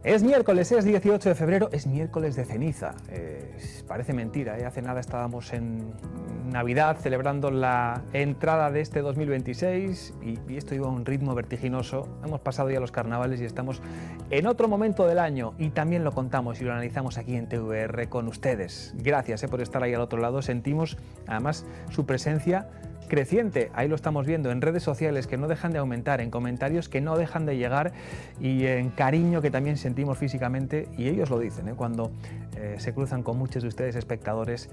Es miércoles, es 18 de febrero, es miércoles de ceniza. Parece mentira, ¿eh? Hace nada estábamos en Navidad celebrando la entrada de este 2026 y esto iba a un ritmo vertiginoso. Hemos pasado ya los carnavales y estamos en otro momento del año y también lo contamos y lo analizamos aquí en TVR con ustedes. Gracias por estar ahí al otro lado. Sentimos además su presencia creciente, ahí lo estamos viendo en redes sociales que no dejan de aumentar, en comentarios que no dejan de llegar y en cariño que también sentimos físicamente, y ellos lo dicen, cuando se cruzan con muchos de ustedes espectadores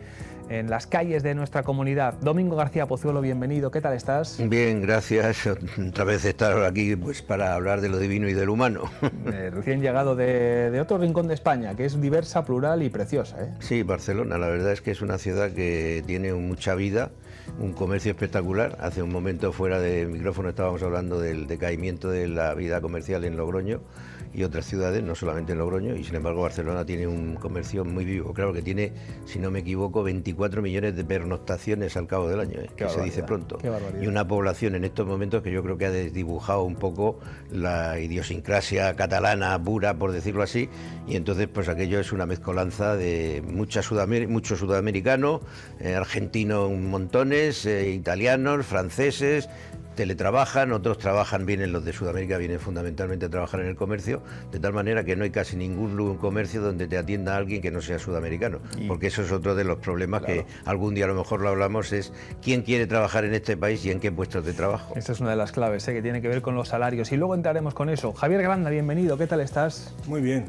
en las calles de nuestra comunidad. Domingo García Pozuelo, bienvenido, ¿qué tal estás? Bien, gracias. Otra vez estar aquí pues para hablar de lo divino y de lo humano. Recién llegado de otro rincón de España, que es diversa, plural y preciosa, ¿eh? Sí, Barcelona, la verdad es que es una ciudad que tiene mucha vida, un comercio espectacular. Hace un momento fuera de micrófono estábamos hablando del decaimiento de la vida comercial en Logroño y otras ciudades, no solamente en Logroño, y sin embargo Barcelona tiene un comercio muy vivo. Claro que tiene, si no me equivoco, 24 millones de pernoctaciones al cabo del año, que se dice pronto. Y una población en estos momentos que yo creo que ha desdibujado un poco la idiosincrasia catalana pura, por decirlo así, y entonces pues aquello es una mezcolanza de mucho sudamericano, argentino montones, italianos, franceses. Teletrabajan, otros trabajan, vienen los de Sudamérica, vienen fundamentalmente a trabajar en el comercio, de tal manera que no hay casi ningún comercio donde te atienda alguien que no sea sudamericano, porque eso es otro de los problemas, claro, que algún día a lo mejor lo hablamos, es quién quiere trabajar en este país y en qué puestos de trabajo. Esta es una de las claves, que tiene que ver con los salarios, y luego entraremos con eso. Javier Granda, bienvenido, ¿qué tal estás? Muy bien,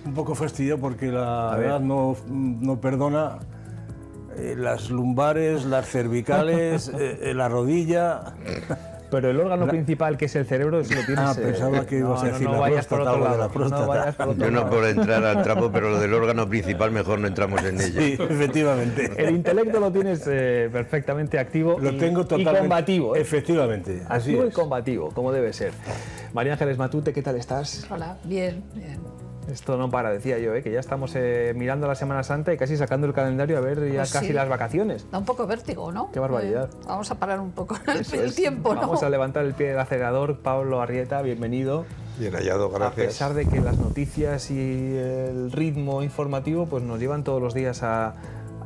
un poco fastidiado porque la edad no perdona. Las lumbares, las cervicales, la rodilla. Pero el órgano principal, que es el cerebro, eso lo tienes... pensaba que ibas a decir no la vayas próstata, por otro lado, la próstata. no vayas por otro Yo no lado. por entrar al trapo, pero lo del órgano principal mejor no entramos en ello. Sí, efectivamente. El intelecto lo tienes perfectamente activo. Lo tengo totalmente, y combativo. Efectivamente, así activo es. Y combativo, como debe ser. María Ángeles Matute, ¿qué tal estás? Hola, bien, bien. Esto no para, decía yo, que ya estamos mirando la Semana Santa y casi sacando el calendario a ver ya Pues casi sí. las vacaciones. Da un poco vértigo, ¿no? Qué barbaridad. Vamos a parar un poco Eso el es. tiempo, ¿no? Vamos a levantar el pie del acelerador. Pablo Arrieta, bienvenido. Bien hallado, gracias. A pesar de que las noticias y el ritmo informativo pues nos llevan todos los días a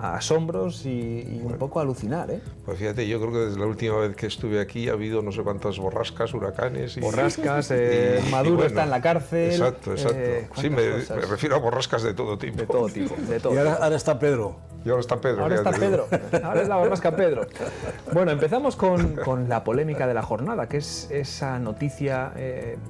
asombros y un poco a alucinar, ¿eh? Pues fíjate, yo creo que desde la última vez que estuve aquí ha habido no sé cuántas borrascas, huracanes... Borrascas, Maduro bueno, está en la cárcel... Exacto. Sí, me refiero a borrascas de todo tipo. De todo tipo, de todo. Y ahora está Pedro. Y ahora está Pedro. Ahora está Pedro, ahora es la borrasca Pedro. Bueno, empezamos con la polémica de la jornada, que es esa noticia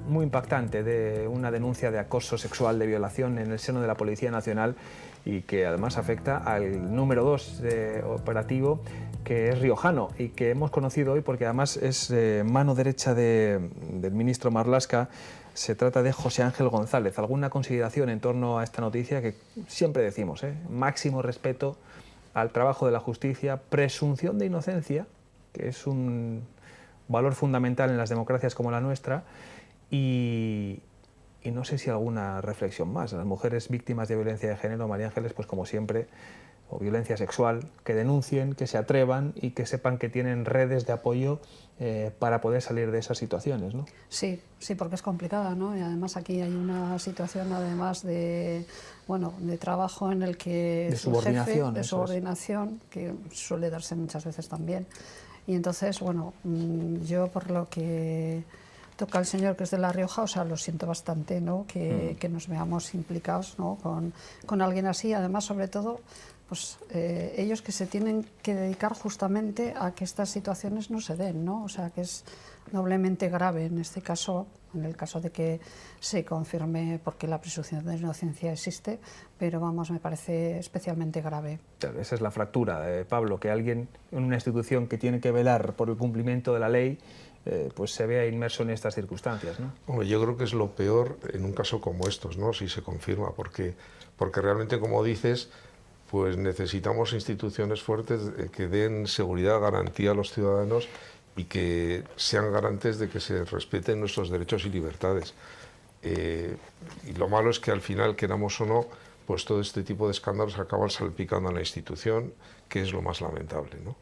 muy impactante de una denuncia de acoso sexual, de violación en el seno de la Policía Nacional, y que además afecta al número 2 operativo, que es riojano y que hemos conocido hoy porque además es mano derecha del ministro Marlaska. Se trata de José Ángel González. ¿Alguna consideración en torno a esta noticia? Que siempre decimos, máximo respeto al trabajo de la justicia, presunción de inocencia, que es un valor fundamental en las democracias como la nuestra, y no sé si alguna reflexión más. Las mujeres víctimas de violencia de género, María Ángeles, pues como siempre, o violencia sexual, que denuncien, que se atrevan y que sepan que tienen redes de apoyo para poder salir de esas situaciones, ¿no? Sí, porque es complicada, ¿no? Y además aquí hay una situación, además de trabajo en el que de subordinación, de subordinación, que suele darse muchas veces también. Y entonces, yo por lo que toca al señor, que es de La Rioja, o sea, lo siento bastante, ¿no? Que nos veamos implicados, ¿no? con alguien así, además, sobre todo, pues ellos que se tienen que dedicar justamente a que estas situaciones no se den, ¿no? O sea, que es doblemente grave en este caso, en el caso de que se confirme, porque la presunción de inocencia existe, pero vamos, me parece especialmente grave. Esa es la fractura, Pablo, que alguien en una institución que tiene que velar por el cumplimiento de la ley pues se vea inmerso en estas circunstancias, ¿no? Hombre, yo creo que es lo peor en un caso como estos, ¿no? Si se confirma, porque realmente, como dices, pues necesitamos instituciones fuertes que den seguridad, garantía a los ciudadanos y que sean garantes de que se respeten nuestros derechos y libertades. Y lo malo es que al final, queramos o no, pues todo este tipo de escándalos acaban salpicando a la institución, que es lo más lamentable, ¿no?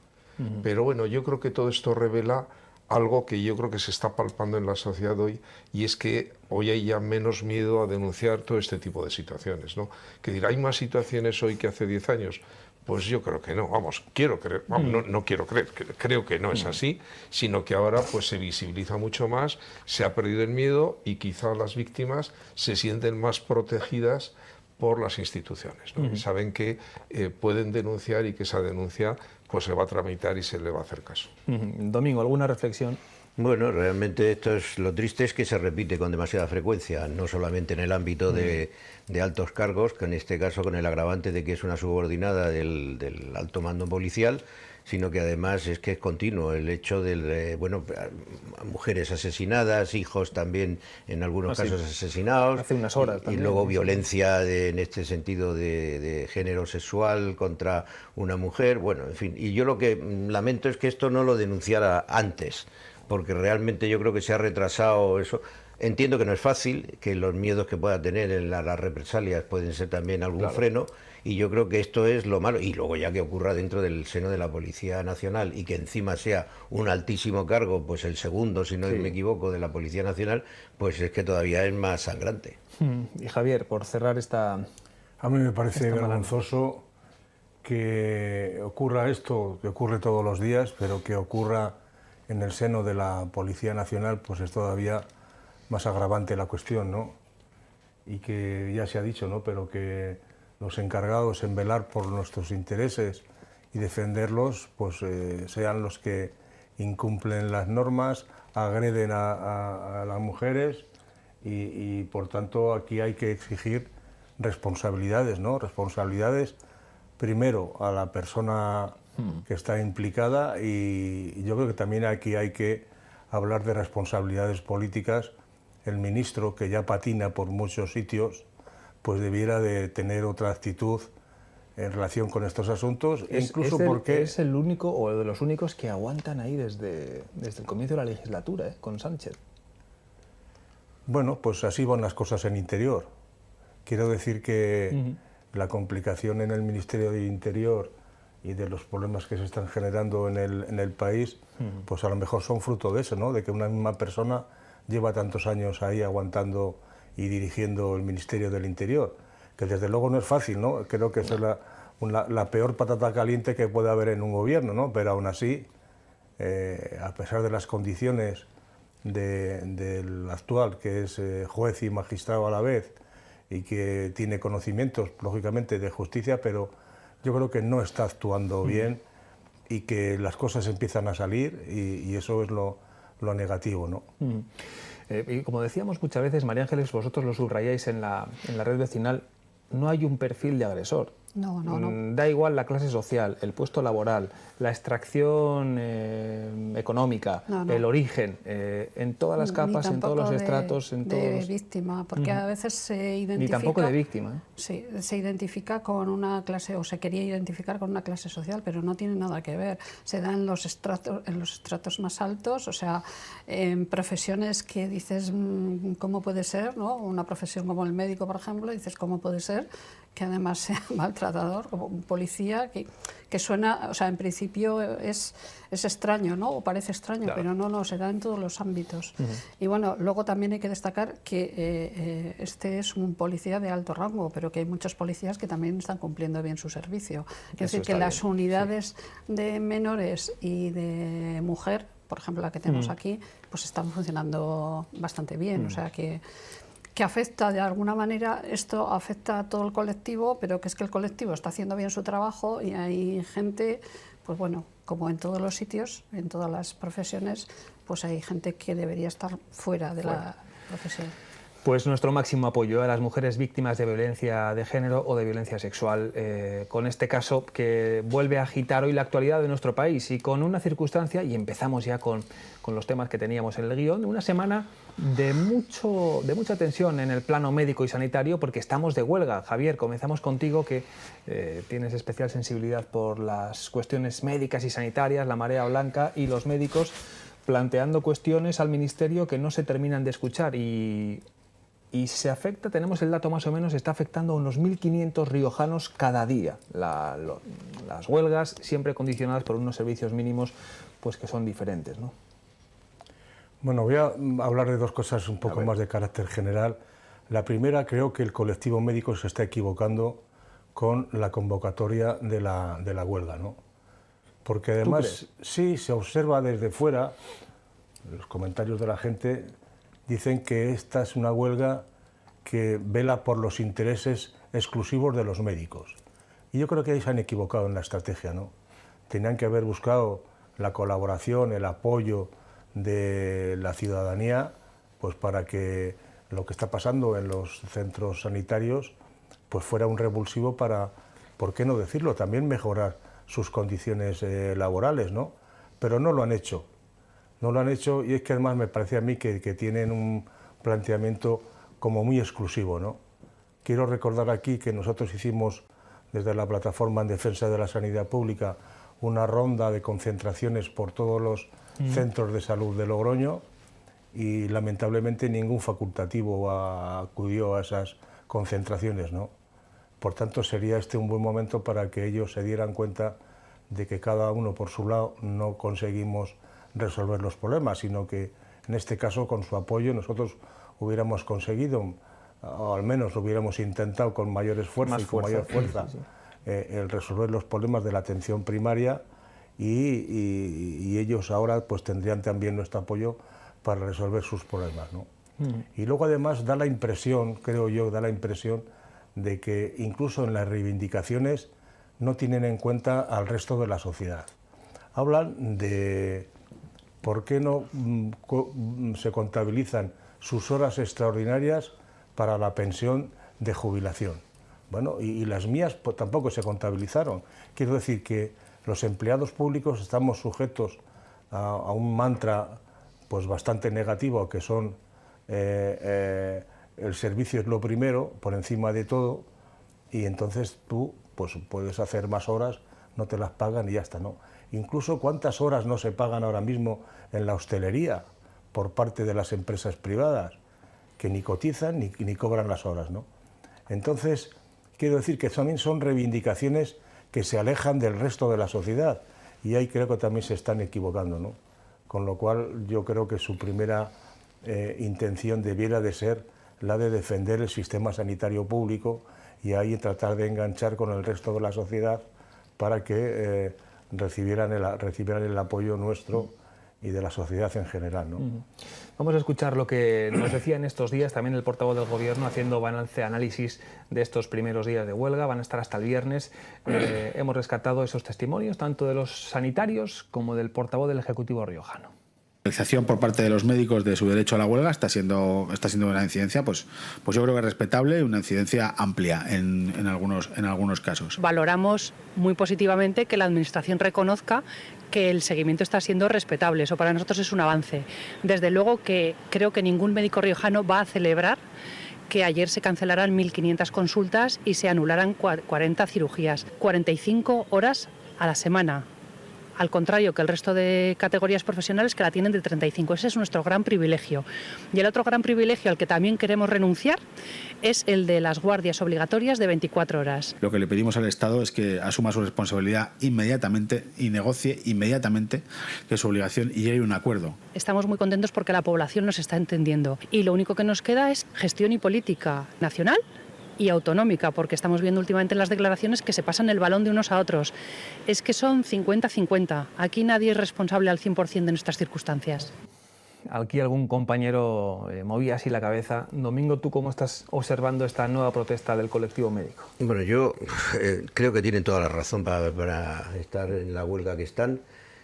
Pero bueno, yo creo que todo esto revela algo que yo creo que se está palpando en la sociedad hoy, y es que hoy hay ya menos miedo a denunciar todo este tipo de situaciones, ¿no? Que dirá, ¿hay más situaciones hoy que hace 10 años? Pues yo creo que no, vamos, quiero creer, vamos, no quiero creer, creo que no es así, sino que ahora pues se visibiliza mucho más, se ha perdido el miedo y quizá las víctimas se sienten más protegidas por las instituciones, ¿no? Y saben que pueden denunciar y que esa denuncia pues se va a tramitar y se le va a hacer caso. Domingo, ¿alguna reflexión? Bueno, realmente esto es lo triste, es que se repite con demasiada frecuencia, no solamente en el ámbito de altos cargos, que en este caso con el agravante de que es una subordinada del alto mando policial, sino que además es que es continuo el hecho de, bueno, mujeres asesinadas, hijos también en algunos casos asesinados, hace unas horas y también, luego violencia en este sentido de género sexual contra una mujer, bueno, en fin, y yo lo que lamento es que esto no lo denunciara antes, porque realmente yo creo que se ha retrasado eso. Entiendo que no es fácil, que los miedos que pueda tener en las represalias pueden ser también algún freno, y yo creo que esto es lo malo. Y luego ya que ocurra dentro del seno de la Policía Nacional y que encima sea un altísimo cargo, pues el segundo, si no me equivoco, de la Policía Nacional, pues es que todavía es más sangrante. Y Javier, por cerrar esta... A mí me parece vergonzoso que ocurra esto, que ocurre todos los días, pero que ocurra en el seno de la Policía Nacional, pues es todavía más agravante la cuestión, ¿no? Y que ya se ha dicho, ¿no? Pero que los encargados en velar por nuestros intereses y defenderlos, pues sean los que incumplen las normas, agreden a las mujeres y por tanto aquí hay que exigir responsabilidades, ¿no? Responsabilidades primero a la persona que está implicada, y yo creo que también aquí hay que hablar de responsabilidades políticas. El ministro, que ya patina por muchos sitios, pues debiera de tener otra actitud en relación con estos asuntos, incluso porque... Es el único, o de los únicos, que aguantan ahí desde el comienzo de la legislatura, con Sánchez. Bueno, pues así van las cosas en Interior. Quiero decir que la complicación en el Ministerio de Interior y de los problemas que se están generando en el país, pues a lo mejor son fruto de eso, ¿no? De que una misma persona lleva tantos años ahí aguantando y dirigiendo el Ministerio del Interior, que desde luego no es fácil, ¿no? Creo que es la peor patata caliente que puede haber en un gobierno, ¿no? Pero aún así, a pesar de las condiciones del actual, que es juez y magistrado a la vez, y que tiene conocimientos, lógicamente, de justicia, pero yo creo que no está actuando bien y que las cosas empiezan a salir, y eso es lo negativo, ¿no? Y como decíamos muchas veces, María Ángeles, vosotros lo subrayáis en la red vecinal, no hay un perfil de agresor. No. Da igual la clase social, el puesto laboral, la extracción económica, el origen, en todas las capas, en todos los estratos, en todos los... víctima, porque a veces se identifica... Ni tampoco de víctima, ¿eh? Sí, se identifica con una clase, o se quería identificar con una clase social, pero no tiene nada que ver. Se da en los estratos más altos, o sea, en profesiones que dices, ¿cómo puede ser? ¿No? Una profesión como el médico, por ejemplo, dices, ¿cómo puede ser que además sea maltratador, como un policía, que suena, o sea, en principio es extraño, ¿no? O parece extraño, claro. Pero no, se da en todos los ámbitos. Y bueno, luego también hay que destacar que este es un policía de alto rango, pero que hay muchos policías que también están cumpliendo bien su servicio. Es decir, que las unidades de menores y de mujer, por ejemplo, la que tenemos aquí, pues están funcionando bastante bien, o sea que que afecta de alguna manera, esto afecta a todo el colectivo, pero que es que el colectivo está haciendo bien su trabajo y hay gente, pues bueno, como en todos los sitios, en todas las profesiones, pues hay gente que debería estar fuera de la profesión. Pues nuestro máximo apoyo a las mujeres víctimas de violencia de género o de violencia sexual, con este caso que vuelve a agitar hoy la actualidad de nuestro país y con una circunstancia, y empezamos ya con los temas que teníamos en el guión, una semana de mucha tensión en el plano médico y sanitario porque estamos de huelga. Javier, comenzamos contigo, que tienes especial sensibilidad por las cuestiones médicas y sanitarias, la marea blanca y los médicos planteando cuestiones al Ministerio que no se terminan de escuchar y se afecta, tenemos el dato más o menos, está afectando a unos 1.500 riojanos cada día. Las huelgas siempre condicionadas por unos servicios mínimos pues que son diferentes, ¿no? Bueno, voy a hablar de dos cosas un poco más de carácter general. La primera, creo que el colectivo médico se está equivocando con la convocatoria de la huelga, ¿no? Porque además, sí, se observa desde fuera, los comentarios de la gente dicen que esta es una huelga que vela por los intereses exclusivos de los médicos. Y yo creo que ahí se han equivocado en la estrategia, ¿no? Tenían que haber buscado la colaboración, el apoyo de la ciudadanía, pues para que lo que está pasando en los centros sanitarios pues fuera un revulsivo para, ¿por qué no decirlo?, también mejorar sus condiciones laborales, ¿no? Pero no lo han hecho. No lo han hecho, y es que además me parece a mí que tienen un planteamiento como muy exclusivo, ¿no? Quiero recordar aquí que nosotros hicimos desde la Plataforma en Defensa de la Sanidad Pública una ronda de concentraciones por todos los centros de salud de Logroño y lamentablemente ningún facultativo acudió a esas concentraciones, ¿no? Por tanto, sería este un buen momento para que ellos se dieran cuenta de que cada uno por su lado no conseguimos resolver los problemas, sino que en este caso con su apoyo nosotros hubiéramos conseguido, o al menos lo hubiéramos intentado con mayor esfuerzo con mayor fuerza, el resolver los problemas de la atención primaria y ellos ahora pues tendrían también nuestro apoyo para resolver sus problemas, ¿no? Y luego además da la impresión, creo yo, de que incluso en las reivindicaciones no tienen en cuenta al resto de la sociedad. Hablan de por qué no se contabilizan sus horas extraordinarias para la pensión de jubilación. Bueno, y las mías pues, tampoco se contabilizaron. Quiero decir que los empleados públicos estamos sujetos a un mantra pues bastante negativo, que son el servicio es lo primero, por encima de todo, y entonces tú pues puedes hacer más horas, no te las pagan y ya está, ¿no? Incluso cuántas horas no se pagan ahora mismo en la hostelería por parte de las empresas privadas, que ni cotizan ni cobran las horas, ¿no? Entonces, quiero decir que también son reivindicaciones que se alejan del resto de la sociedad y ahí creo que también se están equivocando, ¿no? Con lo cual yo creo que su primera intención debiera de ser la de defender el sistema sanitario público y ahí tratar de enganchar con el resto de la sociedad para que recibieran el apoyo nuestro y de la sociedad en general, ¿no? Vamos a escuchar lo que nos decía en estos días también el portavoz del Gobierno haciendo balance, análisis de estos primeros días de huelga. Van a estar hasta el viernes. Hemos rescatado esos testimonios tanto de los sanitarios como del portavoz del Ejecutivo riojano. La realización por parte de los médicos de su derecho a la huelga está siendo una incidencia, pues yo creo que respetable, una incidencia amplia en algunos casos. Valoramos muy positivamente que la Administración reconozca que el seguimiento está siendo respetable. Eso para nosotros es un avance. Desde luego que creo que ningún médico riojano va a celebrar que ayer se cancelaran 1.500 consultas y se anularan 40 cirugías, 45 horas a la semana. Al contrario que el resto de categorías profesionales que la tienen de 35. Ese es nuestro gran privilegio. Y el otro gran privilegio al que también queremos renunciar es el de las guardias obligatorias de 24 horas. Lo que le pedimos al Estado es que asuma su responsabilidad inmediatamente y negocie inmediatamente que es su obligación y llegue a un acuerdo. Estamos muy contentos porque la población nos está entendiendo. Y lo único que nos queda es gestión y política nacional y autonómica, porque estamos viendo últimamente en las declaraciones que se pasan el balón de unos a otros. Es que son 50-50. Aquí nadie es responsable al 100% de nuestras circunstancias. Aquí algún compañero movía así la cabeza. Domingo, ¿tú cómo estás observando esta nueva protesta del colectivo médico? Bueno, yo creo que tienen toda la razón para estar en la huelga que están.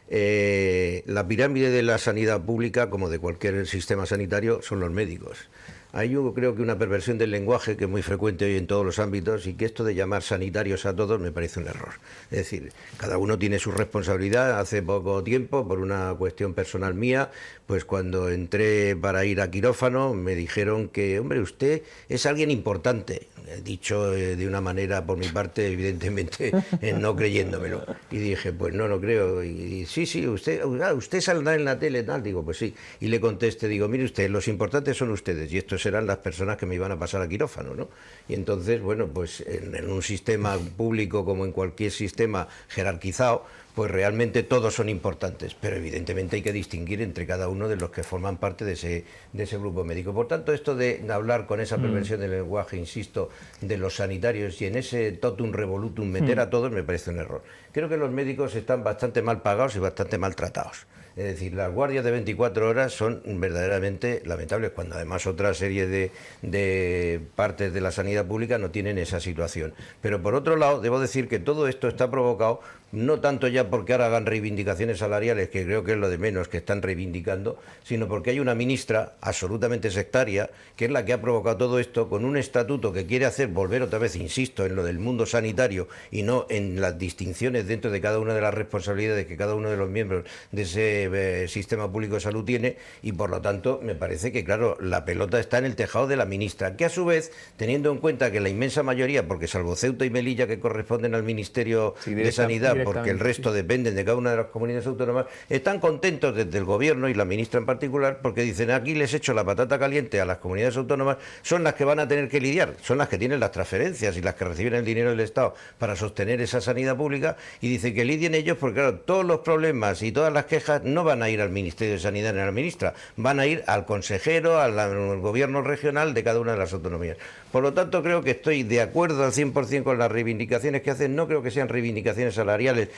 La pirámide de la sanidad pública, como de cualquier sistema sanitario, son los médicos. Hay yo creo que una perversión del lenguaje que es muy frecuente hoy en todos los ámbitos y que esto de llamar sanitarios a todos me parece un error. Es decir, cada uno tiene su responsabilidad. Hace poco tiempo, por una cuestión personal mía, pues cuando entré para ir a quirófano me dijeron que, hombre, usted es alguien importante. Dicho de una manera, por mi parte, evidentemente, no creyéndomelo. Y dije, pues no creo. Y sí, usted saldrá en la tele, tal. Digo, pues sí. Y le contesté, digo, mire usted, los importantes son ustedes y estos serán las personas que me iban a pasar a quirófano, ¿no? Y entonces, bueno, pues en un sistema público como en cualquier sistema jerarquizado, pues realmente todos son importantes, pero evidentemente hay que distinguir entre cada uno de los que forman parte de ese grupo médico. Por tanto, esto de hablar con esa perversión del lenguaje, insisto, de los sanitarios y en ese totum revolutum meter a todos me parece un error. Creo que los médicos están bastante mal pagados y bastante maltratados. Es decir, las guardias de 24 horas son verdaderamente lamentables, cuando además otra serie de partes de la sanidad pública no tienen esa situación. Pero por otro lado, debo decir que todo esto está provocado no tanto ya porque ahora hagan reivindicaciones salariales, que creo que es lo de menos que están reivindicando, sino porque hay una ministra absolutamente sectaria, que es la que ha provocado todo esto, con un estatuto que quiere hacer volver otra vez, insisto, en lo del mundo sanitario y no en las distinciones dentro de cada una de las responsabilidades que cada uno de los miembros de ese sistema público de salud tiene, y por lo tanto me parece que, claro, la pelota está en el tejado de la ministra, que a su vez, teniendo en cuenta que la inmensa mayoría, porque salvo Ceuta y Melilla que corresponden al Ministerio de Sanidad, porque el resto dependen de cada una de las comunidades autónomas, están contentos desde el gobierno y la ministra en particular, porque dicen, aquí les echo la patata caliente a las comunidades autónomas, son las que van a tener que lidiar, son las que tienen las transferencias y las que reciben el dinero del Estado para sostener esa sanidad pública, y dicen que lidien ellos porque, claro, todos los problemas y todas las quejas no van a ir al Ministerio de Sanidad ni a la ministra, van a ir al consejero, al gobierno regional de cada una de las autonomías. Por lo tanto, creo que estoy de acuerdo al 100% con las reivindicaciones que hacen. No creo que sean reivindicaciones salariales.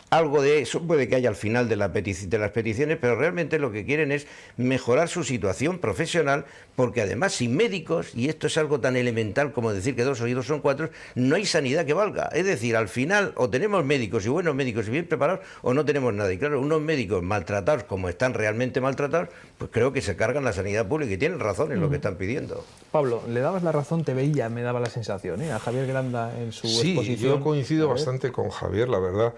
Algo de eso puede que haya al final de las peticiones, pero realmente lo que quieren es mejorar su situación profesional, porque además sin médicos, y esto es algo tan elemental como decir que 2 oídos son 4, no hay sanidad que valga. Es decir, al final o tenemos médicos y buenos médicos y bien preparados, o no tenemos nada. Y claro, unos médicos maltratados como están realmente maltratados, pues creo que se cargan la sanidad pública y tienen razón en lo que están pidiendo. Pablo, le dabas la razón, te veía, me daba la sensación, a Javier Granda en su exposición. Sí, yo coincido bastante con Javier, la verdad.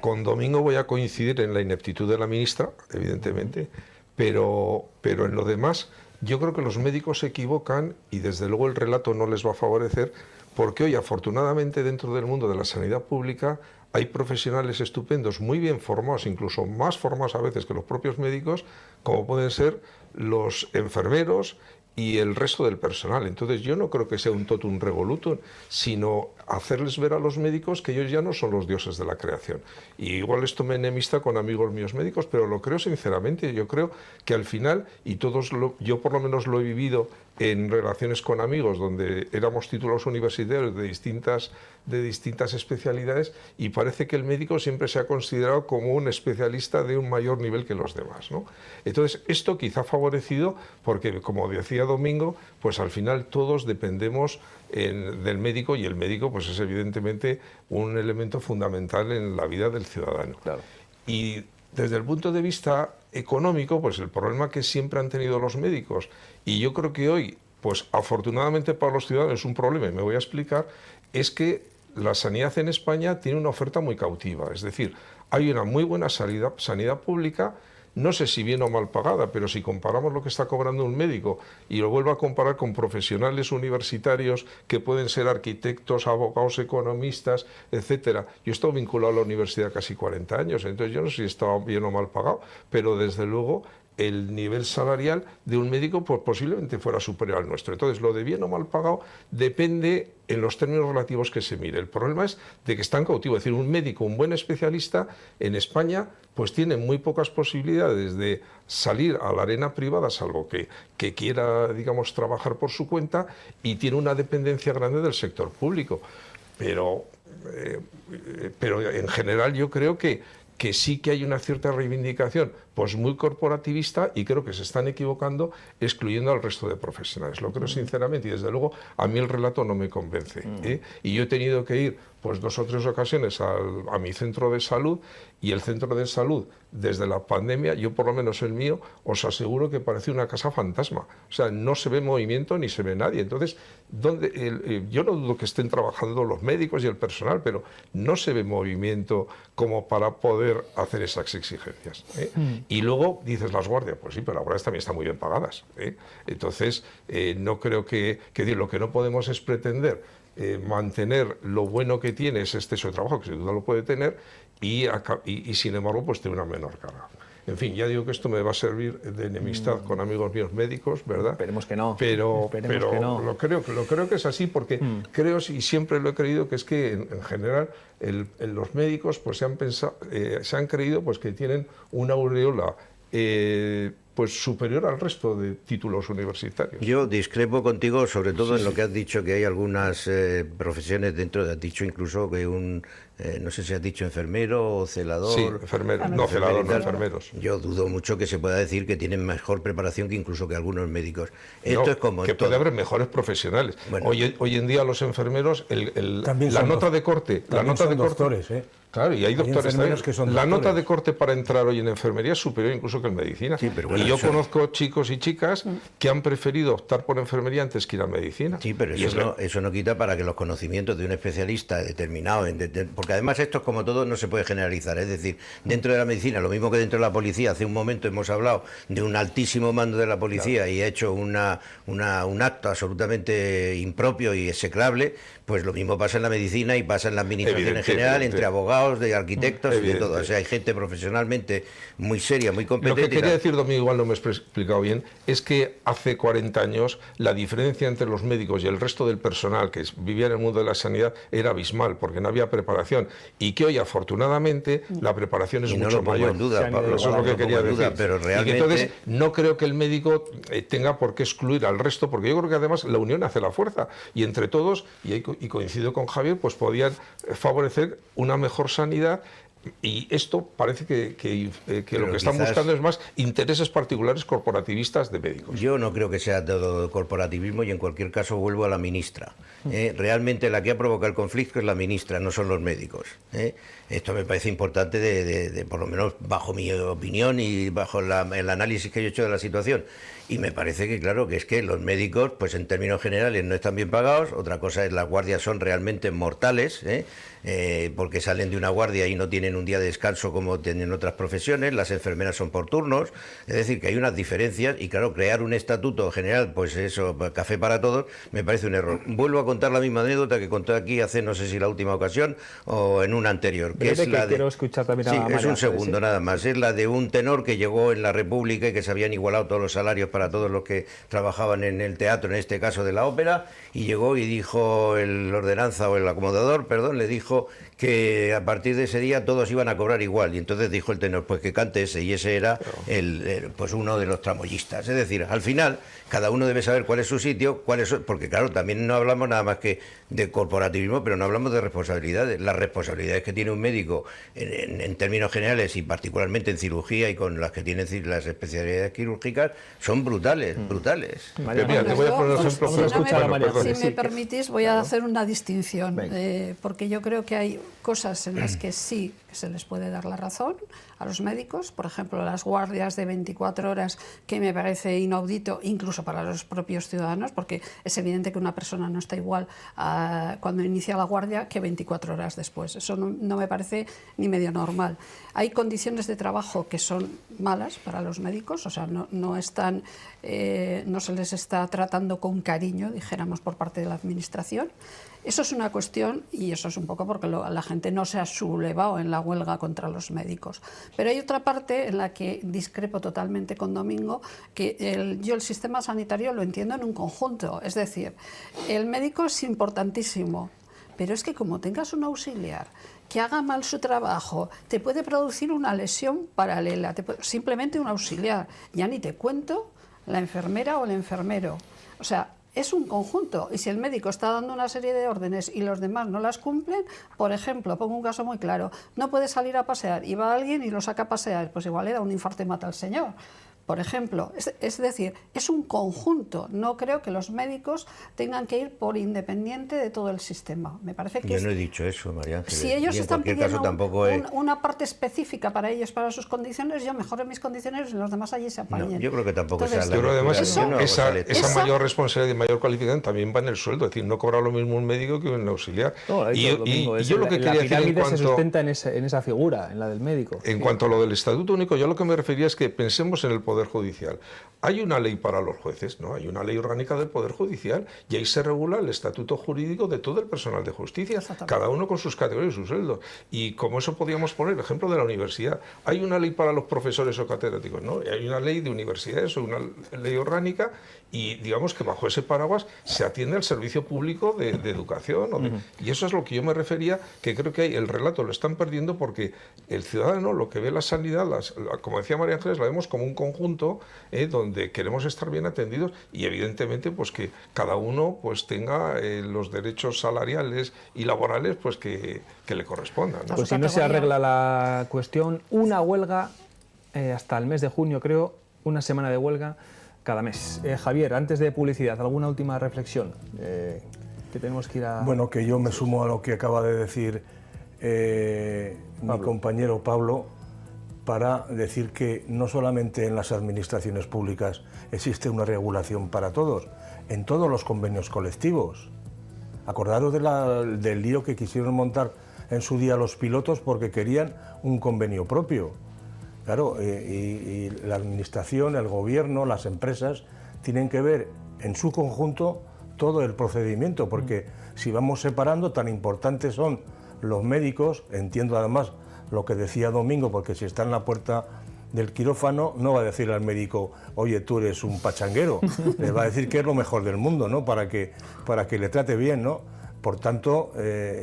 Con Domingo voy a coincidir en la ineptitud de la ministra, evidentemente, pero en lo demás yo creo que los médicos se equivocan y desde luego el relato no les va a favorecer, porque hoy afortunadamente dentro del mundo de la sanidad pública hay profesionales estupendos, muy bien formados, incluso más formados a veces que los propios médicos, como pueden ser los enfermeros y el resto del personal. Entonces yo no creo que sea un totum revolutum, sino hacerles ver a los médicos que ellos ya no son los dioses de la creación. Y igual esto me enemista con amigos míos médicos, pero lo creo sinceramente. Yo creo que al final, y yo por lo menos lo he vivido en relaciones con amigos donde éramos titulados universitarios de distintas especialidades, y parece que el médico siempre se ha considerado como un especialista de un mayor nivel que los demás, ¿no? Entonces esto quizá ha favorecido porque, como decía Domingo, pues al final todos dependemos del médico, y el médico pues es evidentemente un elemento fundamental en la vida del ciudadano. Claro. Y desde el punto de vista económico, pues el problema que siempre han tenido los médicos, y yo creo que hoy, pues afortunadamente para los ciudadanos es un problema, y me voy a explicar, es que la sanidad en España tiene una oferta muy cautiva. Es decir, hay una muy buena sanidad pública, no sé si bien o mal pagada, pero si comparamos lo que está cobrando un médico y lo vuelvo a comparar con profesionales universitarios que pueden ser arquitectos, abogados, economistas, etcétera. Yo he estado vinculado a la universidad casi 40 años, entonces yo no sé si estaba bien o mal pagado, pero desde luego el nivel salarial de un médico pues posiblemente fuera superior al nuestro. Entonces, lo de bien o mal pagado depende en los términos relativos que se mire. El problema es de que están cautivos. Es decir, un médico, un buen especialista en España, pues tiene muy pocas posibilidades de salir a la arena privada, salvo que quiera, digamos, trabajar por su cuenta, y tiene una dependencia grande del sector público. Pero en general yo creo que sí que hay una cierta reivindicación pues muy corporativista, y creo que se están equivocando excluyendo al resto de profesionales. Lo creo sinceramente, y desde luego a mí el relato no me convence. Y yo he tenido que ir pues 2 o 3 ocasiones a mi centro de salud, y el centro de salud desde la pandemia, yo por lo menos el mío, os aseguro que parece una casa fantasma. O sea, no se ve movimiento ni se ve nadie. Entonces, yo no dudo que estén trabajando los médicos y el personal, pero no se ve movimiento como para poder hacer esas exigencias. Y luego dices las guardias, pues sí, pero las guardias también están muy bien pagadas. Entonces, no creo que lo que no podemos es pretender mantener lo bueno que tiene ese exceso de trabajo, que sin duda lo puede tener, y sin embargo pues tiene una menor carga. En fin, ya digo que esto me va a servir de enemistad con amigos míos médicos, ¿verdad? Esperemos que no. Pero que no. lo creo que es así, porque creo, y siempre lo he creído, que es que en general los médicos pues se han creído pues que tienen una aureola pues superior al resto de títulos universitarios. Yo discrepo contigo, sobre todo en lo que has dicho, que hay algunas profesiones dentro, has dicho incluso que no sé si has dicho enfermero o celador. Sí, enfermero, no celador, no enfermeros. Yo dudo mucho que se pueda decir que tienen mejor preparación que incluso que algunos médicos. Esto es como que puede haber mejores profesionales. Bueno, hoy en día los enfermeros, la nota de corte, doctores, Claro, y hay doctores que son la doctores. nota de corte para entrar hoy en enfermería es superior incluso que en medicina. Sí, pero bueno, y yo conozco chicos y chicas que han preferido optar por enfermería antes que ir a medicina. Sí, pero eso no quita para que los conocimientos de un especialista determinado, porque además esto es como todo, no se puede generalizar. Es decir, dentro de la medicina, lo mismo que dentro de la policía, hace un momento hemos hablado de un altísimo mando de la policía, claro, y ha hecho un acto absolutamente impropio y execrable. Pues lo mismo pasa en la medicina y pasa en la administración en general, entre abogados, de arquitectos y de todo. O sea, hay gente profesionalmente muy seria, muy competente. Lo que quería decir, Domingo, igual no me he explicado bien, es que hace 40 años la diferencia entre los médicos y el resto del personal que vivía en el mundo de la sanidad era abismal, porque no había preparación, y que hoy, afortunadamente, la preparación es mucho mayor. En duda, Pablo, eso es lo que quería decir. Pero realmente... Y que entonces no creo que el médico tenga por qué excluir al resto, porque yo creo que además la unión hace la fuerza, y entre todos, y coincido con Javier, pues podían favorecer una mejor sanidad. Y esto parece que lo que están buscando es más intereses particulares corporativistas de médicos. Yo no creo que sea todo corporativismo, y en cualquier caso vuelvo a la ministra. Realmente la que ha provocado el conflicto es la ministra, no son los médicos. Esto me parece importante, por lo menos bajo mi opinión y bajo el análisis que yo he hecho de la situación. Y me parece que, claro, que es que los médicos, pues en términos generales, no están bien pagados. Otra cosa es, las guardias son realmente mortales, porque salen de una guardia y no tienen un día de descanso como tienen otras profesiones. Las enfermeras son por turnos. Es decir, que hay unas diferencias, y claro, crear un estatuto general, pues eso, café para todos, me parece un error. Vuelvo a contar la misma anécdota que conté aquí hace, no sé si la última ocasión o en una anterior. Que es la de... Quiero escuchar también a María. Es un segundo, nada más. Es la de un tenor que llegó en la República y que se habían igualado todos los salarios para todos los que trabajaban en el teatro, en este caso de la ópera, y llegó y dijo el ordenanza, o el acomodador, perdón, le dijo que a partir de ese día todos iban a cobrar igual, y entonces dijo el tenor, pues que cante ese, y ese era pues uno de los tramoyistas. Es decir, al final cada uno debe saber cuál es su sitio, porque claro, también no hablamos nada más que de corporativismo, pero no hablamos de responsabilidades. Las responsabilidades que tiene un médico en términos generales, y particularmente en cirugía y con las que tienen las especialidades quirúrgicas, son brutales. María, mira, te voy a poner ejemplo. Si me permitís, voy a hacer una distinción, porque yo creo que hay cosas en las que sí se les puede dar la razón a los médicos, por ejemplo, las guardias de 24 horas, que me parece inaudito incluso para los propios ciudadanos, porque es evidente que una persona no está igual cuando inicia la guardia que 24 horas después. Eso no me parece ni medio normal. Hay condiciones de trabajo que son malas para los médicos, o sea, no se les está tratando con cariño, dijéramos, por parte de la administración. Eso es una cuestión, y eso es un poco porque la gente no se ha sublevado en la huelga contra los médicos. Pero hay otra parte en la que discrepo totalmente con Domingo, que yo el sistema sanitario lo entiendo en un conjunto. Es decir, el médico es importantísimo, pero es que como tengas un auxiliar que haga mal su trabajo, te puede producir una lesión paralela, simplemente un auxiliar. Ya ni te cuento la enfermera o el enfermero. O sea, es un conjunto, y si el médico está dando una serie de órdenes y los demás no las cumplen, por ejemplo, pongo un caso muy claro, no puede salir a pasear y va alguien y lo saca a pasear, pues igual le da un infarto y mata al señor. Por ejemplo, es decir, es un conjunto. No creo que los médicos tengan que ir por independiente de todo el sistema. Me parece que yo no he dicho eso, María Ángeles. Si ellos y en están cualquier pidiendo caso tampoco una parte específica para ellos, para sus condiciones, yo mejoro mis condiciones y los demás allí se apañen. No, yo creo que tampoco sea la Yo creo además lectura. esa mayor responsabilidad y mayor cualificación también va en el sueldo, es decir, no cobra lo mismo un médico que un auxiliar. No, y yo lo que quería decir en cuanto se sustenta en esa figura, en la del médico. En cuanto a lo del Estatuto Único, yo lo que me refería es que pensemos en el Poder Judicial. Hay una ley para los jueces, ¿no? Hay una ley orgánica del Poder Judicial y ahí se regula el estatuto jurídico de todo el personal de justicia, cada uno con sus categorías y sus sueldos. Y como eso podríamos poner el ejemplo de la universidad. Hay una ley para los profesores o catedráticos, ¿no? Y hay una ley de universidades o una ley orgánica y digamos que bajo ese paraguas se atiende al servicio público de educación. Y eso es lo que yo me refería, que creo que el relato lo están perdiendo porque el ciudadano lo que ve la sanidad, como decía María Ángeles, la vemos como un conjunto donde queremos estar bien atendidos y evidentemente pues que cada uno pues tenga los derechos salariales y laborales pues que le correspondan, ¿no? Pues si no se arregla la cuestión, una huelga hasta el mes de junio, creo, una semana de huelga cada mes. Javier, antes de publicidad, ¿alguna última reflexión? Que tenemos que ir a... Bueno, que yo me sumo a lo que acaba de decir mi compañero Pablo, para decir que no solamente en las administraciones públicas existe una regulación para todos, en todos los convenios colectivos. Acordaros del lío que quisieron montar en su día los pilotos porque querían un convenio propio. Claro, y la administración, el gobierno, las empresas tienen que ver en su conjunto todo el procedimiento, porque si vamos separando, tan importantes son los médicos, entiendo además lo que decía Domingo, porque si está en la puerta del quirófano no va a decirle al médico, oye, tú eres un pachanguero, le va a decir que es lo mejor del mundo, ¿no? Para que le trate bien, ¿no? Por tanto,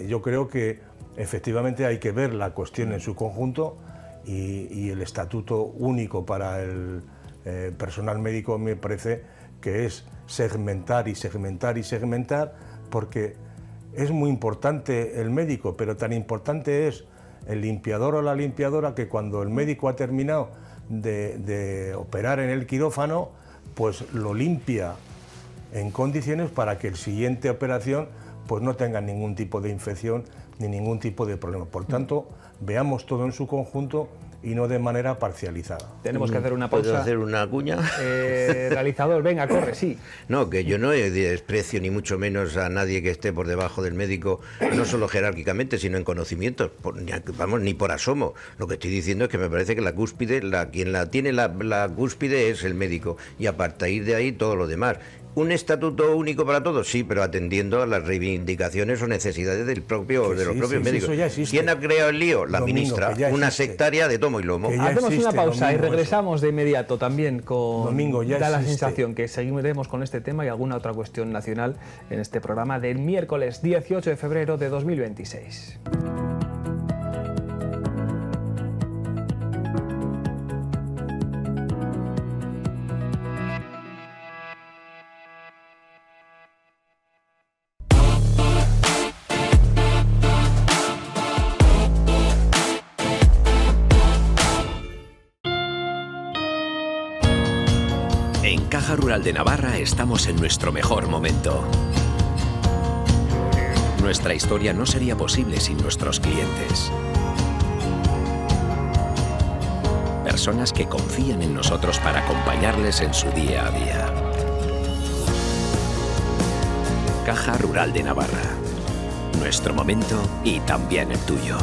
yo creo que efectivamente hay que ver la cuestión en su conjunto y el estatuto único para el personal médico me parece que es segmentar y segmentar y segmentar, porque es muy importante el médico, pero tan importante es el limpiador o la limpiadora que cuando el médico ha terminado de operar en el quirófano, pues lo limpia en condiciones para que el siguiente operación pues no tenga ningún tipo de infección ni ningún tipo de problema. Por tanto, veamos todo en su conjunto y no de manera parcializada. Tenemos que hacer una pausa. ¿Puedo hacer una cuña? Realizador, venga, corre, sí. No, que yo no desprecio ni mucho menos a nadie que esté por debajo del médico, no solo jerárquicamente, sino en conocimientos, ni por asomo. Lo que estoy diciendo es que me parece que la cúspide, quien tiene la cúspide es el médico, y a partir de ahí todo lo demás. ¿Un estatuto único para todos? Sí, pero atendiendo a las reivindicaciones o necesidades de los propios médicos. ¿Quién ha creado el lío? La ministra, una sectaria de tomo y lomo. Hacemos una pausa y regresamos de inmediato también con... Domingo, ya da la existe. sensación que seguiremos con este tema y alguna otra cuestión nacional en este programa del miércoles 18 de febrero de 2026. En Caja Rural de Navarra estamos en nuestro mejor momento. Nuestra historia no sería posible sin nuestros clientes. Personas que confían en nosotros para acompañarles en su día a día. Caja Rural de Navarra. Nuestro momento y también el tuyo.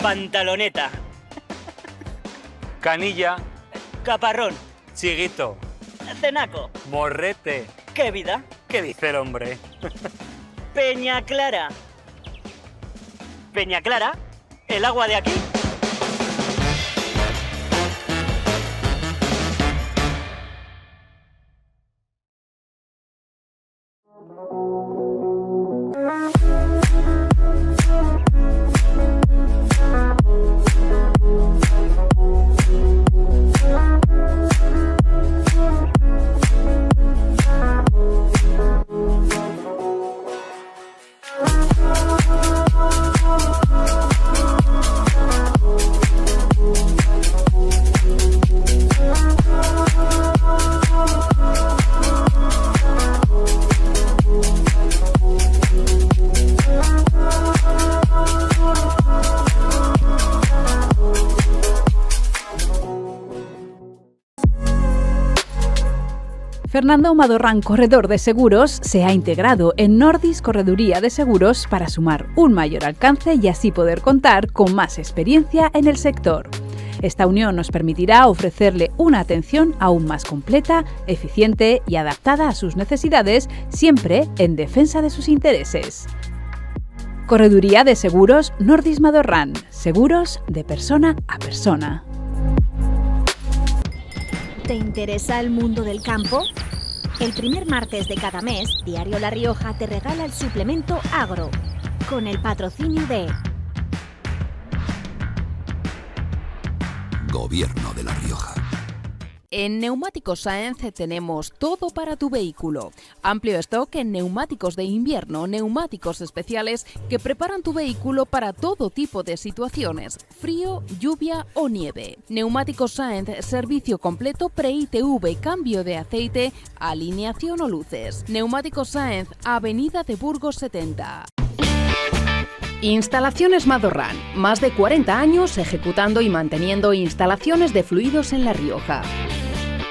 Pantaloneta. Canilla. Caparrón. Chiguito. Cenaco. Morrete. ¿Qué vida? ¿Qué dice el hombre? Peña Clara. Peña Clara, el agua de aquí. Fernando Madorrán, corredor de seguros, se ha integrado en Nordis Correduría de Seguros para sumar un mayor alcance y así poder contar con más experiencia en el sector. Esta unión nos permitirá ofrecerle una atención aún más completa, eficiente y adaptada a sus necesidades, siempre en defensa de sus intereses. Correduría de Seguros Nordis Madorrán. Seguros de persona a persona. ¿Te interesa el mundo del campo? El primer martes de cada mes, Diario La Rioja te regala el suplemento Agro, con el patrocinio de Gobierno de La Rioja. En Neumáticos Sáenz tenemos todo para tu vehículo. Amplio stock en neumáticos de invierno, neumáticos especiales que preparan tu vehículo para todo tipo de situaciones, frío, lluvia o nieve. Neumáticos Sáenz, servicio completo pre-ITV, cambio de aceite, alineación o luces. Neumáticos Sáenz, Avenida de Burgos 70. Instalaciones Madorrán, más de 40 años ejecutando y manteniendo instalaciones de fluidos en La Rioja.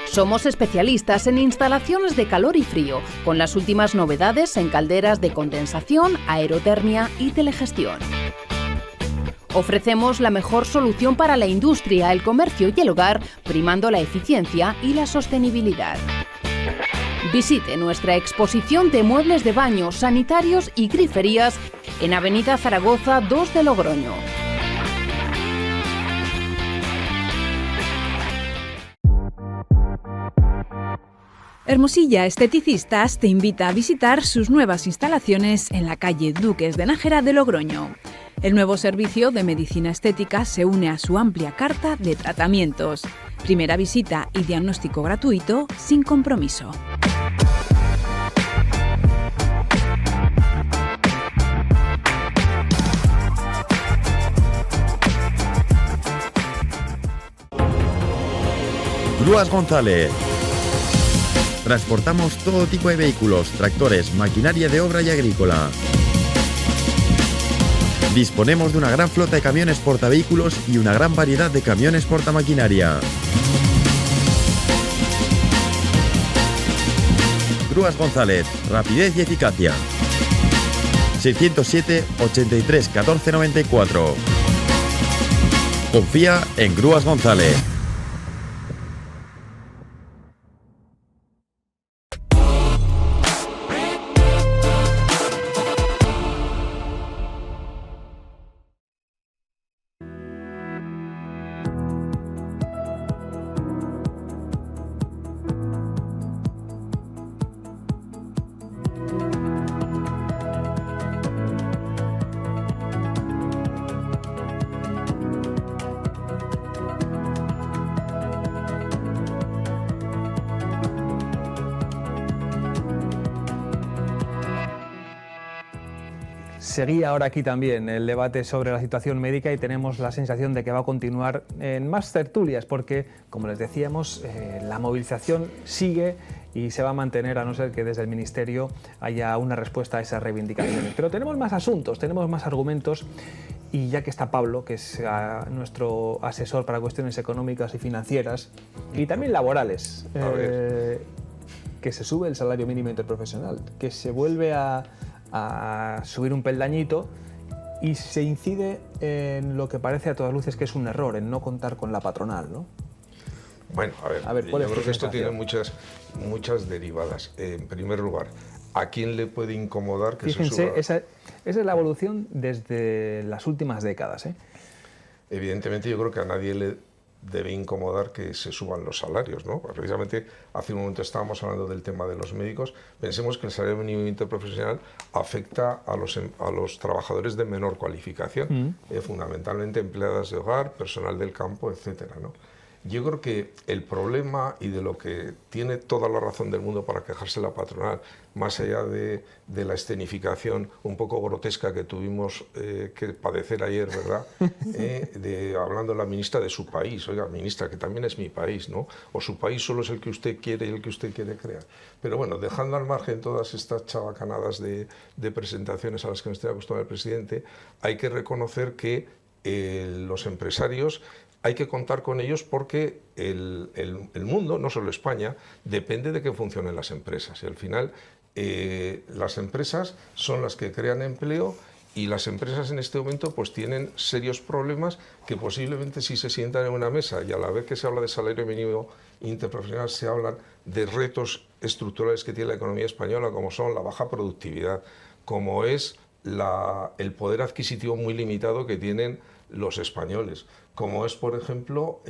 Somos especialistas en instalaciones de calor y frío, con las últimas novedades en calderas de condensación, aerotermia y telegestión. Ofrecemos la mejor solución para la industria, el comercio y el hogar, primando la eficiencia y la sostenibilidad. Visite nuestra exposición de muebles de baño, sanitarios y griferías en Avenida Zaragoza 2 de Logroño. Hermosilla Esteticistas te invita a visitar sus nuevas instalaciones en la calle Duques de Nájera de Logroño. El nuevo servicio de medicina estética se une a su amplia carta de tratamientos. Primera visita y diagnóstico gratuito sin compromiso. Grúas González. Transportamos todo tipo de vehículos, tractores, maquinaria de obra y agrícola. Disponemos de una gran flota de camiones portavehículos y una gran variedad de camiones portamaquinaria. Grúas González, rapidez y eficacia. 607 83 14 94. Confía en Grúas González. Seguía ahora aquí también el debate sobre la situación médica y tenemos la sensación de que va a continuar en más tertulias porque, como les decíamos, la movilización sigue y se va a mantener a no ser que desde el Ministerio haya una respuesta a esas reivindicaciones. Pero tenemos más asuntos, tenemos más argumentos y ya que está Pablo, que es nuestro asesor para cuestiones económicas y financieras y también laborales, que se sube el salario mínimo interprofesional, que se vuelve a subir un peldañito y se incide en lo que parece a todas luces que es un error, en no contar con la patronal, ¿no? Bueno, a ver, yo creo que esto tiene muchas derivadas. En primer lugar, ¿a quién le puede incomodar que se suba? Esa es la evolución desde las últimas décadas, ¿eh? Evidentemente yo creo que a nadie le debe incomodar que se suban los salarios, ¿no? Precisamente hace un momento estábamos hablando del tema de los médicos. Pensemos que el salario mínimo interprofesional afecta a los trabajadores de menor cualificación, fundamentalmente empleadas de hogar, personal del campo, etcétera, ¿no? Yo creo que el problema y de lo que tiene toda la razón del mundo para quejarse la patronal, más allá de la escenificación un poco grotesca que tuvimos que padecer ayer, ¿verdad? Hablando la ministra de su país, oiga, ministra, que también es mi país, ¿no? O su país solo es el que usted quiere y el que usted quiere crear. Pero bueno, dejando al margen todas estas chabacanadas de presentaciones a las que nos tiene acostumbrado el presidente, hay que reconocer que los empresarios hay que contar con ellos porque el mundo, no solo España, depende de que funcionen las empresas. Y al final las empresas son las que crean empleo, y las empresas en este momento pues tienen serios problemas que posiblemente, si se sientan en una mesa y a la vez que se habla de salario mínimo interprofesional, se hablan de retos estructurales que tiene la economía española, como son la baja productividad, como es el poder adquisitivo muy limitado que tienen los españoles, como es, por ejemplo,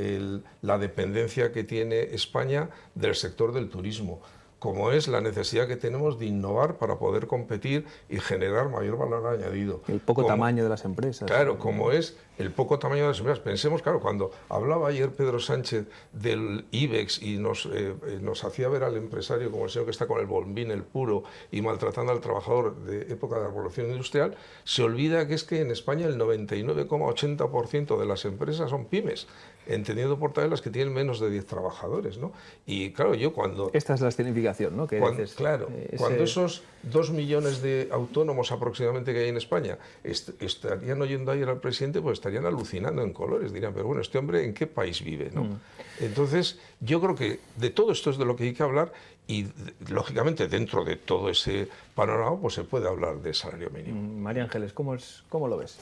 la dependencia que tiene España del sector del turismo, como es la necesidad que tenemos de innovar para poder competir y generar mayor valor añadido. El poco tamaño de las empresas. Claro, como es el poco tamaño de las empresas. Pensemos, claro, cuando hablaba ayer Pedro Sánchez del IBEX y nos hacía ver al empresario como el señor que está con el bombín, el puro, y maltratando al trabajador de época de la revolución industrial, se olvida que es que en España el 99,80% de las empresas son pymes, entendiendo por tal las que tienen menos de 10 trabajadores, ¿no? Y claro, yo cuando... Esta es la escenificación, ¿no? Claro, cuando esos 2 millones de autónomos aproximadamente que hay en España estarían oyendo ayer al presidente, pues estarían alucinando en colores, dirían, pero bueno, este hombre ¿en qué país vive?, ¿no? Entonces, yo creo que de todo esto es de lo que hay que hablar y, lógicamente, dentro de todo ese panorama, pues se puede hablar de salario mínimo. María Ángeles, ¿cómo lo ves?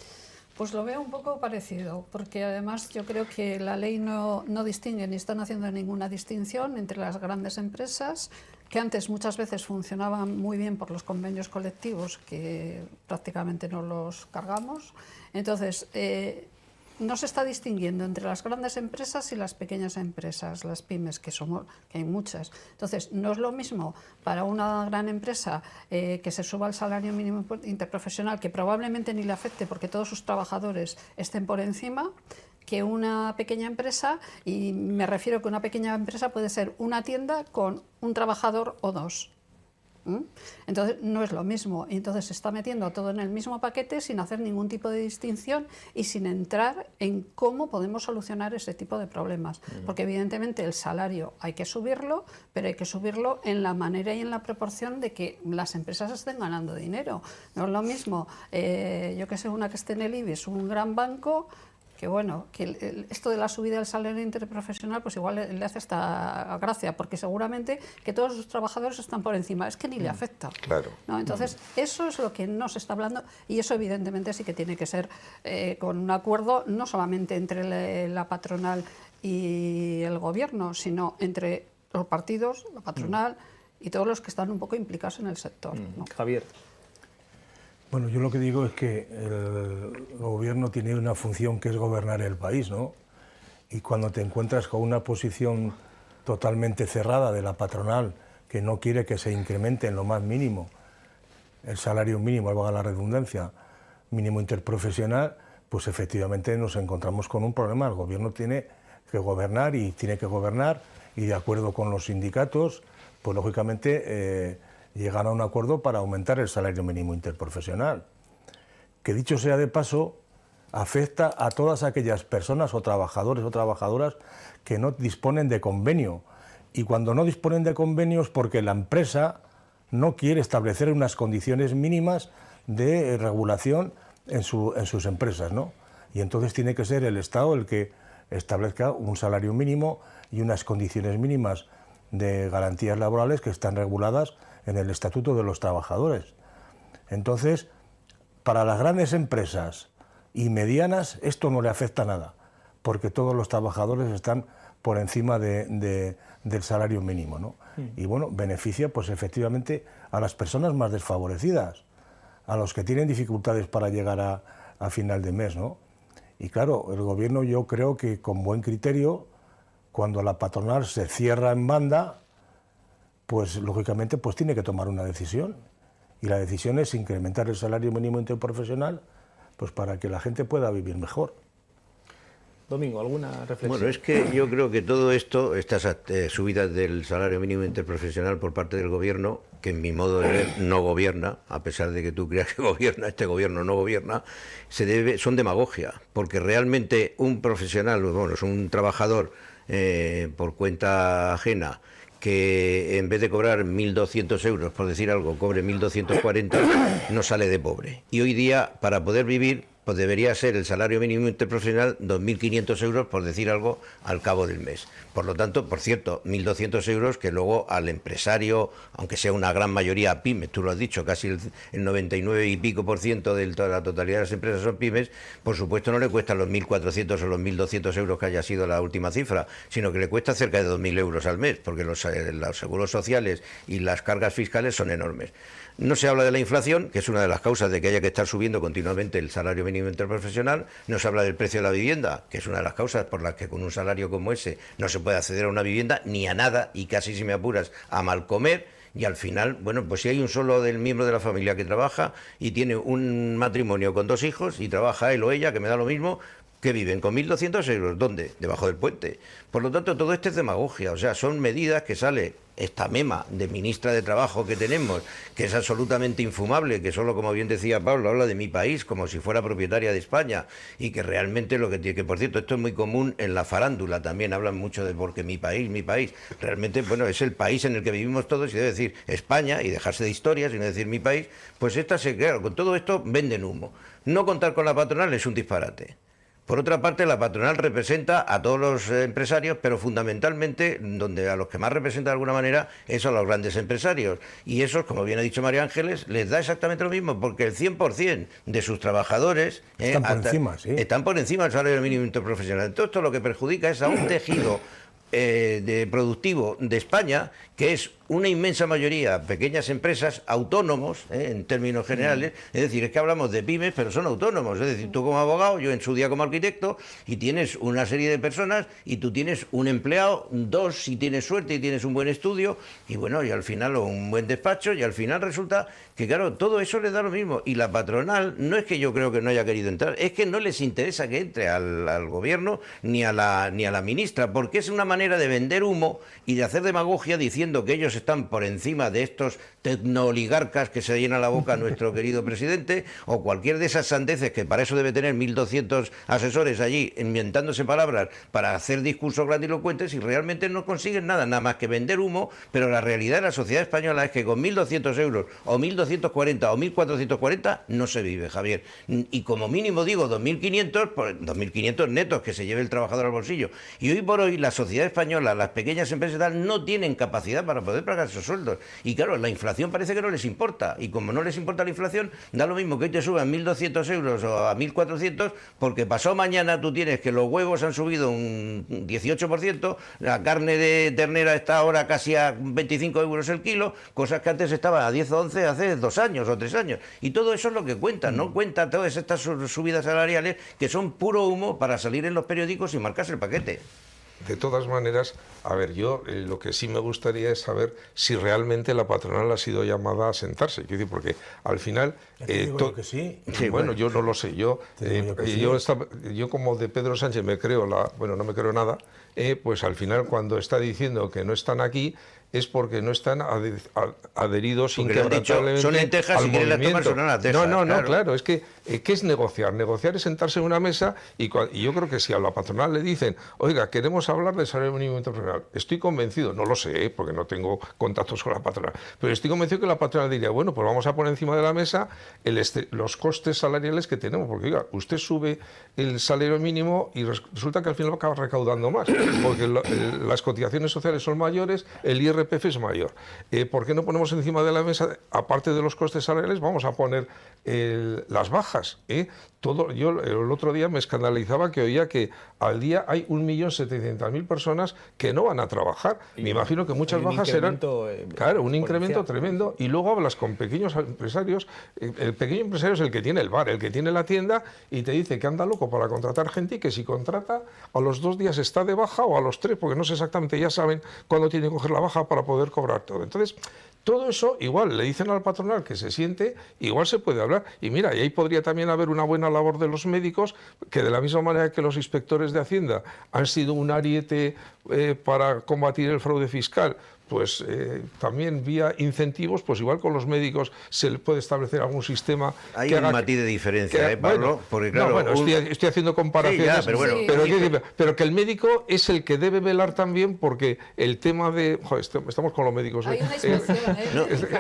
Pues lo veo un poco parecido, porque además yo creo que la ley no distingue ni están haciendo ninguna distinción entre las grandes empresas, que antes muchas veces funcionaban muy bien por los convenios colectivos, que prácticamente no los cargamos. Entonces, no se está distinguiendo entre las grandes empresas y las pequeñas empresas, las pymes, que hay muchas. Entonces, no es lo mismo para una gran empresa que se suba el salario mínimo interprofesional, que probablemente ni le afecte porque todos sus trabajadores estén por encima, que una pequeña empresa, y me refiero que una pequeña empresa puede ser una tienda con un trabajador o dos. Entonces no es lo mismo, y entonces se está metiendo todo en el mismo paquete sin hacer ningún tipo de distinción y sin entrar en cómo podemos solucionar ese tipo de problemas, porque evidentemente el salario hay que subirlo, pero hay que subirlo en la manera y en la proporción de que las empresas estén ganando dinero. No es lo mismo, yo que sé, una que esté en el IBEX, un gran banco, que bueno, que esto de la subida del salario interprofesional pues igual le hace esta gracia, porque seguramente que todos los trabajadores están por encima, es que ni le afecta. Claro. ¿No? Entonces, eso es lo que no se está hablando, y eso evidentemente sí que tiene que ser con un acuerdo no solamente entre la patronal y el gobierno, sino entre los partidos, la patronal y todos los que están un poco implicados en el sector. ¿No? Javier. Bueno, yo lo que digo es que el gobierno tiene una función que es gobernar el país, ¿no? Y cuando te encuentras con una posición totalmente cerrada de la patronal, que no quiere que se incremente en lo más mínimo el salario mínimo, valga la redundancia, mínimo interprofesional, pues efectivamente nos encontramos con un problema. El gobierno tiene que gobernar y de acuerdo con los sindicatos, pues lógicamente llegar a un acuerdo para aumentar el salario mínimo interprofesional, que dicho sea de paso, afecta a todas aquellas personas o trabajadores o trabajadoras que no disponen de convenio. Y cuando no disponen de convenios porque la empresa no quiere establecer unas condiciones mínimas de regulación en sus empresas, ¿no? Y entonces tiene que ser el Estado el que establezca un salario mínimo y unas condiciones mínimas de garantías laborales que están reguladas en el Estatuto de los Trabajadores. Entonces, para las grandes empresas y medianas esto no le afecta nada, porque todos los trabajadores están por encima del salario mínimo, ¿no? Y bueno, beneficia pues efectivamente a las personas más desfavorecidas, a los que tienen dificultades para llegar a final de mes, ¿no? Y claro, el gobierno, yo creo que con buen criterio, cuando la patronal se cierra en banda, pues lógicamente pues tiene que tomar una decisión, y la decisión es incrementar el salario mínimo interprofesional pues para que la gente pueda vivir mejor. Domingo, ¿alguna reflexión? Bueno, es que yo creo que todo esto, estas subidas del salario mínimo interprofesional por parte del gobierno, que en mi modo de ver no gobierna, a pesar de que tú creas que gobierna, este gobierno no gobierna, son demagogia, porque realmente un profesional, bueno, es un trabajador por cuenta ajena, que en vez de cobrar 1.200 euros, por decir algo, cobre 1.240, no sale de pobre. Y hoy día, para poder vivir, pues debería ser el salario mínimo interprofesional 2.500 euros, por decir algo, al cabo del mes. Por lo tanto, por cierto, 1.200 euros que luego al empresario, aunque sea una gran mayoría pymes, tú lo has dicho, casi el 99 y pico % de la totalidad de las empresas son pymes, por supuesto no le cuestan los 1.400 o los 1.200 euros que haya sido la última cifra, sino que le cuesta cerca de 2.000 euros al mes, porque los seguros sociales y las cargas fiscales son enormes. No se habla de la inflación, que es una de las causas de que haya que estar subiendo continuamente el salario mínimo interprofesional. No se habla del precio de la vivienda, que es una de las causas por las que con un salario como ese no se puede acceder a una vivienda ni a nada, y casi, si me apuras, a mal comer. Y al final, bueno, pues si hay un solo del miembro de la familia que trabaja y tiene un matrimonio con 2 hijos y trabaja él o ella, que me da lo mismo, que viven con 1.200 euros. ¿Dónde? Debajo del puente. Por lo tanto, todo esto es demagogia. O sea, son medidas que sale esta mema de ministra de Trabajo que tenemos, que es absolutamente infumable, que solo, como bien decía Pablo, habla de mi país como si fuera propietaria de España, y que realmente lo que tiene, que por cierto, esto es muy común en la farándula, también hablan mucho de porque mi país, realmente, bueno, es el país en el que vivimos todos, y debe decir España y dejarse de historias y no decir mi país. Pues claro, con todo esto venden humo. No contar con la patronal es un disparate. Por otra parte, la patronal representa a todos los empresarios, pero fundamentalmente, a los que más representa de alguna manera, es a los grandes empresarios. Y esos, como bien ha dicho María Ángeles, les da exactamente lo mismo, porque el 100% de sus trabajadores están por encima, sí. Están por encima del salario mínimo interprofesional. Entonces, esto lo que perjudica es a un tejido productivo de España, que es una inmensa mayoría pequeñas empresas, autónomos, en términos generales. Es decir, es que hablamos de pymes, pero son autónomos. Es decir, tú como abogado, yo en su día como arquitecto, y tienes una serie de personas, y tú tienes un empleado, 2 si tienes suerte y tienes un buen estudio, y bueno, y al final un buen despacho, y al final resulta que, claro, todo eso les da lo mismo. Y la patronal, no es que yo creo que no haya querido entrar, es que no les interesa que entre al gobierno ni a la ministra, porque es una manera de vender humo y de hacer demagogia diciendo que ellos están por encima de estos tecnooligarcas que se llena la boca a nuestro querido presidente, o cualquier de esas sandeces, que para eso debe tener 1.200 asesores allí inventándose palabras para hacer discursos grandilocuentes, y realmente no consiguen nada más que vender humo. Pero la realidad de la sociedad española es que con 1.200 euros o 1.240 o 1.440 no se vive, Javier. Y como mínimo digo 2.500, 2.500 netos que se lleve el trabajador al bolsillo. Y hoy por hoy la sociedad española, las pequeñas empresas no tienen capacidad para poder pagar esos sueldos. Y claro, la inflación parece que no les importa. Y como no les importa la inflación, da lo mismo que hoy te suban 1.200 euros o a 1.400, porque pasado mañana tú tienes que los huevos han subido un 18%, la carne de ternera está ahora casi a 25 euros el kilo, cosas que antes estaban a 10 o 11 hace 2 años o 3 años. Y todo eso es lo que cuenta, no cuenta todas estas subidas salariales que son puro humo para salir en los periódicos y marcarse el paquete. De todas maneras, a ver, yo lo que sí me gustaría es saber si realmente la patronal ha sido llamada a sentarse. Quiero decir, porque al final... que sí. Bueno, yo no lo sé. Yo como de Pedro Sánchez me creo no me creo nada, pues al final cuando está diciendo que no están aquí es porque no están adheridos inquebrantablemente son lentejas y quieren las tomar, son lentejas. No, claro, es que ¿qué es negociar? Negociar es sentarse en una mesa y yo creo que si a la patronal le dicen, oiga, queremos hablar del salario mínimo interprofesional, estoy convencido, no lo sé, porque no tengo contactos con la patronal, pero estoy convencido que la patronal diría, bueno, pues vamos a poner encima de la mesa los costes salariales que tenemos, porque oiga, usted sube el salario mínimo y resulta que al final acaba recaudando más, porque las cotizaciones sociales son mayores, el IRPF es mayor. ¿Por qué no ponemos encima de la mesa, aparte de los costes salariales, vamos a poner las bajas? Yo el otro día me escandalizaba que oía que al día hay 1.700.000 personas que no van a trabajar. Me imagino que muchas bajas serán... Claro, un incremento tremendo. Y luego hablas con pequeños empresarios. El pequeño empresario es el que tiene el bar, el que tiene la tienda, y te dice que anda loco para contratar gente, y que si contrata a los 2 días está de baja, o a los 3, porque no sé exactamente, ya saben cuándo tiene que coger la baja para poder cobrar todo. Entonces, todo eso, igual le dicen al patronal que se siente, igual se puede hablar. Y mira, y ahí podría también haber una buena labor de los médicos, que de la misma manera que los inspectores de Hacienda han sido un ariete para combatir el fraude fiscal, pues también vía incentivos, pues igual con los médicos se le puede establecer algún sistema. Hay un matiz de diferencia, Pablo, bueno, porque claro... No, bueno, estoy haciendo comparaciones, sí, ya, pero, bueno, pero que el médico es el que debe velar también, porque el tema de... Joder, estamos con los médicos hoy.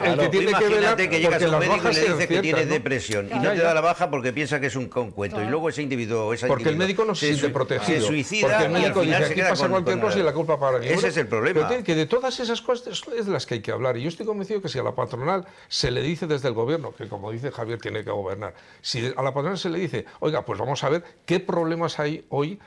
El que tiene que velar, que llegas a un médico y le dices que tienes depresión y no te da la baja porque piensa que es un cuento, y luego ese individuo... Porque el médico no se siente protegido. Se suicida, porque el médico dice, aquí pasa cualquier cosa y la culpa para alguien. Ese es el problema. Pero que de todas esas cosas es de las que hay que hablar. Y yo estoy convencido que si a la patronal se le dice desde el gobierno, que como dice Javier tiene que gobernar, si a la patronal se le dice, oiga, pues vamos a ver qué problemas hay hoy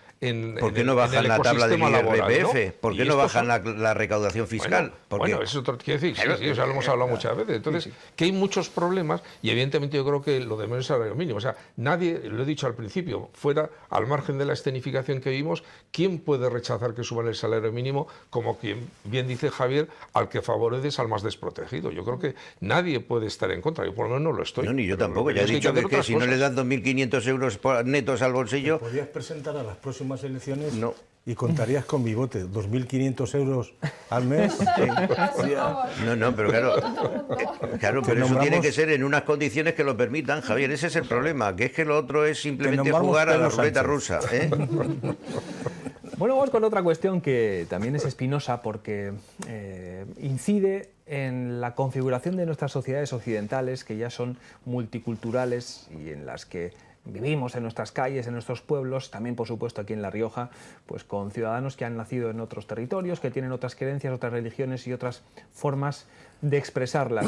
¿por qué no bajan la tabla del IRPF? ¿Por qué no bajan la recaudación fiscal? Bueno, eso es otro, quiero decir, sí, o sea, lo hemos hablado muchas veces. Entonces, que hay muchos problemas y evidentemente yo creo que lo de menos salario mínimo, o sea, nadie, lo he dicho al principio, fuera, al margen de la escenificación que vimos, ¿quién puede rechazar que suban el salario mínimo? Como quien bien dice Javier, al que favoreces al más desprotegido. Yo creo que nadie puede estar en contra, yo por lo menos no lo estoy. No, ni yo tampoco, ya he dicho que si no le das 2.500 euros netos al bolsillo... ¿Te podías presentar a las próximas elecciones? No. Y contarías con bigote, 2.500 euros al mes. No, pero claro, pero eso tiene que ser en unas condiciones que lo permitan, Javier. Ese es el problema, que es que lo otro es simplemente jugar a la ruleta rusa. Bueno, vamos con otra cuestión que también es espinosa porque incide en la configuración de nuestras sociedades occidentales, que ya son multiculturales y en las que vivimos en nuestras calles, en nuestros pueblos, también por supuesto aquí en La Rioja, pues con ciudadanos que han nacido en otros territorios, que tienen otras creencias, otras religiones y otras formas de expresarlas.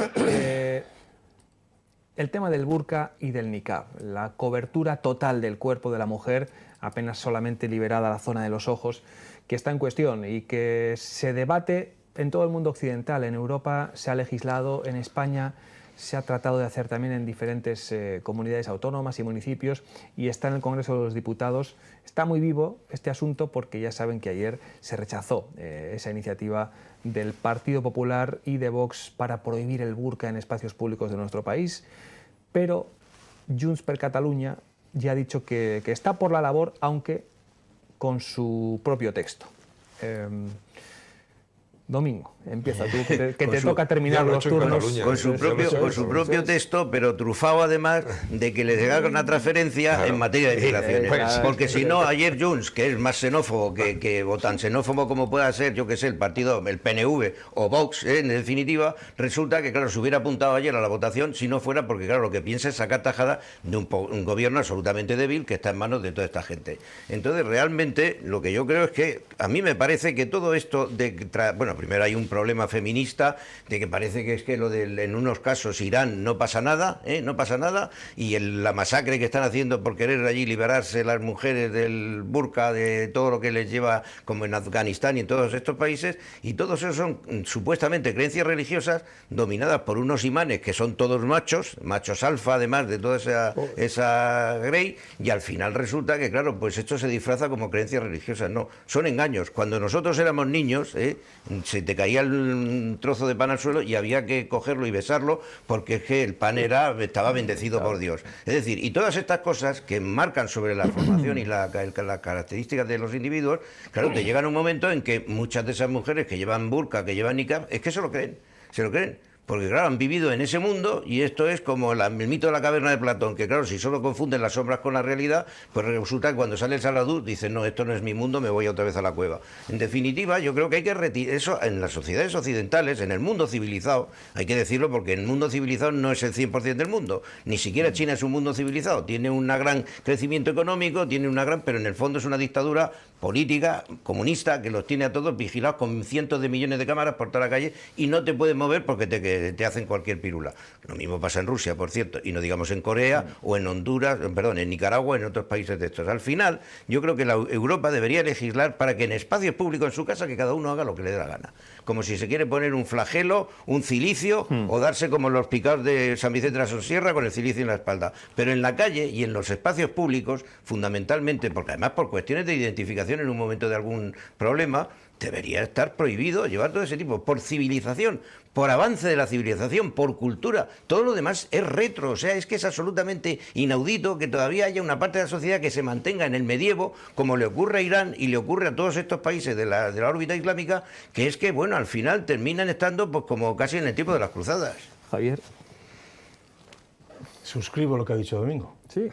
El tema del burka y del niqab, la cobertura total del cuerpo de la mujer, apenas solamente liberada la zona de los ojos, que está en cuestión y que se debate en todo el mundo occidental. En Europa se ha legislado, en España se ha tratado de hacer también en diferentes comunidades autónomas y municipios, y está en el Congreso de los Diputados. Está muy vivo este asunto porque ya saben que ayer se rechazó esa iniciativa del Partido Popular y de Vox para prohibir el burka en espacios públicos de nuestro país, pero Junts per Catalunya ya ha dicho que está por la labor, aunque con su propio texto. Domingo, empieza tú, que te toca terminar los turnos. Con su propio texto, pero trufado además de que les llega una transferencia en materia de migraciones. Porque si no, ayer Junts, que es más xenófobo o tan xenófobo como pueda ser, yo que sé, el partido, el PNV o Vox, en definitiva, resulta que, claro, se hubiera apuntado ayer a la votación si no fuera porque, claro, lo que piensa es sacar tajada de un gobierno absolutamente débil que está en manos de toda esta gente. Entonces, realmente, lo que yo creo es que a mí me parece que todo esto bueno, primero hay un problema feminista de que parece que es que en unos casos Irán no pasa nada, y la masacre que están haciendo por querer allí liberarse las mujeres del burka, de todo lo que les lleva, como en Afganistán y en todos estos países, y todos esos son supuestamente creencias religiosas dominadas por unos imanes que son todos machos alfa, además de toda esa grey, y al final resulta que, claro, pues esto se disfraza como creencias religiosas. No, son engaños. Cuando nosotros éramos niños, se te caía el trozo de pan al suelo y había que cogerlo y besarlo porque es que el pan estaba bendecido por Dios. Es decir, y todas estas cosas que marcan sobre la formación y las características de los individuos, claro, te llegan un momento en que muchas de esas mujeres que llevan burka, que llevan niqab, es que se lo creen. Porque, claro, han vivido en ese mundo y esto es como el mito de la caverna de Platón, que, claro, si solo confunden las sombras con la realidad, pues resulta que cuando sale el Saladú dicen, no, esto no es mi mundo, me voy otra vez a la cueva. En definitiva, yo creo que hay que retirar eso en las sociedades occidentales, en el mundo civilizado, hay que decirlo porque el mundo civilizado no es el 100% del mundo, ni siquiera China es un mundo civilizado, tiene un gran crecimiento económico, pero en el fondo es una dictadura política, comunista, que los tiene a todos vigilados con cientos de millones de cámaras por toda la calle y no te puedes mover porque te hacen cualquier pirula. Lo mismo pasa en Rusia, por cierto, y no digamos en Corea o en Honduras, en Nicaragua, en otros países de estos. Al final, yo creo que la Europa debería legislar para que en espacios públicos en su casa que cada uno haga lo que le dé la gana. Como si se quiere poner un flagelo, un cilicio, o darse como los picados de San Vicente de la Sonsierra con el cilicio en la espalda. Pero en la calle y en los espacios públicos, fundamentalmente, porque además por cuestiones de identificación en un momento de algún problema, debería estar prohibido llevar todo ese tipo, por civilización, por avance de la civilización, por cultura. Todo lo demás es retro, o sea, es que es absolutamente inaudito que todavía haya una parte de la sociedad que se mantenga en el medievo, como le ocurre a Irán y le ocurre a todos estos países de la órbita islámica, que es que, bueno, al final terminan estando pues como casi en el tiempo de las cruzadas. Javier. Suscribo lo que ha dicho Domingo. Sí.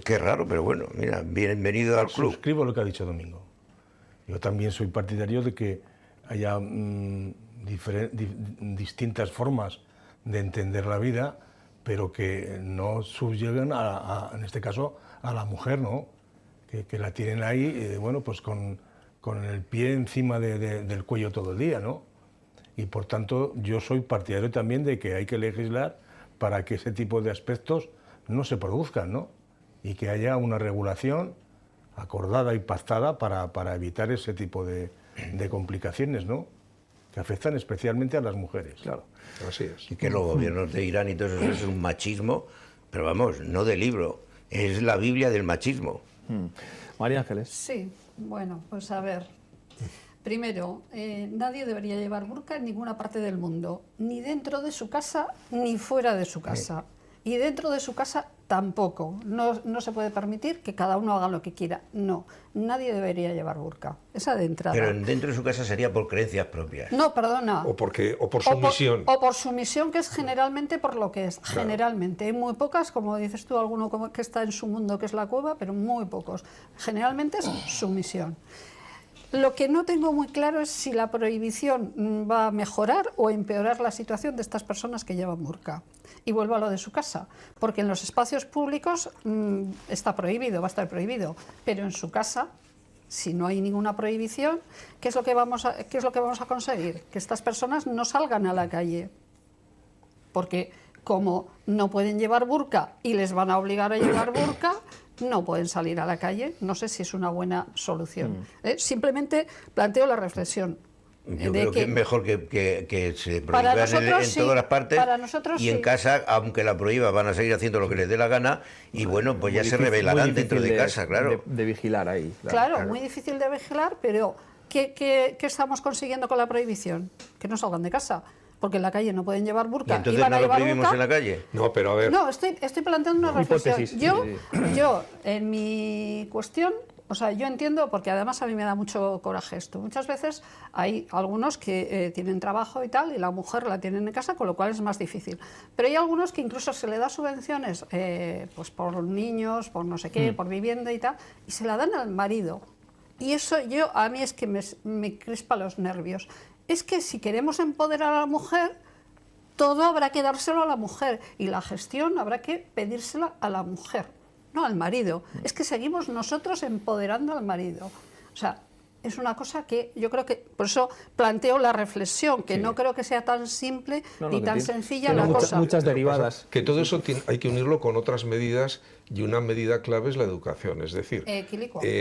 Qué raro, pero bueno, mira, bienvenido al club. Suscribo lo que ha dicho Domingo. Yo también soy partidario de que haya distintas formas de entender la vida, pero que no subyuguen, en este caso, a la mujer, ¿no? Que la tienen ahí, bueno, pues con el pie encima del cuello todo el día, ¿no? Y por tanto, yo soy partidario también de que hay que legislar para que ese tipo de aspectos no se produzcan, ¿no? Y que haya una regulación acordada y pactada para evitar ese tipo de complicaciones, ¿no? Que afectan especialmente a las mujeres. Claro. Así es. Y que los gobiernos de Irán y todo eso es un machismo, pero vamos, no de libro, es la Biblia del machismo. María Ángeles. Sí, bueno, pues a ver. Primero, nadie debería llevar burka en ninguna parte del mundo, ni dentro de su casa ni fuera de su casa. Y dentro de su casa tampoco. No se puede permitir que cada uno haga lo que quiera. No, nadie debería llevar burka. Esa de entrada. Pero dentro de su casa sería por creencias propias. No, perdona. O por sumisión. O por sumisión, que es generalmente por lo que es. Claro. Generalmente. Hay muy pocas, como dices tú, alguno que está en su mundo, que es la cueva, pero muy pocos. Generalmente es sumisión. Lo que no tengo muy claro es si la prohibición va a mejorar o empeorar la situación de estas personas que llevan burka. Y vuelvo a lo de su casa, porque en los espacios públicos está prohibido, va a estar prohibido, pero en su casa, si no hay ninguna prohibición, ¿qué es lo que vamos a conseguir? Que estas personas no salgan a la calle, porque como no pueden llevar burka y les van a obligar a llevar burka, no pueden salir a la calle. No sé si es una buena solución. Simplemente planteo la reflexión. Yo creo que es mejor que se prohíban en todas las partes, y en casa, aunque la prohíba, van a seguir haciendo lo que les dé la gana y bueno, pues ya se rebelarán dentro de casa, claro. De vigilar ahí. Claro, muy difícil de vigilar, pero ¿qué estamos consiguiendo con la prohibición? Que no salgan de casa. Porque en la calle no pueden llevar burka. ¿Y entonces no lo prohibimos en la calle? No, pero a ver... No, estoy planteando una reflexión. Yo, en mi cuestión, o sea, yo entiendo, porque además a mí me da mucho coraje esto. Muchas veces hay algunos que tienen trabajo y tal, y la mujer la tienen en casa, con lo cual es más difícil. Pero hay algunos que incluso se le da subvenciones pues por niños, por no sé qué, por vivienda y tal, y se la dan al marido. Y eso a mí es que me crispa los nervios. Es que si queremos empoderar a la mujer, todo habrá que dárselo a la mujer y la gestión habrá que pedírsela a la mujer, no al marido. Es que seguimos nosotros empoderando al marido. O sea, es una cosa que yo creo que, por eso planteo la reflexión, que no creo que sea tan simple ni tan sencilla la cosa. Muchas derivadas. Que todo eso hay que unirlo con otras medidas, y una medida clave es la educación. Es decir,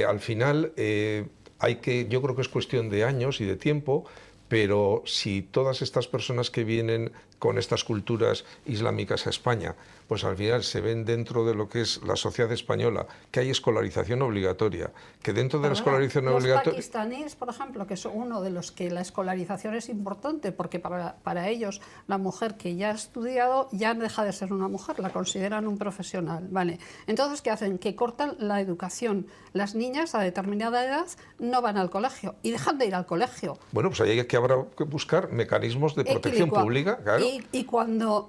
al final yo creo que es cuestión de años y de tiempo. Pero si todas estas personas que vienen con estas culturas islámicas a España, pues al final se ven dentro de lo que es la sociedad española, que hay escolarización obligatoria, que dentro de la escolarización obligatoria... Los pakistaníes, por ejemplo, que son uno de los que la escolarización es importante, porque para ellos la mujer que ya ha estudiado ya deja de ser una mujer, la consideran un profesional, ¿vale? Entonces, ¿qué hacen? Que cortan la educación. Las niñas a determinada edad no van al colegio y dejan de ir al colegio. Bueno, pues ahí habrá que buscar mecanismos de protección pública, claro. Y cuando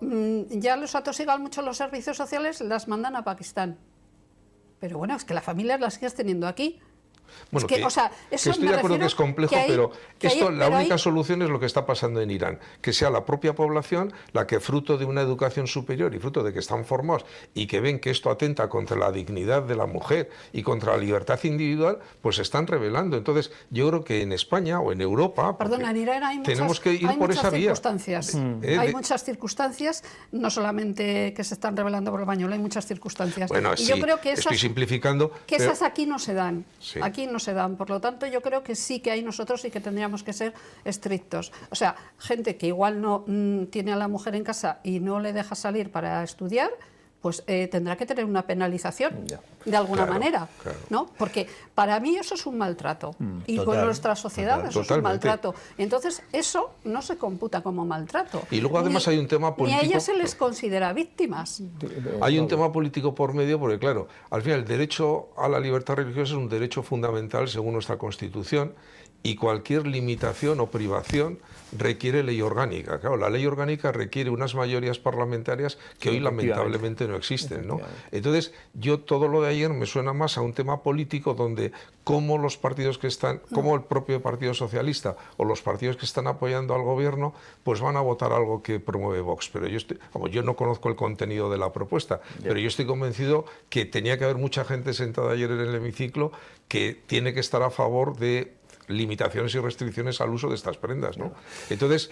ya los atosigan mucho los servicios sociales, las mandan a Pakistán. Pero bueno, es que las familias las sigues teniendo aquí. Bueno, que estoy de acuerdo que es complejo, pero la única solución es lo que está pasando en Irán, que sea la propia población la que, fruto de una educación superior y fruto de que están formados y que ven que esto atenta contra la dignidad de la mujer y contra la libertad individual, pues se están rebelando. Entonces, yo creo que en España o en Europa en Irán tenemos que ir por esa vía. Hay muchas circunstancias, no solamente que se están rebelando por el pañuelo, hay muchas circunstancias. Bueno, y yo creo que estoy simplificando. Que esas aquí no se dan. Sí. Aquí no se dan, por lo tanto yo creo que sí que hay nosotros y que tendríamos que ser estrictos. O sea, gente que igual no tiene a la mujer en casa y no le deja salir para estudiar, pues tendrá que tener una penalización de alguna manera, ¿no? Porque para mí eso es un maltrato y con nuestra sociedad eso es un maltrato. Y entonces eso no se computa como maltrato. Y luego además hay un tema político. Ni a ellas se les considera víctimas. Hay un tema político por medio porque, claro, al final el derecho a la libertad religiosa es un derecho fundamental según nuestra Constitución y cualquier limitación o privación requiere ley orgánica. Claro, la ley orgánica requiere unas mayorías parlamentarias que hoy lamentablemente no existen, ¿no? Entonces, yo todo lo de ayer me suena más a un tema político donde cómo los partidos que están, como el propio Partido Socialista o los partidos que están apoyando al gobierno, pues van a votar algo que promueve Vox. Pero yo no conozco el contenido de la propuesta, pero yo estoy convencido que tenía que haber mucha gente sentada ayer en el hemiciclo que tiene que estar a favor de limitaciones y restricciones al uso de estas prendas, ¿no? Entonces,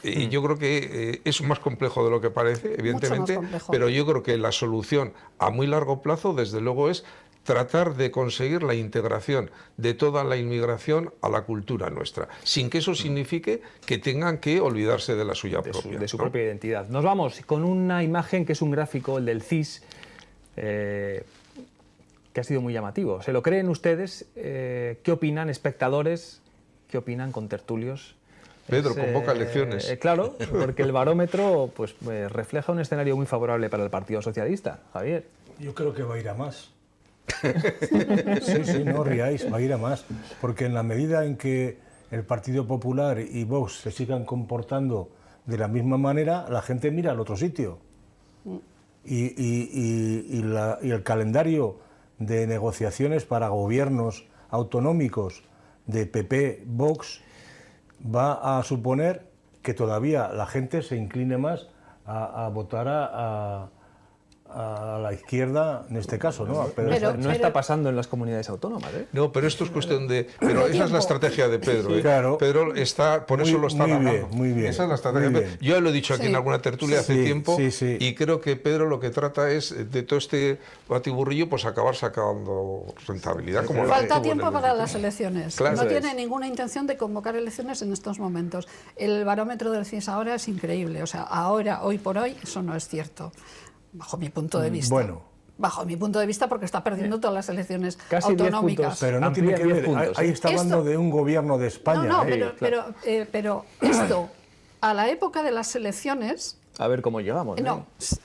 yo creo que es más complejo de lo que parece, evidentemente, pero yo creo que la solución a muy largo plazo, desde luego, es tratar de conseguir la integración de toda la inmigración a la cultura nuestra, sin que eso signifique que tengan que olvidarse de la suya propia. De su propia identidad. Nos vamos con una imagen que es un gráfico, el del CIS, que ha sido muy llamativo. ¿Se lo creen ustedes? ¿Qué opinan espectadores? ¿Qué opinan contertulios? Pedro, convoca elecciones. Claro, porque el barómetro pues, refleja un escenario muy favorable para el Partido Socialista. Javier. Yo creo que va a ir a más. Sí, no riáis, va a ir a más. Porque en la medida en que el Partido Popular y Vox se sigan comportando de la misma manera, la gente mira al otro sitio. Y el calendario de negociaciones para gobiernos autonómicos de PP, Vox, va a suponer que todavía la gente se incline más a votar a la izquierda, en este caso, ¿no? Pero no está pasando en las comunidades autónomas, ¿eh? No, pero esto es cuestión de... Pero esa es la estrategia de Pedro, ¿eh? Claro. Pedro está, por eso lo está ganando. Muy bien. Esa es la estrategia de Pedro. Yo lo he dicho aquí en alguna tertulia hace tiempo y creo que Pedro lo que trata es, de todo este batiburrillo, pues acabar sacando rentabilidad. Como Falta tiempo para las elecciones. Claro. No tiene ninguna intención de convocar elecciones en estos momentos. El barómetro del CIS ahora es increíble. O sea, ahora, hoy por hoy, eso no es cierto. Bajo mi punto de vista. Bajo mi punto de vista, porque está perdiendo todas las elecciones autonómicas. Pero no tiene que ver. Ahí está hablando de un gobierno de España. No, pero esto, a la época de las elecciones... A ver cómo llegamos.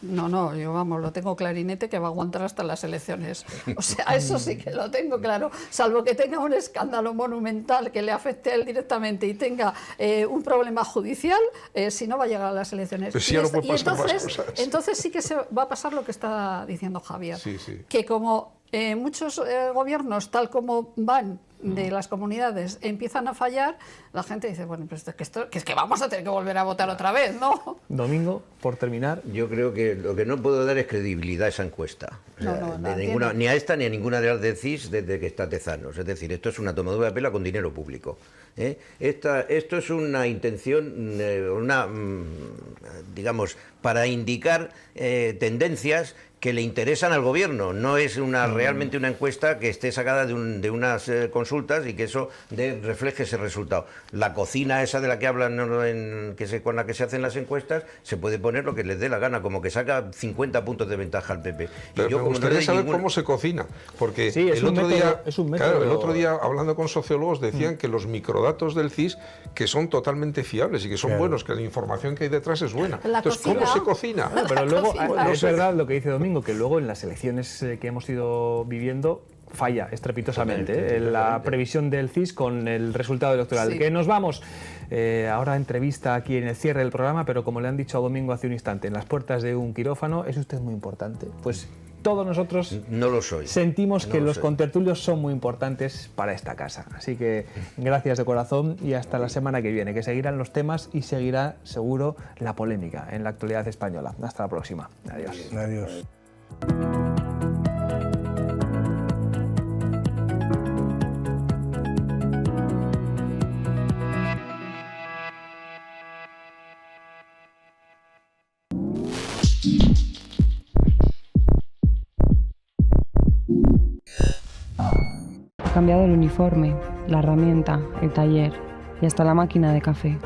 No, yo vamos, lo tengo clarinete que va a aguantar hasta las elecciones. O sea, eso sí que lo tengo claro. Salvo que tenga un escándalo monumental que le afecte a él directamente y tenga un problema judicial, si no va a llegar a las elecciones. Pues sí, entonces sí que se va a pasar lo que está diciendo Javier. Que como muchos gobiernos, tal como van de las comunidades, empiezan a fallar, la gente dice, bueno, pues es que vamos a tener que volver a votar otra vez, ¿no? Domingo, por terminar. Yo creo que lo que no puedo dar es credibilidad a esa encuesta. O sea, ni a esta ni a ninguna de las del CIS desde que está Tezanos. Es decir, esto es una tomadura de pelo con dinero público. Esto es una intención, digamos, para indicar tendencias que le interesan al gobierno. No es realmente una encuesta que esté sacada de unas consultas y que eso refleje ese resultado. La cocina esa de la que hablan, con la que se hacen las encuestas, se puede poner lo que les dé la gana, como que saca 50 puntos de ventaja al PP. Pero me gustaría saber cómo se cocina, porque el otro día, hablando con sociólogos, decían que los microdatos del CIS, que son totalmente fiables y que son buenos, que la información que hay detrás es buena. Entonces, ¿cómo se cocina? Pero luego, es verdad lo que dice Domingo, que luego en las elecciones que hemos ido viviendo falla estrepitosamente la previsión del CIS con el resultado electoral. Que nos vamos. Ahora entrevista aquí en el cierre del programa, pero como le han dicho a Domingo hace un instante, en las puertas de un quirófano, ¿es usted muy importante? Pues todos nosotros no lo soy. Sentimos que los contertulios son muy importantes para esta casa. Así que gracias de corazón y hasta la semana que viene, que seguirán los temas y seguirá seguro la polémica en la actualidad española. Hasta la próxima. Adiós. Adiós. Ha cambiado el uniforme, la herramienta, el taller y hasta la máquina de café.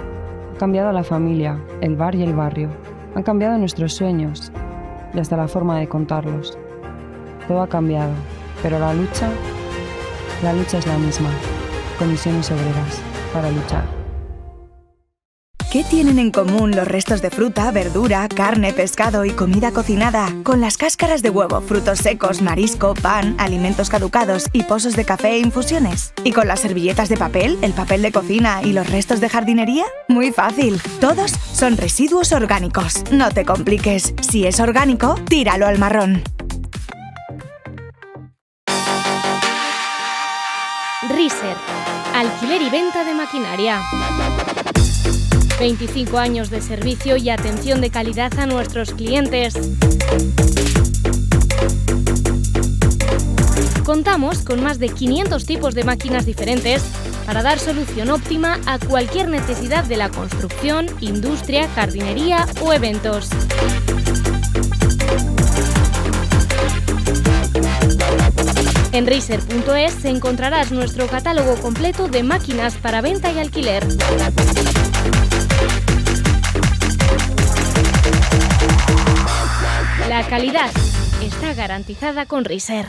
Ha cambiado la familia, el bar y el barrio. Han cambiado nuestros sueños. y hasta la forma de contarlos. Todo ha cambiado, pero la lucha es la misma. Comisiones Obreras, para luchar. ¿Qué tienen en común los restos de fruta, verdura, carne, pescado y comida cocinada con las cáscaras de huevo, frutos secos, marisco, pan, alimentos caducados y pozos de café e infusiones? ¿Y con las servilletas de papel, el papel de cocina y los restos de jardinería? Muy fácil. Todos son residuos orgánicos. No te compliques. Si es orgánico, tíralo al marrón. Riser. Alquiler y venta de maquinaria. 25 años de servicio y atención de calidad a nuestros clientes. Contamos con más de 500 tipos de máquinas diferentes para dar solución óptima a cualquier necesidad de la construcción, industria, jardinería o eventos. En Riser.es encontrarás nuestro catálogo completo de máquinas para venta y alquiler. La calidad está garantizada con Riser.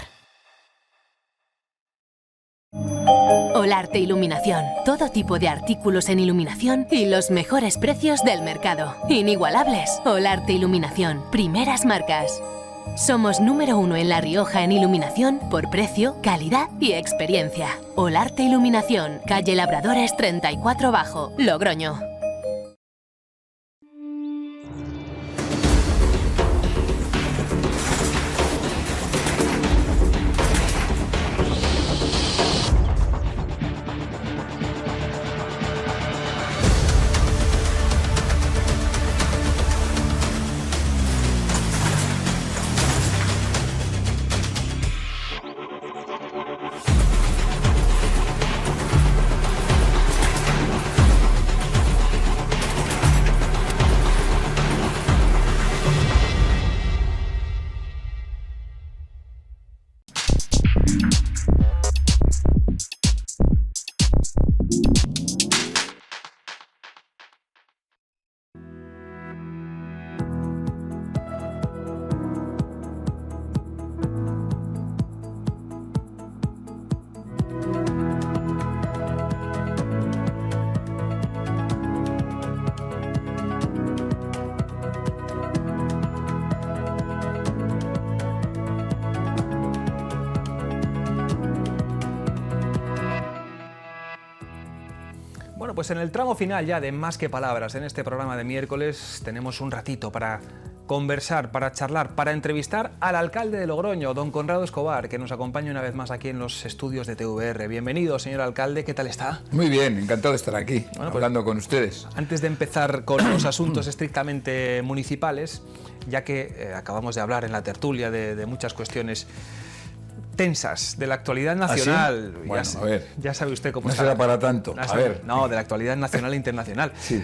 Olarte Iluminación. Todo tipo de artículos en iluminación y los mejores precios del mercado. Inigualables. Olarte Iluminación. Primeras marcas. Somos número 1 en La Rioja en iluminación por precio, calidad y experiencia. Olarte Iluminación. Calle Labradores 34 Bajo, Logroño. Bueno, pues en el tramo final ya de Más que Palabras, en este programa de miércoles, tenemos un ratito para conversar, para charlar, para entrevistar al alcalde de Logroño, don Conrado Escobar, que nos acompaña una vez más aquí en los estudios de TVR. Bienvenido, señor alcalde, ¿qué tal está? Muy bien, encantado de estar aquí, hablando con ustedes. Antes de empezar con los asuntos estrictamente municipales, ya que acabamos de hablar en la tertulia de muchas cuestiones tensas de la actualidad nacional. ¿Ah, sí? Bueno, a ver. Ya sabe usted cómo no está. No será para tanto. A ver. No, de la actualidad nacional e internacional. Sí.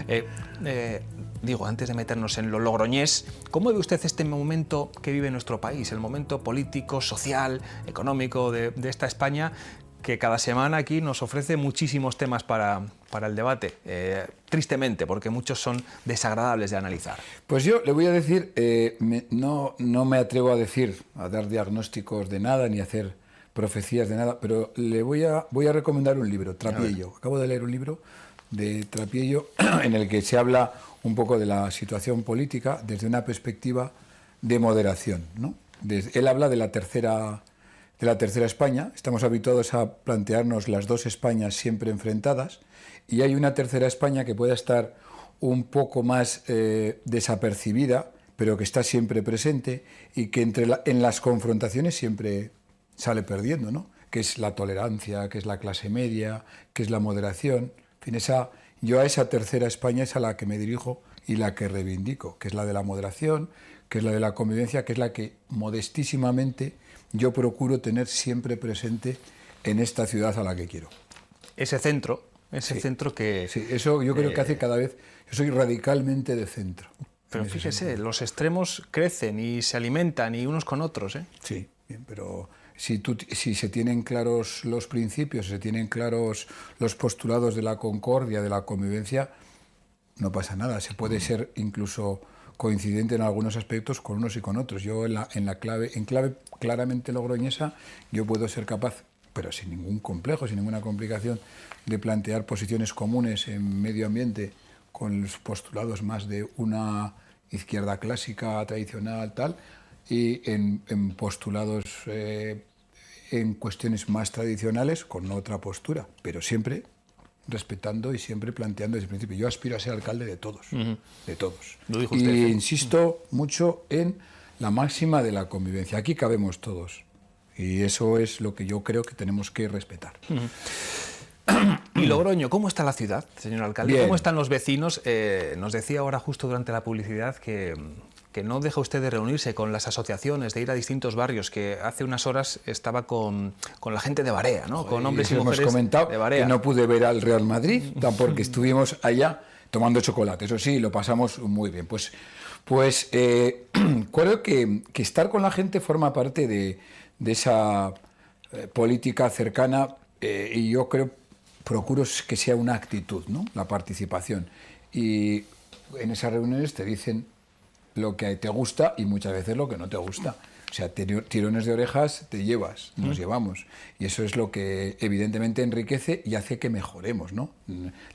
Digo, antes de meternos en lo logroñés, ¿cómo ve usted este momento que vive nuestro país? El momento político, social, económico de esta España, que cada semana aquí nos ofrece muchísimos temas para el debate. Tristemente, porque muchos son desagradables de analizar. Pues yo le voy a decir, no me atrevo a dar diagnósticos de nada, ni a hacer profecías de nada, pero le voy a recomendar un libro, Trapiello. Acabo de leer un libro de Trapiello en el que se habla un poco de la situación política desde una perspectiva de moderación, ¿no? Él habla de la tercera España. Estamos habituados a plantearnos las dos Españas siempre enfrentadas, y hay una tercera España que pueda estar un poco más desapercibida, pero que está siempre presente y que en las confrontaciones siempre sale perdiendo, ¿no? Que es la tolerancia, que es la clase media, que es la moderación. En fin, yo a esa tercera España es a la que me dirijo y la que reivindico, que es la de la moderación, que es la de la convivencia, que es la que modestísimamente yo procuro tener siempre presente en esta ciudad a la que quiero. Ese centro que... Sí, eso yo creo que hace cada vez... Yo soy radicalmente de centro. Pero fíjese, los extremos crecen y se alimentan y unos con otros, ¿eh? Sí, bien, pero si se tienen claros los principios, se tienen claros los postulados de la concordia, de la convivencia, no pasa nada. Se puede ser incluso coincidente en algunos aspectos con unos y con otros. Yo en clave claramente logroñesa, yo puedo ser capaz, pero sin ningún complejo, sin ninguna complicación, de plantear posiciones comunes en medio ambiente con los postulados más de una izquierda clásica, tradicional, tal, y en postulados en cuestiones más tradicionales con otra postura, pero siempre respetando y siempre planteando desde el principio. Yo aspiro a ser alcalde de todos, de todos. Lo dijo usted. Y insisto mucho en la máxima de la convivencia. Aquí cabemos todos y eso es lo que yo creo que tenemos que respetar. Y Logroño, ¿cómo está la ciudad, señor alcalde? Bien. ¿Cómo están los vecinos? Nos decía ahora justo durante la publicidad que no deja usted de reunirse con las asociaciones, de ir a distintos barrios, que hace unas horas estaba con la gente de Barea, ¿no? Con hombres y mujeres hemos comentado de Barea. que no pude ver al Real Madrid, porque estuvimos allá tomando chocolate. Eso sí, lo pasamos muy bien. Pues creo que estar con la gente forma parte de esa política cercana y yo procuro que sea una actitud, ¿no? La participación. Y en esas reuniones te dicen lo que te gusta y muchas veces lo que no te gusta. O sea, tirones de orejas te llevas, nos llevamos. Y eso es lo que evidentemente enriquece y hace que mejoremos, ¿no?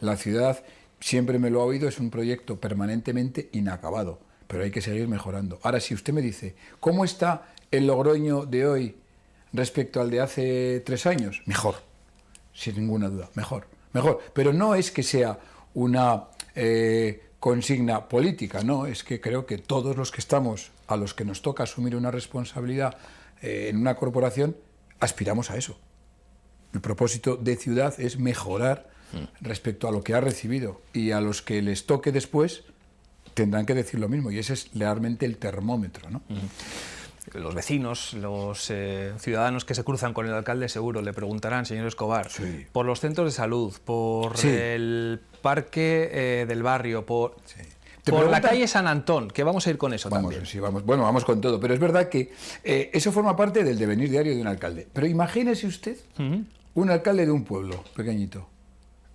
La ciudad, siempre me lo ha oído, es un proyecto permanentemente inacabado, pero hay que seguir mejorando. Ahora, si usted me dice, ¿cómo está el Logroño de hoy respecto al de hace 3 años? Mejor, sin ninguna duda, mejor. Pero no es que sea una consigna política, no, es que creo que todos los que estamos, a los que nos toca asumir una responsabilidad en una corporación, aspiramos a eso. El propósito de ciudad es mejorar respecto a lo que ha recibido y a los que les toque después tendrán que decir lo mismo y ese es realmente el termómetro, ¿no? Los vecinos, los ciudadanos que se cruzan con el alcalde seguro le preguntarán, señor Escobar, por los centros de salud, por el parque del barrio, por la calle San Antón, que vamos a ir con eso también. Sí, vamos con todo, pero es verdad que eso forma parte del devenir diario de un alcalde. Pero imagínese usted un alcalde de un pueblo pequeñito.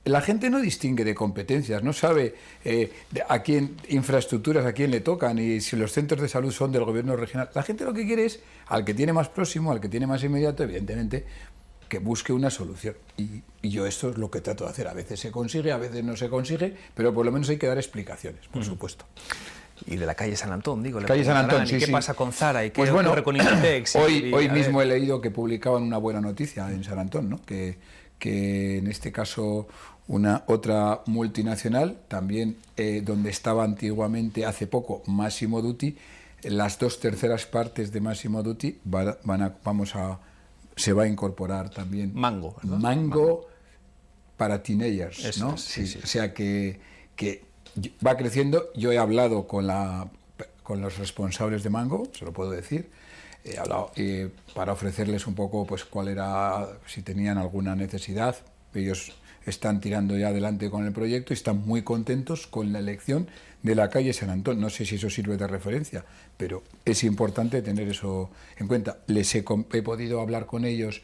La gente no distingue de competencias, no sabe a quién infraestructuras a quién le tocan y si los centros de salud son del gobierno regional. La gente lo que quiere es al que tiene más próximo, al que tiene más inmediato, evidentemente, que busque una solución. Y yo esto es lo que trato de hacer. A veces se consigue, a veces no se consigue, pero por lo menos hay que dar explicaciones, por supuesto. Y de la calle San Antón, digo. Calle San Antón, ¿Y qué pasa con Zara? ¿Y qué pues bueno, ocurre con Inditex? Hoy mismo he leído que publicaban una buena noticia en San Antón, ¿no? Que en este caso otra multinacional, también donde estaba antiguamente, hace poco, Massimo Dutti, las 2/3 partes de Massimo Dutti se va a incorporar también Mango, ¿verdad? Mango para teenagers, Eso ¿no? es, sí. O sea que va creciendo. Yo he hablado con los responsables de Mango, se lo puedo decir. He hablado para ofrecerles un poco pues cuál era, si tenían alguna necesidad. Ellos están tirando ya adelante con el proyecto y están muy contentos con la elección de la calle San Antón. No sé si eso sirve de referencia, pero es importante tener eso en cuenta. He podido hablar con ellos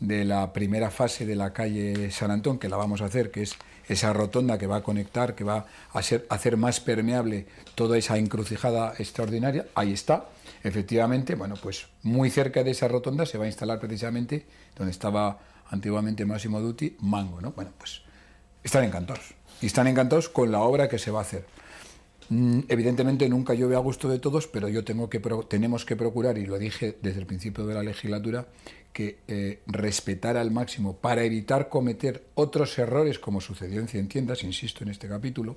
de la primera fase de la calle San Antón, que la vamos a hacer, que es esa rotonda que va a conectar, que va a hacer más permeable toda esa encrucijada extraordinaria. Ahí está, efectivamente, bueno, pues muy cerca de esa rotonda se va a instalar precisamente donde estaba antiguamente Massimo Dutti, Mango, ¿no? Bueno, pues están encantados. Y están encantados con la obra que se va a hacer. Evidentemente nunca llueve a gusto de todos, pero tenemos que procurar, y lo dije desde el principio de la legislatura, que respetar al máximo para evitar cometer otros errores, como sucedió en Cientiendas, insisto en este capítulo,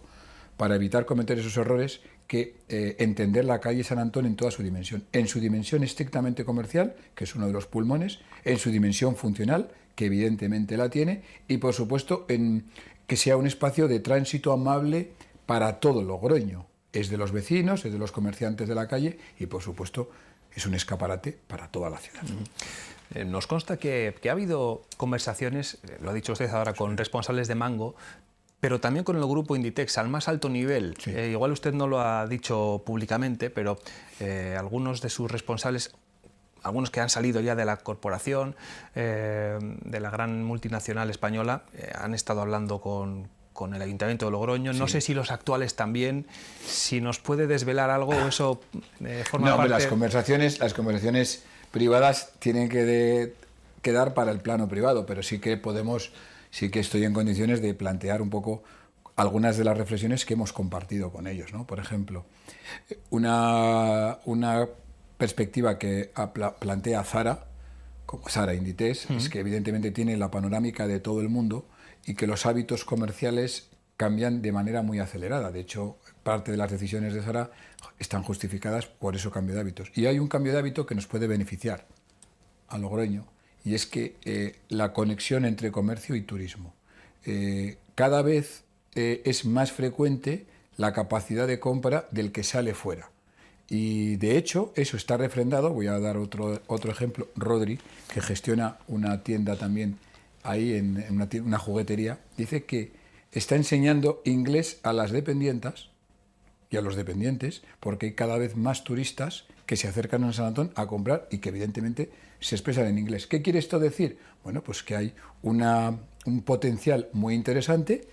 para evitar cometer esos errores, que entender la calle San Antón en toda su dimensión. En su dimensión estrictamente comercial, que es uno de los pulmones, en su dimensión funcional, que evidentemente la tiene, y por supuesto que sea un espacio de tránsito amable para todo Logroño. Es de los vecinos, es de los comerciantes de la calle y por supuesto es un escaparate para toda la ciudad. Nos consta que ha habido conversaciones, lo ha dicho usted ahora, con responsables de Mango, pero también con el grupo Inditex al más alto nivel. Sí. Igual usted no lo ha dicho públicamente, pero algunos de sus responsables, algunos que han salido ya de la corporación, de la gran multinacional española, han estado hablando con con el Ayuntamiento de Logroño. No Sí. sé si los actuales también, si nos puede desvelar algo o eso forma No, parte... las conversaciones privadas tienen que quedar para el plano privado, pero sí que estoy en condiciones de plantear un poco algunas de las reflexiones que hemos compartido con ellos, ¿no? Por ejemplo, una perspectiva que plantea Zara Inditex, es que evidentemente tiene la panorámica de todo el mundo y que los hábitos comerciales cambian de manera muy acelerada. De hecho, parte de las decisiones de Zara están justificadas por ese cambio de hábitos. Y hay un cambio de hábito que nos puede beneficiar a Logroño, y es que la conexión entre comercio y turismo. Cada vez es más frecuente la capacidad de compra del que sale fuera. Y de hecho, eso está refrendado. Voy a dar otro ejemplo. Rodri, que gestiona una tienda también ahí, en una juguetería, dice que está enseñando inglés a las dependientas y a los dependientes, porque hay cada vez más turistas que se acercan a San Antón a comprar y que evidentemente se expresan en inglés. ¿Qué quiere esto decir? Bueno, pues que hay un potencial muy interesante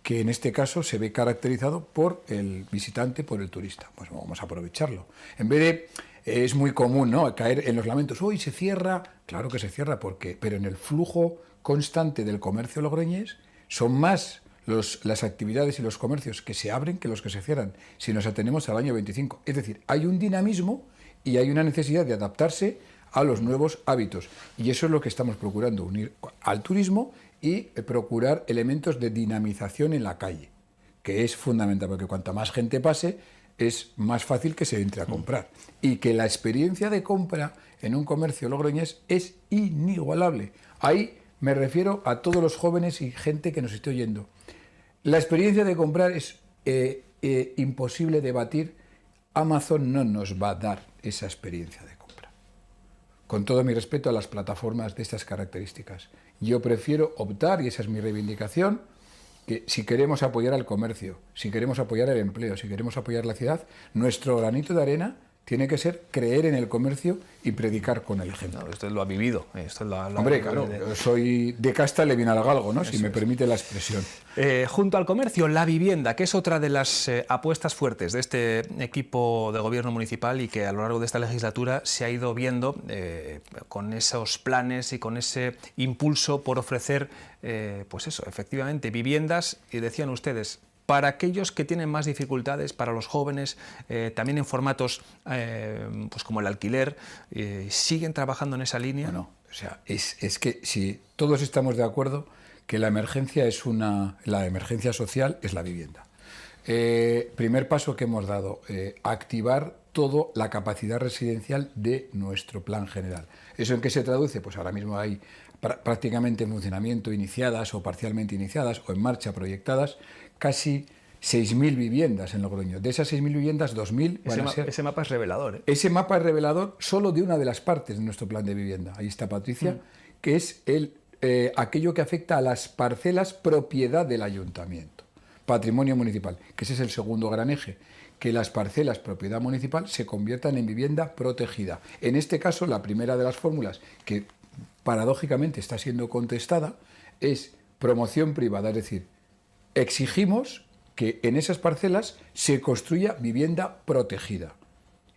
que en este caso se ve caracterizado por el visitante, por el turista. Pues vamos a aprovecharlo. En vez de... Es muy común, ¿no?, caer en los lamentos. ¡Uy, se cierra! Claro que se cierra, pero en el flujo constante del comercio logroñés son más las actividades y los comercios que se abren que los que se cierran, si nos atenemos al año 25. Es decir, hay un dinamismo y hay una necesidad de adaptarse a los nuevos hábitos. Y eso es lo que estamos procurando, unir al turismo y procurar elementos de dinamización en la calle, que es fundamental, porque cuanta más gente pase, es más fácil que se entre a comprar. Y que la experiencia de compra en un comercio logroñés es inigualable. Ahí me refiero a todos los jóvenes y gente que nos esté oyendo. La experiencia de comprar es imposible de batir. Amazon no nos va a dar esa experiencia de compra. Con todo mi respeto a las plataformas de estas características. Yo prefiero optar, y esa es mi reivindicación, que si queremos apoyar al comercio, si queremos apoyar el empleo, si queremos apoyar la ciudad, nuestro granito de arena tiene que ser creer en el comercio y predicar con el ejemplo. No, usted lo ha vivido. Hombre, claro, yo soy de casta le viene al galgo, ¿no?, si me permite la expresión. Junto al comercio, la vivienda, que es otra de las apuestas fuertes de este equipo de gobierno municipal y que a lo largo de esta legislatura se ha ido viendo con esos planes y con ese impulso por ofrecer, pues eso, efectivamente, viviendas, y decían ustedes, para aquellos que tienen más dificultades, para los jóvenes, también en formatos pues como el alquiler, ¿siguen trabajando en esa línea? Bueno, o sea, es que si todos estamos de acuerdo que la emergencia social es la vivienda. Primer paso que hemos dado, activar toda la capacidad residencial de nuestro plan general. ¿Eso en qué se traduce? Pues ahora mismo hay prácticamente en funcionamiento, iniciadas o parcialmente iniciadas o en marcha proyectadas, casi 6.000 viviendas en Logroño. De esas 6.000 viviendas, 2.000 van a ser... Ese mapa es revelador, ¿eh? Ese mapa es revelador solo de una de las partes de nuestro plan de vivienda. Ahí está Patricia, que es aquello que afecta a las parcelas propiedad del ayuntamiento. Patrimonio municipal, que ese es el segundo gran eje, que las parcelas propiedad municipal se conviertan en vivienda protegida. En este caso, la primera de las fórmulas que paradójicamente está siendo contestada es promoción privada, es decir, exigimos que en esas parcelas se construya vivienda protegida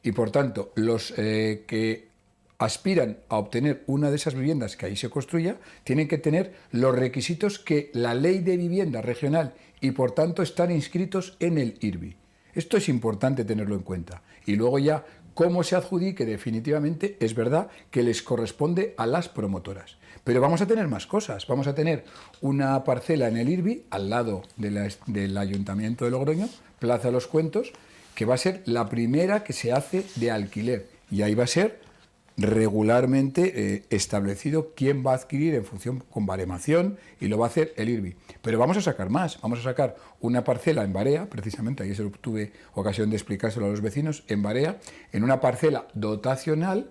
y por tanto los que aspiran a obtener una de esas viviendas que ahí se construya tienen que tener los requisitos que la ley de vivienda regional y por tanto están inscritos en el IRBI. Esto es importante tenerlo en cuenta. Y luego ya cómo se adjudique definitivamente es verdad que les corresponde a las promotoras. Pero vamos a tener más cosas. Vamos a tener una parcela en el IRBI, al lado del Ayuntamiento de Logroño, Plaza de los Cuentos, que va a ser la primera que se hace de alquiler. Y ahí va a ser regularmente establecido quién va a adquirir en función con baremación y lo va a hacer el IRBI. Pero vamos a sacar más. Vamos a sacar una parcela en Barea, precisamente, ahí tuve ocasión de explicárselo a los vecinos, en Barea, en una parcela dotacional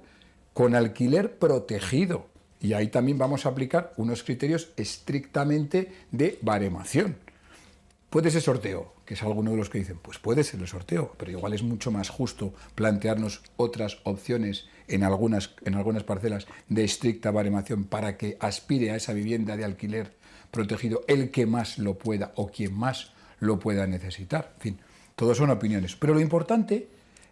con alquiler protegido. Y ahí también vamos a aplicar unos criterios estrictamente de baremación. Puede ser sorteo, que es alguno de los que dicen, pues puede ser el sorteo, pero igual es mucho más justo plantearnos otras opciones en algunas parcelas de estricta baremación para que aspire a esa vivienda de alquiler protegido el que más lo pueda o quien más lo pueda necesitar. En fin, todas son opiniones. Pero lo importante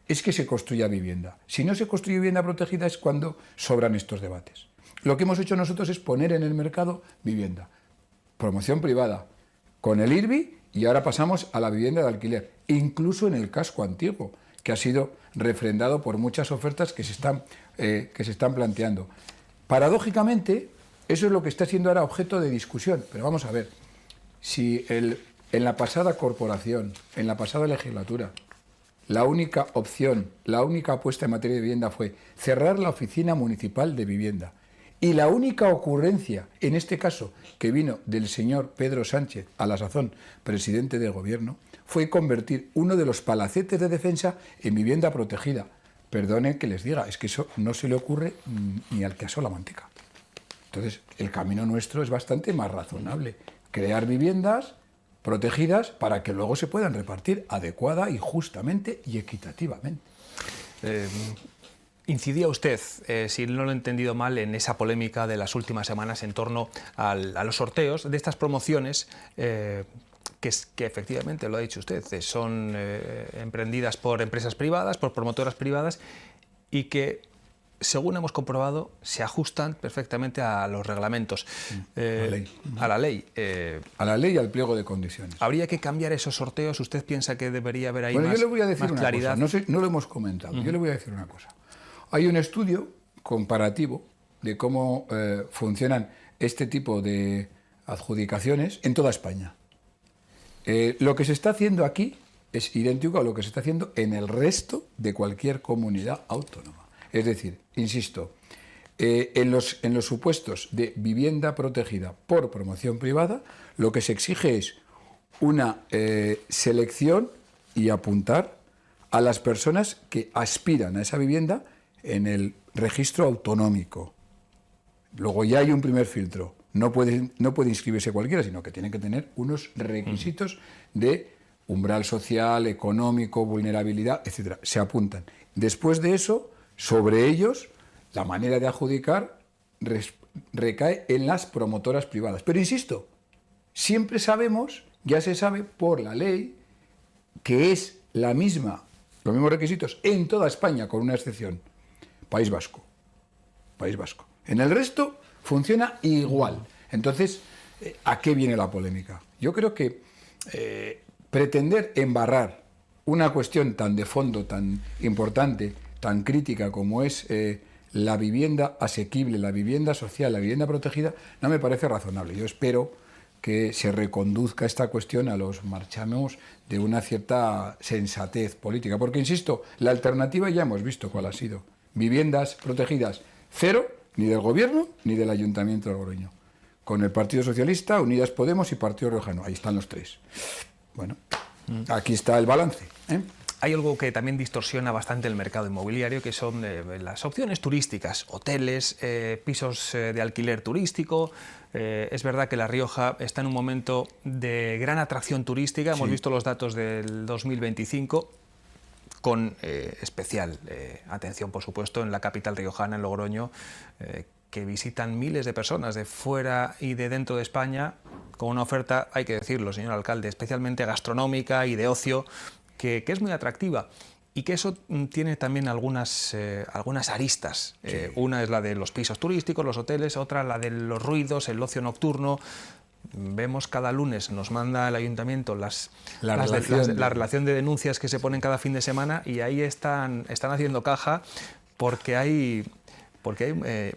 es que se construya vivienda. Si no se construye vivienda protegida es cuando sobran estos debates. Lo que hemos hecho nosotros es poner en el mercado vivienda. Promoción privada, con el IRBI, y ahora pasamos a la vivienda de alquiler, incluso en el casco antiguo, que ha sido refrendado por muchas ofertas que se están planteando. Paradójicamente, eso es lo que está siendo ahora objeto de discusión. Pero vamos a ver, si en la pasada corporación, en la pasada legislatura, la única opción, la única apuesta en materia de vivienda fue cerrar la oficina municipal de vivienda. Y la única ocurrencia, en este caso, que vino del señor Pedro Sánchez, a la sazón presidente del gobierno, fue convertir uno de los palacetes de defensa en vivienda protegida. Perdonen que les diga, es que eso no se le ocurre ni al que asó la manteca. Entonces, el camino nuestro es bastante más razonable. Crear viviendas protegidas para que luego se puedan repartir adecuada y justamente y equitativamente. Incidía usted, si no lo he entendido mal, en esa polémica de las últimas semanas en torno a los sorteos de estas promociones que efectivamente, lo ha dicho usted, son emprendidas por empresas privadas, por promotoras privadas y que, según hemos comprobado, se ajustan perfectamente a los reglamentos, a la ley. A la ley y al pliego de condiciones. ¿Habría que cambiar esos sorteos? ¿Usted piensa que debería haber ahí yo le voy a más decir una claridad? Cosa. No lo hemos comentado. Yo le voy a decir una cosa. Hay un estudio comparativo de cómo funcionan este tipo de adjudicaciones en toda España. Lo que se está haciendo aquí es idéntico a lo que se está haciendo en el resto de cualquier comunidad autónoma. Es decir, insisto, en los supuestos de vivienda protegida por promoción privada, lo que se exige es una selección y apuntar a las personas que aspiran a esa vivienda en el registro autonómico. Luego ya hay un primer filtro. No puede inscribirse cualquiera, sino que tiene que tener unos requisitos de umbral social, económico, vulnerabilidad, etc. Se apuntan. Después de eso, sobre ellos, la manera de adjudicar recae en las promotoras privadas. Pero insisto, siempre sabemos, ya se sabe por la ley, que es los mismos requisitos en toda España, con una excepción. País Vasco. En el resto funciona igual. Entonces, ¿a qué viene la polémica? Yo creo que pretender embarrar una cuestión tan de fondo, tan importante, tan crítica como es la vivienda asequible, la vivienda social, la vivienda protegida, no me parece razonable. Yo espero que se reconduzca esta cuestión a los marchamos de una cierta sensatez política. Porque, insisto, la alternativa ya hemos visto cuál ha sido. Viviendas protegidas, cero, ni del Gobierno ni del Ayuntamiento de Logroño. Con el Partido Socialista, Unidas Podemos y Partido Riojano. Ahí están los tres. Bueno, aquí está el balance. Hay algo que también distorsiona bastante el mercado inmobiliario, que son las opciones turísticas, hoteles, pisos de alquiler turístico. Es verdad que La Rioja está en un momento de gran atracción turística. Sí. Hemos visto los datos del 2025, con especial atención, por supuesto, en la capital riojana, en Logroño, que visitan miles de personas de fuera y de dentro de España, con una oferta, hay que decirlo, señor alcalde, especialmente gastronómica y de ocio, que es muy atractiva y que eso tiene también algunas aristas. Sí. Una es la de los pisos turísticos, los hoteles, otra la de los ruidos, el ocio nocturno. Vemos cada lunes, nos manda el ayuntamiento la relación de denuncias que se ponen cada fin de semana y ahí están haciendo caja porque hay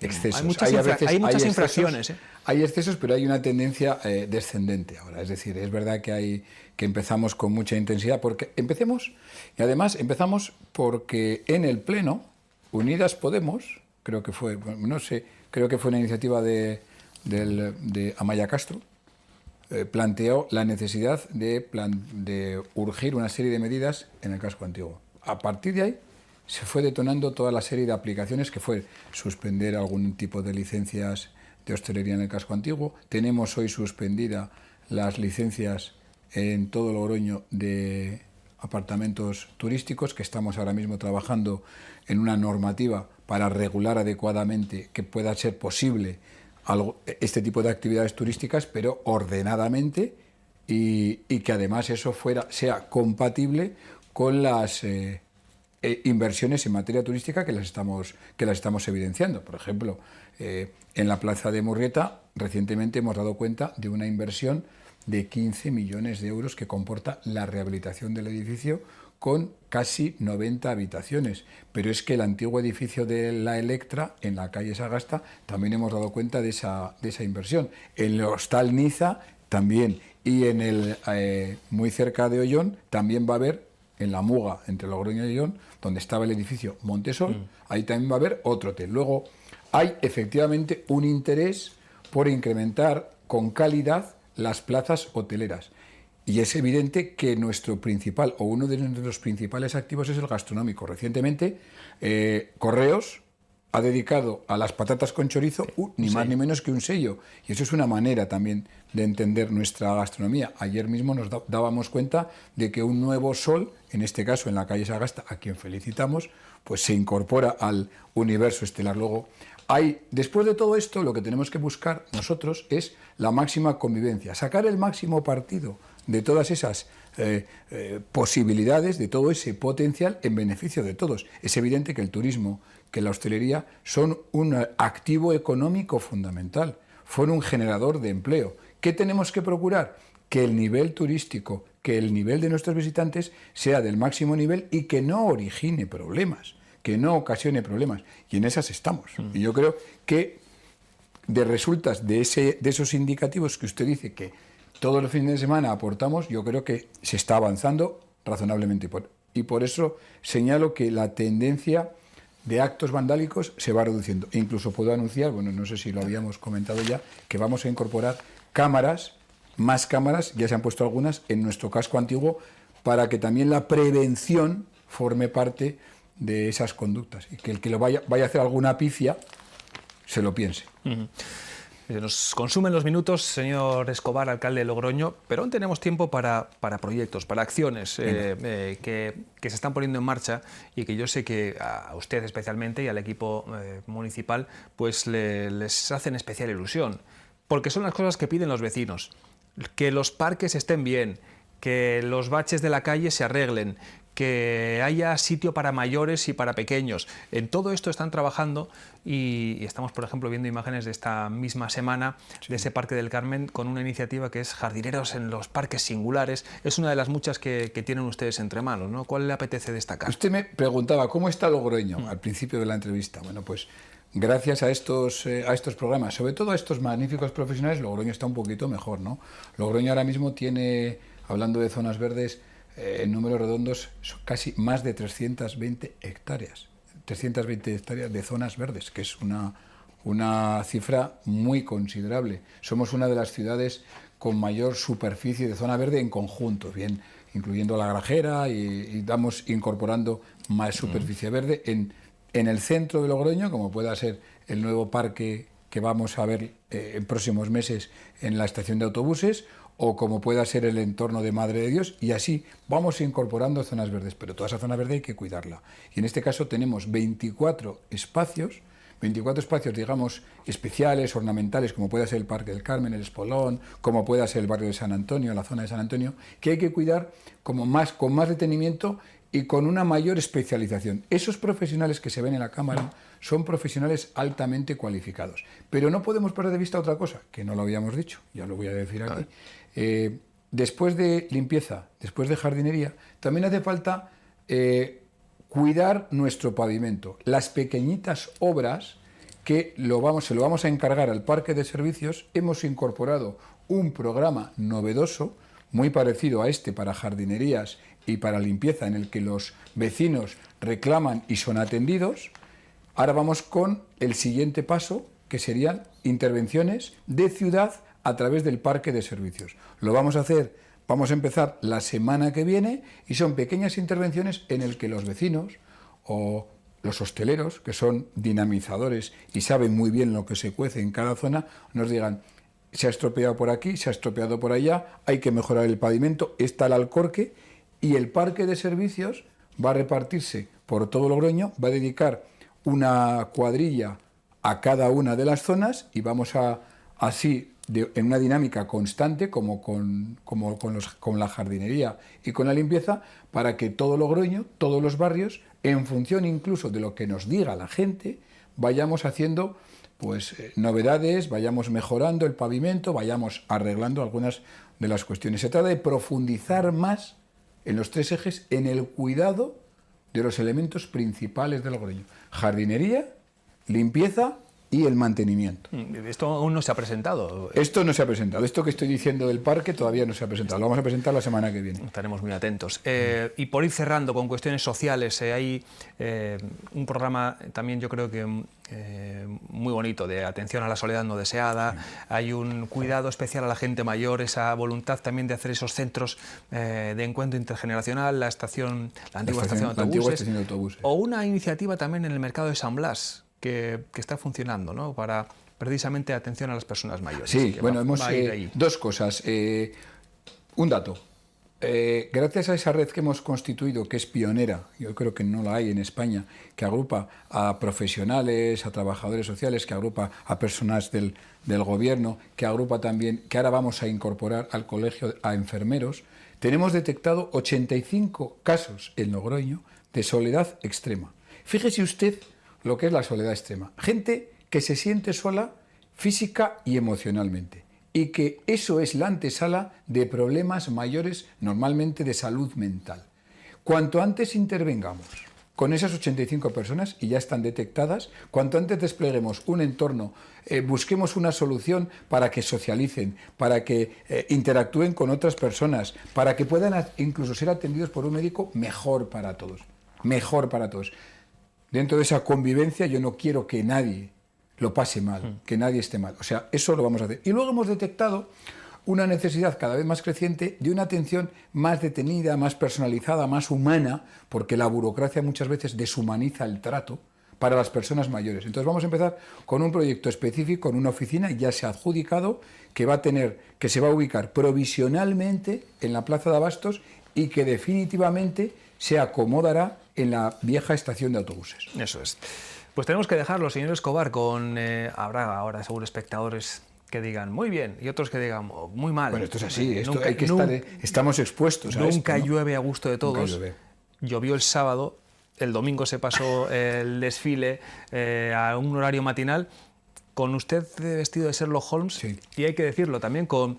excesos. Hay muchas infracciones. Hay excesos, pero hay una tendencia descendente ahora. Es decir, es verdad que empezamos con mucha intensidad, porque empezamos porque en el Pleno, Unidas Podemos, creo que fue una iniciativa de Amaya Castro, planteó la necesidad de urgir una serie de medidas en el casco antiguo. A partir de ahí se fue detonando toda la serie de aplicaciones que fue suspender algún tipo de licencias de hostelería en el casco antiguo. Tenemos hoy suspendida las licencias en todo Logroño de apartamentos turísticos, que estamos ahora mismo trabajando en una normativa para regular adecuadamente que pueda ser posible este tipo de actividades turísticas, pero ordenadamente, y que además eso sea compatible con las inversiones en materia turística que las estamos evidenciando. Por ejemplo, en la Plaza de Murrieta recientemente hemos dado cuenta de una inversión de 15 millones de euros que comporta la rehabilitación del edificio con casi 90 habitaciones. Pero es que el antiguo edificio de la Electra, en la calle Sagasta, también hemos dado cuenta de esa inversión. En el Hostal Niza también, y en el muy cerca de Ollón también va a haber, en la Muga, entre Logroño y Ollón, donde estaba el edificio Montesol, ahí también va a haber otro hotel. Luego hay efectivamente un interés por incrementar con calidad las plazas hoteleras. Y es evidente que nuestro principal, o uno de nuestros principales activos, es el gastronómico. Recientemente, Correos ha dedicado a las patatas con chorizo ni más ni menos que un sello. Y eso es una manera también de entender nuestra gastronomía. Ayer mismo nos dábamos cuenta de que un nuevo sol, en este caso en la calle Sagasta, a quien felicitamos, pues se incorpora al universo estelar. Luego, después de todo esto, lo que tenemos que buscar nosotros es la máxima convivencia, sacar el máximo partido de todas esas posibilidades, de todo ese potencial en beneficio de todos. Es evidente que el turismo, que la hostelería son un activo económico fundamental, son un generador de empleo. ¿Qué tenemos que procurar? Que el nivel turístico, que el nivel de nuestros visitantes sea del máximo nivel y que no origine problemas, que no ocasione problemas. Y en esas estamos. Y yo creo que de resultas de esos indicativos que usted dice que todos los fines de semana aportamos, yo creo que se está avanzando razonablemente. Y por eso señalo que la tendencia de actos vandálicos se va reduciendo. E incluso puedo anunciar, bueno, no sé si lo habíamos comentado ya, que vamos a incorporar más cámaras, ya se han puesto algunas, en nuestro casco antiguo, para que también la prevención forme parte de esas conductas. Y que el que lo vaya a hacer alguna pifia, se lo piense. Nos consumen los minutos, señor Escobar, alcalde de Logroño, pero aún tenemos tiempo para proyectos, para acciones que se están poniendo en marcha y que yo sé que a usted especialmente y al equipo municipal pues les hacen especial ilusión, porque son las cosas que piden los vecinos, que los parques estén bien, que los baches de la calle se arreglen, que haya sitio para mayores y para pequeños. En todo esto están trabajando y estamos, por ejemplo, viendo imágenes de esta misma semana de ese Parque del Carmen con una iniciativa que es Jardineros en los Parques Singulares. Es una de las muchas que tienen ustedes entre manos, ¿no? ¿Cuál le apetece destacar? Usted me preguntaba, ¿cómo está Logroño? Al principio de la entrevista. Bueno, pues gracias a estos programas, sobre todo a estos magníficos profesionales, Logroño está un poquito mejor, ¿no? Logroño ahora mismo tiene, hablando de zonas verdes, en números redondos, son casi más de 320 hectáreas. 320 hectáreas de zonas verdes, que es una cifra muy considerable. Somos una de las ciudades con mayor superficie de zona verde en conjunto, bien, incluyendo la Grajera, y vamos incorporando más superficie verde en el centro de Logroño, como pueda ser el nuevo parque que vamos a ver en próximos meses en la estación de autobuses, o como pueda ser el entorno de Madre de Dios, y así vamos incorporando zonas verdes, pero toda esa zona verde hay que cuidarla. Y en este caso tenemos 24 espacios, digamos, especiales, ornamentales, como pueda ser el Parque del Carmen, el Espolón, como pueda ser el barrio de San Antonio, la zona de San Antonio, que hay que cuidar con más detenimiento y con una mayor especialización. Esos profesionales que se ven en la Cámara son profesionales altamente cualificados. Pero no podemos perder de vista otra cosa, que no lo habíamos dicho, ya lo voy a decir aquí. Después de limpieza, después de jardinería, también hace falta cuidar nuestro pavimento. Las pequeñitas obras que se lo vamos a encargar al Parque de Servicios. Hemos incorporado un programa novedoso, muy parecido a este para jardinerías y para limpieza, en el que los vecinos reclaman y son atendidos. Ahora vamos con el siguiente paso, que serían intervenciones de ciudad a través del Parque de Servicios. Lo vamos a empezar la semana que viene, y son pequeñas intervenciones en el que los vecinos o los hosteleros, que son dinamizadores y saben muy bien lo que se cuece en cada zona, nos digan: se ha estropeado por aquí, se ha estropeado por allá, hay que mejorar el pavimento, está el alcorque, y el Parque de Servicios va a repartirse por todo Logroño, va a dedicar una cuadrilla a cada una de las zonas y vamos así en una dinámica constante como con la jardinería y con la limpieza, para que todo Logroño, todos los barrios, en función incluso de lo que nos diga la gente, vayamos haciendo pues novedades, vayamos mejorando el pavimento, vayamos arreglando algunas de las cuestiones. Se trata de profundizar más en los 3 ejes, en el cuidado de los elementos principales del Logroño: jardinería, limpieza y el mantenimiento. Esto aún no se ha presentado. Esto no se ha presentado. Esto que estoy diciendo del parque todavía no se ha presentado. Lo vamos a presentar la semana que viene. Estaremos muy atentos. Y por ir cerrando con cuestiones sociales, hay un programa también, yo creo que muy bonito, de atención a la soledad no deseada. Hay un cuidado especial a la gente mayor, esa voluntad también de hacer esos centros de encuentro intergeneracional, la antigua estación de autobuses, o una iniciativa también en el mercado de San Blas, que está funcionando, ¿no?, para precisamente atención a las personas mayores. Sí, bueno, hemos 2 cosas. Un dato. Gracias a esa red que hemos constituido, que es pionera, yo creo que no la hay en España, que agrupa a profesionales, a trabajadores sociales, que agrupa a personas del gobierno, que agrupa también, que ahora vamos a incorporar al colegio a enfermeros, tenemos detectado 85 casos en Logroño de soledad extrema. Fíjese usted lo que es la soledad extrema. Gente que se siente sola física y emocionalmente, y que eso es la antesala de problemas mayores, normalmente de salud mental. Cuanto antes intervengamos con esas 85 personas, y ya están detectadas, cuanto antes despleguemos un entorno, busquemos una solución para que socialicen, para que interactúen con otras personas, para que puedan incluso ser atendidos por un médico, mejor para todos. Mejor para todos. Dentro de esa convivencia yo no quiero que nadie lo pase mal, que nadie esté mal. O sea, eso lo vamos a hacer. Y luego hemos detectado una necesidad cada vez más creciente de una atención más detenida, más personalizada, más humana, porque la burocracia muchas veces deshumaniza el trato para las personas mayores. Entonces vamos a empezar con un proyecto específico, en una oficina, ya se ha adjudicado, que se va a ubicar provisionalmente en la Plaza de Abastos y que definitivamente se acomodará en la vieja estación de autobuses. Eso es. Pues tenemos que dejarlo, señor Escobar, habrá ahora seguro espectadores que digan muy bien y otros que digan muy mal. Bueno, esto es así, estamos expuestos a esto, Nunca llueve a gusto de todos. Llovió el sábado, el domingo se pasó el desfile a un horario matinal, con usted vestido de Sherlock Holmes, sí. Y hay que decirlo también con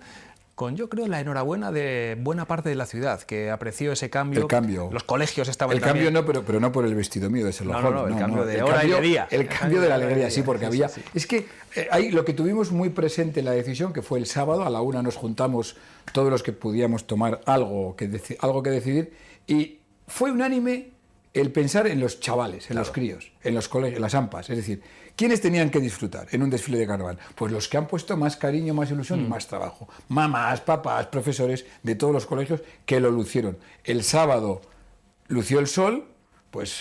yo creo la enhorabuena de buena parte de la ciudad, que apreció ese cambio. El cambio. Los colegios estaban el cambio también. No, pero no por el vestido mío de Sherlock Holmes. El cambio de hora y de día. El cambio de la alegría, sí, porque había... Sí. Es que hay lo que tuvimos muy presente en la decisión, que fue el sábado, a la 1 nos juntamos todos los que podíamos tomar algo que decidir, y fue unánime el pensar en los chavales, en los críos, en los colegios, en las AMPAs, es decir, ¿quiénes tenían que disfrutar en un desfile de carnaval? Pues los que han puesto más cariño, más ilusión y más trabajo. Mamás, papás, profesores de todos los colegios que lo lucieron. El sábado lució el sol,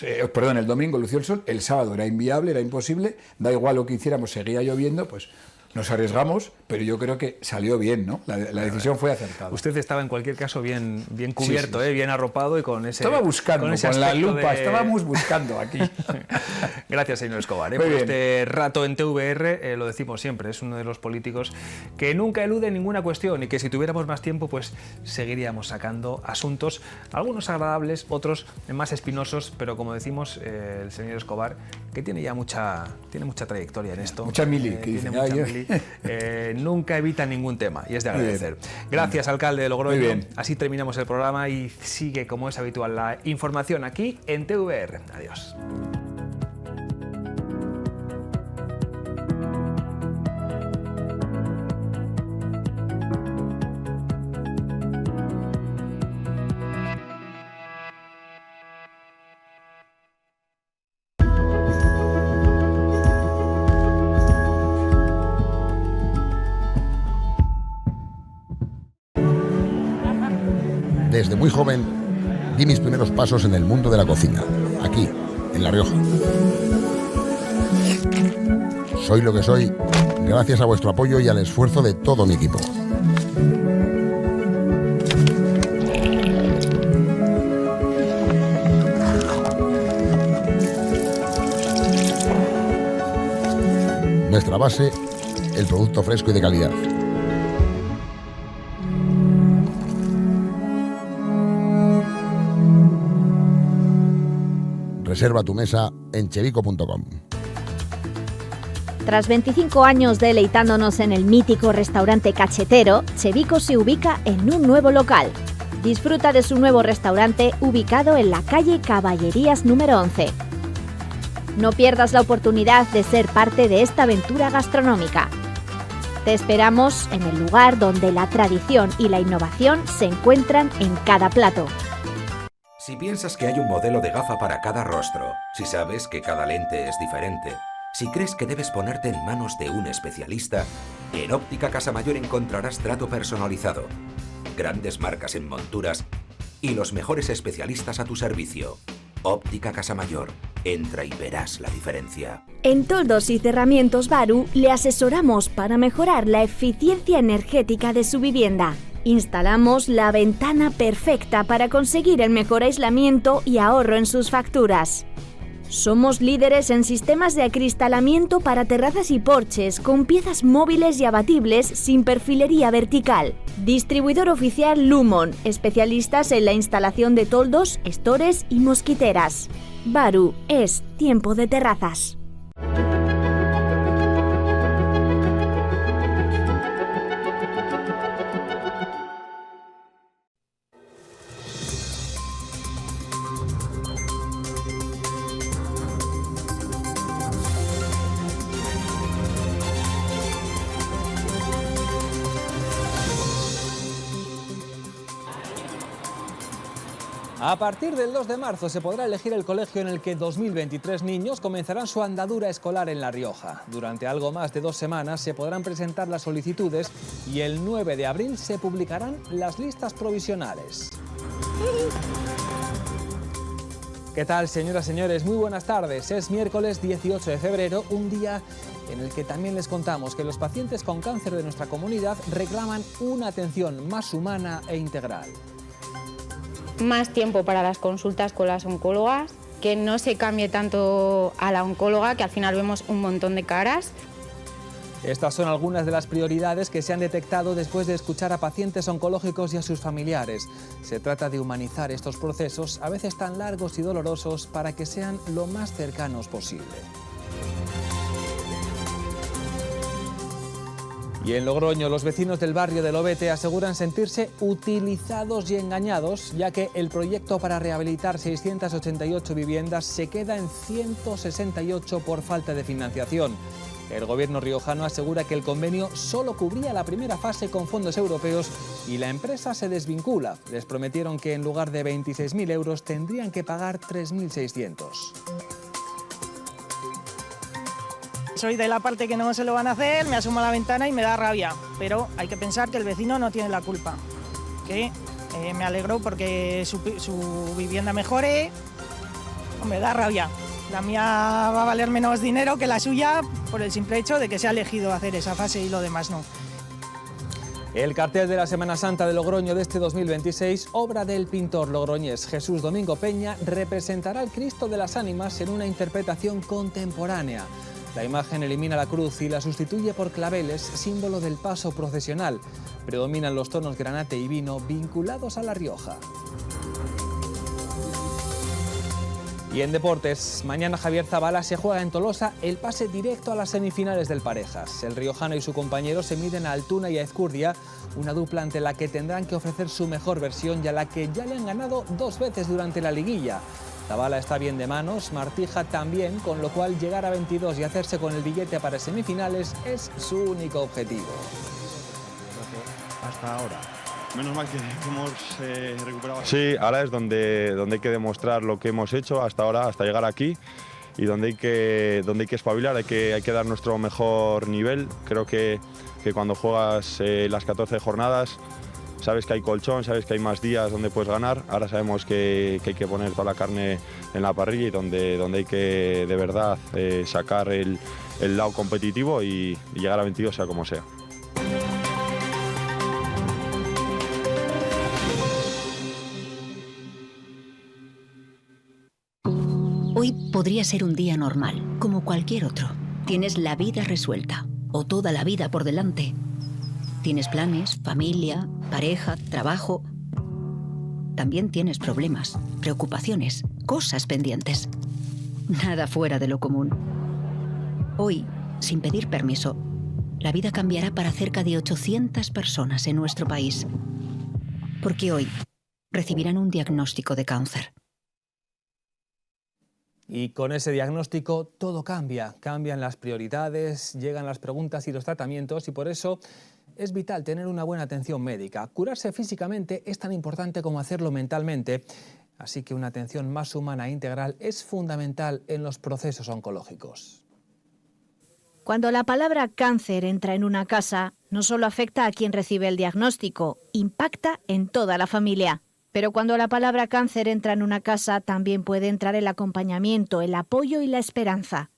el domingo lució el sol, el sábado era inviable, era imposible, da igual lo que hiciéramos, seguía lloviendo, pues nos arriesgamos, pero yo creo que salió bien, ¿no? La decisión fue acertada. Usted estaba en cualquier caso bien cubierto, sí. Bien arropado y con ese... Estaba buscando, con la lupa, estábamos buscando aquí. Gracias, señor Escobar, por este rato en TVR, lo decimos siempre, es uno de los políticos que nunca elude ninguna cuestión y que si tuviéramos más tiempo, pues seguiríamos sacando asuntos, algunos agradables, otros más espinosos, pero como decimos, el señor Escobar, que tiene ya mucha trayectoria en esto. Mucha mili, que dice. Mucha mili. Nunca evita ningún tema y es de agradecer. Gracias, alcalde de Logroño. Así terminamos el programa y sigue, como es habitual, la información aquí en TVR. Adiós. Desde muy joven di mis primeros pasos en el mundo de la cocina, aquí, en La Rioja. Soy lo que soy gracias a vuestro apoyo y al esfuerzo de todo mi equipo. Nuestra base, el producto fresco y de calidad. Reserva tu mesa en chevico.com. Tras 25 años deleitándonos en el mítico restaurante cachetero, Chevico se ubica en un nuevo local. Disfruta de su nuevo restaurante ubicado en la calle Caballerías número 11. No pierdas la oportunidad de ser parte de esta aventura gastronómica. Te esperamos en el lugar donde la tradición y la innovación se encuentran en cada plato. Si piensas que hay un modelo de gafa para cada rostro, si sabes que cada lente es diferente, si crees que debes ponerte en manos de un especialista, en Óptica Casamayor encontrarás trato personalizado, grandes marcas en monturas y los mejores especialistas a tu servicio. Óptica Casamayor. Entra y verás la diferencia. En Toldos y Cerramientos Baru le asesoramos para mejorar la eficiencia energética de su vivienda. Instalamos la ventana perfecta para conseguir el mejor aislamiento y ahorro en sus facturas. Somos líderes en sistemas de acristalamiento para terrazas y porches con piezas móviles y abatibles sin perfilería vertical. Distribuidor oficial Lumon, especialistas en la instalación de toldos, estores y mosquiteras. Baru, es tiempo de terrazas. A partir del 2 de marzo se podrá elegir el colegio en el que 2023 niños comenzarán su andadura escolar en La Rioja. Durante algo más de 2 semanas se podrán presentar las solicitudes y el 9 de abril se publicarán las listas provisionales. ¿Qué tal, señoras y señores? Muy buenas tardes. Es miércoles 18 de febrero, un día en el que también les contamos que los pacientes con cáncer de nuestra comunidad reclaman una atención más humana e integral. Más tiempo para las consultas con las oncólogas, que no se cambie tanto a la oncóloga, que al final vemos un montón de caras. Estas son algunas de las prioridades que se han detectado después de escuchar a pacientes oncológicos y a sus familiares. Se trata de humanizar estos procesos, a veces tan largos y dolorosos, para que sean lo más cercanos posible. Y en Logroño, los vecinos del barrio de Lobete aseguran sentirse utilizados y engañados, ya que el proyecto para rehabilitar 688 viviendas se queda en 168 por falta de financiación. El gobierno riojano asegura que el convenio solo cubría la primera fase con fondos europeos y la empresa se desvincula. Les prometieron que en lugar de 26.000 euros tendrían que pagar 3.600. Soy de la parte que no se lo van a hacer, me asomo a la ventana y me da rabia, pero hay que pensar que el vecino no tiene la culpa. Que me alegro porque su vivienda mejore, me da rabia. La mía va a valer menos dinero que la suya por el simple hecho de que se ha elegido hacer esa fase y lo demás no. El cartel de la Semana Santa de Logroño de este 2026, obra del pintor logroñés Jesús Domingo Peña, representará al Cristo de las Ánimas en una interpretación contemporánea. La imagen elimina la cruz y la sustituye por claveles, símbolo del paso procesional. Predominan los tonos granate y vino vinculados a La Rioja. Y en deportes, mañana Javier Zabala se juega en Tolosa el pase directo a las semifinales del Parejas. El riojano y su compañero se miden a Altuna y a Ezcurdia, una dupla ante la que tendrán que ofrecer su mejor versión y a la que ya le han ganado 2 veces durante la liguilla. Zabala está bien de manos, Martija también, con lo cual llegar a 22 y hacerse con el billete para semifinales es su único objetivo. Hasta ahora. Menos mal que hemos recuperado. Sí, ahora es donde hay que demostrar lo que hemos hecho hasta ahora, hasta llegar aquí, y donde hay que espabilar, hay que dar nuestro mejor nivel. Creo que cuando juegas las 14 jornadas, sabes que hay colchón, sabes que hay más días donde puedes ganar. Ahora sabemos que hay que poner toda la carne en la parrilla y donde hay que de verdad sacar el lado competitivo y llegar a 22 sea como sea. Hoy podría ser un día normal, como cualquier otro. Tienes la vida resuelta o toda la vida por delante. Tienes planes, familia, pareja, trabajo. También tienes problemas, preocupaciones, cosas pendientes. Nada fuera de lo común. Hoy, sin pedir permiso, la vida cambiará para cerca de 800 personas en nuestro país. Porque hoy recibirán un diagnóstico de cáncer. Y con ese diagnóstico todo cambia, cambian las prioridades, llegan las preguntas y los tratamientos, y por eso es vital tener una buena atención médica. Curarse físicamente es tan importante como hacerlo mentalmente, así que una atención más humana e integral es fundamental en los procesos oncológicos. Cuando la palabra cáncer entra en una casa, no solo afecta a quien recibe el diagnóstico, impacta en toda la familia. Pero cuando la palabra cáncer entra en una casa, también puede entrar el acompañamiento, el apoyo y la esperanza.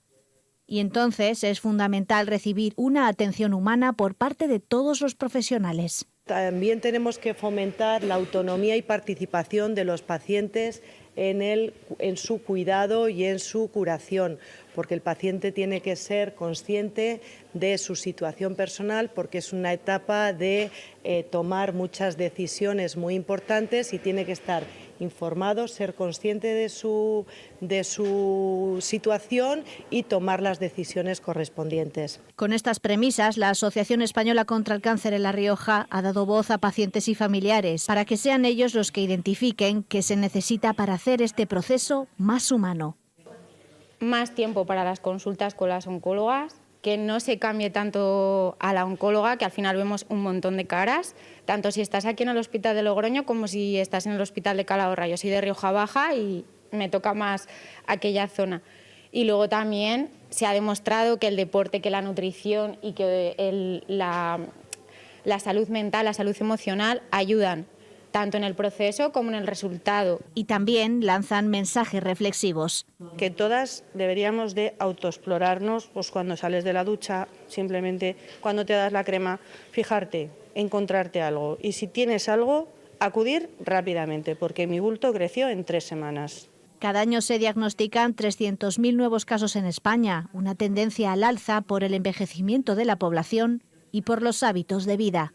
Y entonces es fundamental recibir una atención humana por parte de todos los profesionales. También tenemos que fomentar la autonomía y participación de los pacientes en su cuidado y en su curación, porque el paciente tiene que ser consciente de su situación personal, porque es una etapa de tomar muchas decisiones muy importantes y tiene que estar informado, ser consciente de su situación y tomar las decisiones correspondientes. Con estas premisas, la Asociación Española contra el Cáncer en La Rioja ha dado voz a pacientes y familiares para que sean ellos los que identifiquen qué se necesita para hacer este proceso más humano. Más tiempo para las consultas con las oncólogas, que no se cambie tanto a la oncóloga, que al final vemos un montón de caras, tanto si estás aquí en el Hospital de Logroño como si estás en el Hospital de Calahorra. Yo soy de Rioja Baja y me toca más aquella zona. Y luego también se ha demostrado que el deporte, que la nutrición y que la salud mental, la salud emocional ayudan tanto en el proceso como en el resultado. Y también lanzan mensajes reflexivos. Que todas deberíamos de autoexplorarnos, pues cuando sales de la ducha, simplemente cuando te das la crema, fijarte, encontrarte algo. Y si tienes algo, acudir rápidamente, porque mi bulto creció en 3 semanas. Cada año se diagnostican 300.000 nuevos casos en España, una tendencia al alza por el envejecimiento de la población y por los hábitos de vida.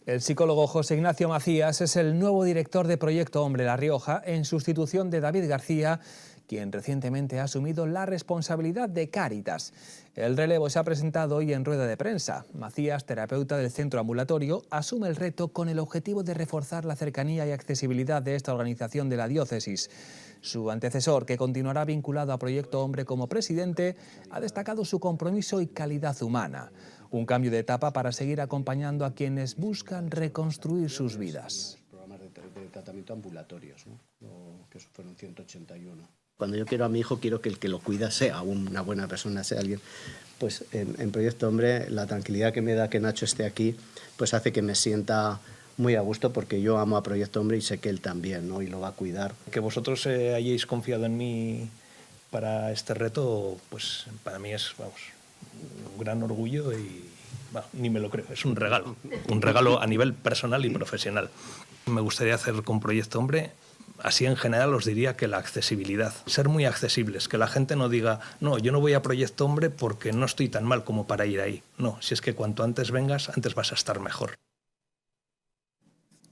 El psicólogo José Ignacio Macías es el nuevo director de Proyecto Hombre La Rioja, en sustitución de David García, quien recientemente ha asumido la responsabilidad de Cáritas. El relevo se ha presentado hoy en rueda de prensa. Macías, terapeuta del centro ambulatorio, asume el reto con el objetivo de reforzar la cercanía y accesibilidad de esta organización de la diócesis. Su antecesor, que continuará vinculado a Proyecto Hombre como presidente, ha destacado su compromiso y calidad humana. Un cambio de etapa para seguir acompañando a quienes buscan reconstruir sus vidas. Programas de tratamiento ambulatorios, ¿no? Que fueron 181. Cuando yo quiero a mi hijo, quiero que el que lo cuida sea una buena persona, sea alguien. Pues en Proyecto Hombre, la tranquilidad que me da que Nacho esté aquí, pues hace que me sienta muy a gusto, porque yo amo a Proyecto Hombre y sé que él también, ¿no? Y lo va a cuidar. Que vosotros hayáis confiado en mí para este reto, pues para mí es, vamos, un gran orgullo y ni me lo creo, es un regalo a nivel personal y profesional. Me gustaría hacer con Proyecto Hombre, así en general os diría que la accesibilidad, ser muy accesibles, que la gente no diga, no, yo no voy a Proyecto Hombre porque no estoy tan mal como para ir ahí. No, si es que cuanto antes vengas, antes vas a estar mejor.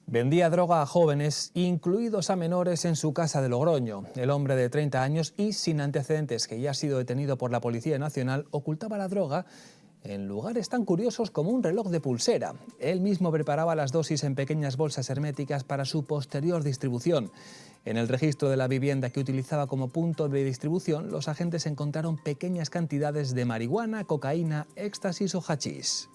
Vendía droga a jóvenes, incluidos a menores, en su casa de Logroño. El hombre de 30 años y sin antecedentes, que ya ha sido detenido por la Policía Nacional, ocultaba la droga en lugares tan curiosos como un reloj de pulsera. Él mismo preparaba las dosis en pequeñas bolsas herméticas para su posterior distribución. En el registro de la vivienda que utilizaba como punto de distribución, los agentes encontraron pequeñas cantidades de marihuana, cocaína, éxtasis o hachís.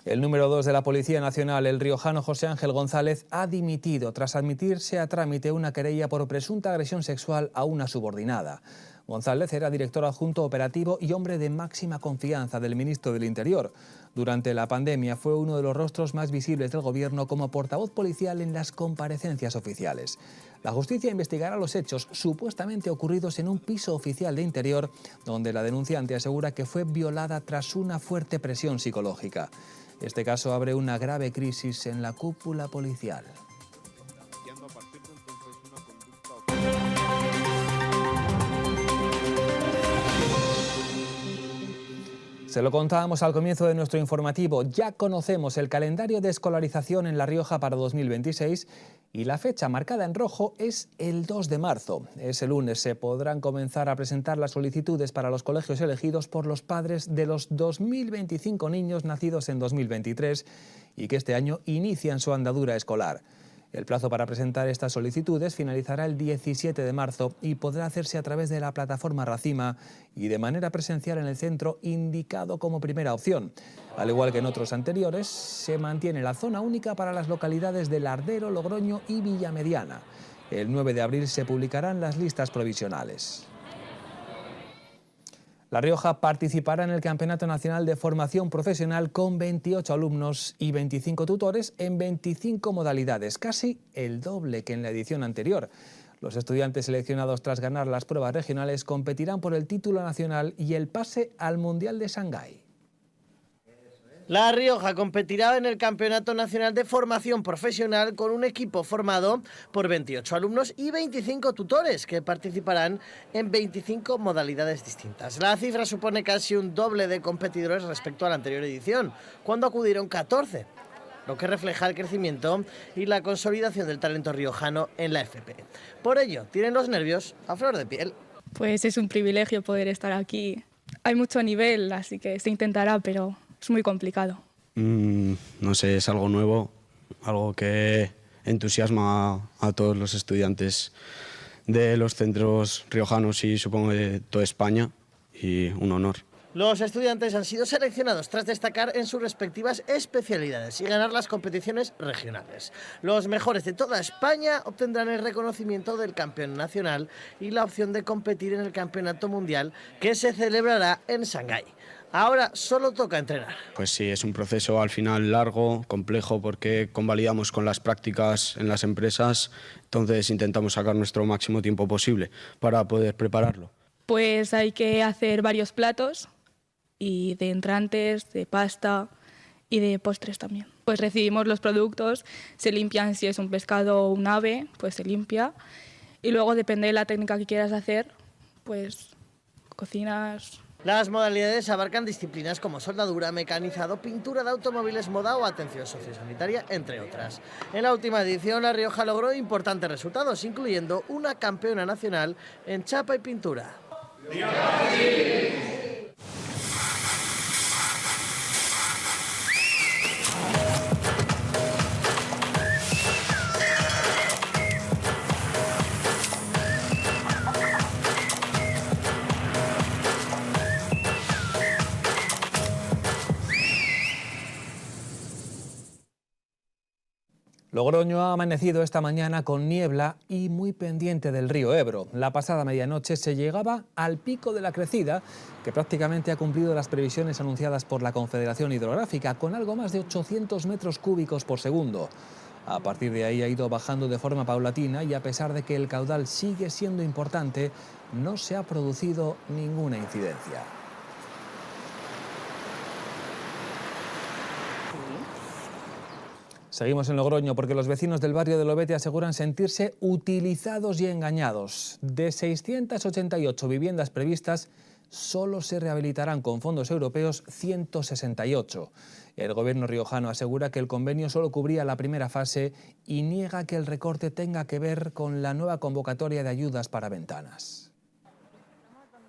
El número 2 de la Policía Nacional, el riojano José Ángel González, ha dimitido tras admitirse a trámite una querella por presunta agresión sexual a una subordinada. González era director adjunto operativo y hombre de máxima confianza del ministro del Interior. Durante la pandemia fue uno de los rostros más visibles del gobierno como portavoz policial en las comparecencias oficiales. La justicia investigará los hechos supuestamente ocurridos en un piso oficial de Interior, donde la denunciante asegura que fue violada tras una fuerte presión psicológica. Este caso abre una grave crisis en la cúpula policial. Se lo contábamos al comienzo de nuestro informativo. Ya conocemos el calendario de escolarización en La Rioja para 2026 y la fecha marcada en rojo es el 2 de marzo. Ese lunes se podrán comenzar a presentar las solicitudes para los colegios elegidos por los padres de los 2.025 niños nacidos en 2023 y que este año inician su andadura escolar. El plazo para presentar estas solicitudes finalizará el 17 de marzo y podrá hacerse a través de la plataforma Racima y de manera presencial en el centro indicado como primera opción. Al igual que en otros anteriores, se mantiene la zona única para las localidades de Lardero, Logroño y Villamediana. El 9 de abril se publicarán las listas provisionales. La Rioja participará en el Campeonato Nacional de Formación Profesional con 28 alumnos y 25 tutores en 25 modalidades, casi el doble que en la edición anterior. Los estudiantes seleccionados tras ganar las pruebas regionales competirán por el título nacional y el pase al Mundial de Shanghái. La Rioja competirá en el Campeonato Nacional de Formación Profesional con un equipo formado por 28 alumnos y 25 tutores que participarán en 25 modalidades distintas. La cifra supone casi un doble de competidores respecto a la anterior edición, cuando acudieron 14, lo que refleja el crecimiento y la consolidación del talento riojano en la FP. Por ello, tienen los nervios a flor de piel. Pues es un privilegio poder estar aquí. Hay mucho nivel, así que se intentará, pero es muy complicado. No sé, es algo nuevo, algo que entusiasma a todos los estudiantes de los centros riojanos y supongo de toda España, y un honor. Los estudiantes han sido seleccionados tras destacar en sus respectivas especialidades y ganar las competiciones regionales. Los mejores de toda España obtendrán el reconocimiento del campeón nacional y la opción de competir en el campeonato mundial que se celebrará en Shanghái. Ahora solo toca entrenar. Pues sí, es un proceso al final largo, complejo, porque convalidamos con las prácticas en las empresas, entonces intentamos sacar nuestro máximo tiempo posible para poder prepararlo. Pues hay que hacer varios platos, y de entrantes, de pasta y de postres también. Pues recibimos los productos, se limpian si es un pescado o un ave, pues se limpia, y luego depende de la técnica que quieras hacer, pues cocinas. Las modalidades abarcan disciplinas como soldadura, mecanizado, pintura de automóviles, moda o atención sociosanitaria, entre otras. En la última edición, La Rioja logró importantes resultados, incluyendo una campeona nacional en chapa y pintura. Logroño ha amanecido esta mañana con niebla y muy pendiente del río Ebro. La pasada medianoche se llegaba al pico de la crecida, que prácticamente ha cumplido las previsiones anunciadas por la Confederación Hidrográfica, con algo más de 800 metros cúbicos por segundo. A partir de ahí ha ido bajando de forma paulatina y a pesar de que el caudal sigue siendo importante, no se ha producido ninguna incidencia. Seguimos en Logroño porque los vecinos del barrio de Lobete aseguran sentirse utilizados y engañados. De 688 viviendas previstas, solo se rehabilitarán con fondos europeos 168. El gobierno riojano asegura que el convenio solo cubría la primera fase y niega que el recorte tenga que ver con la nueva convocatoria de ayudas para ventanas.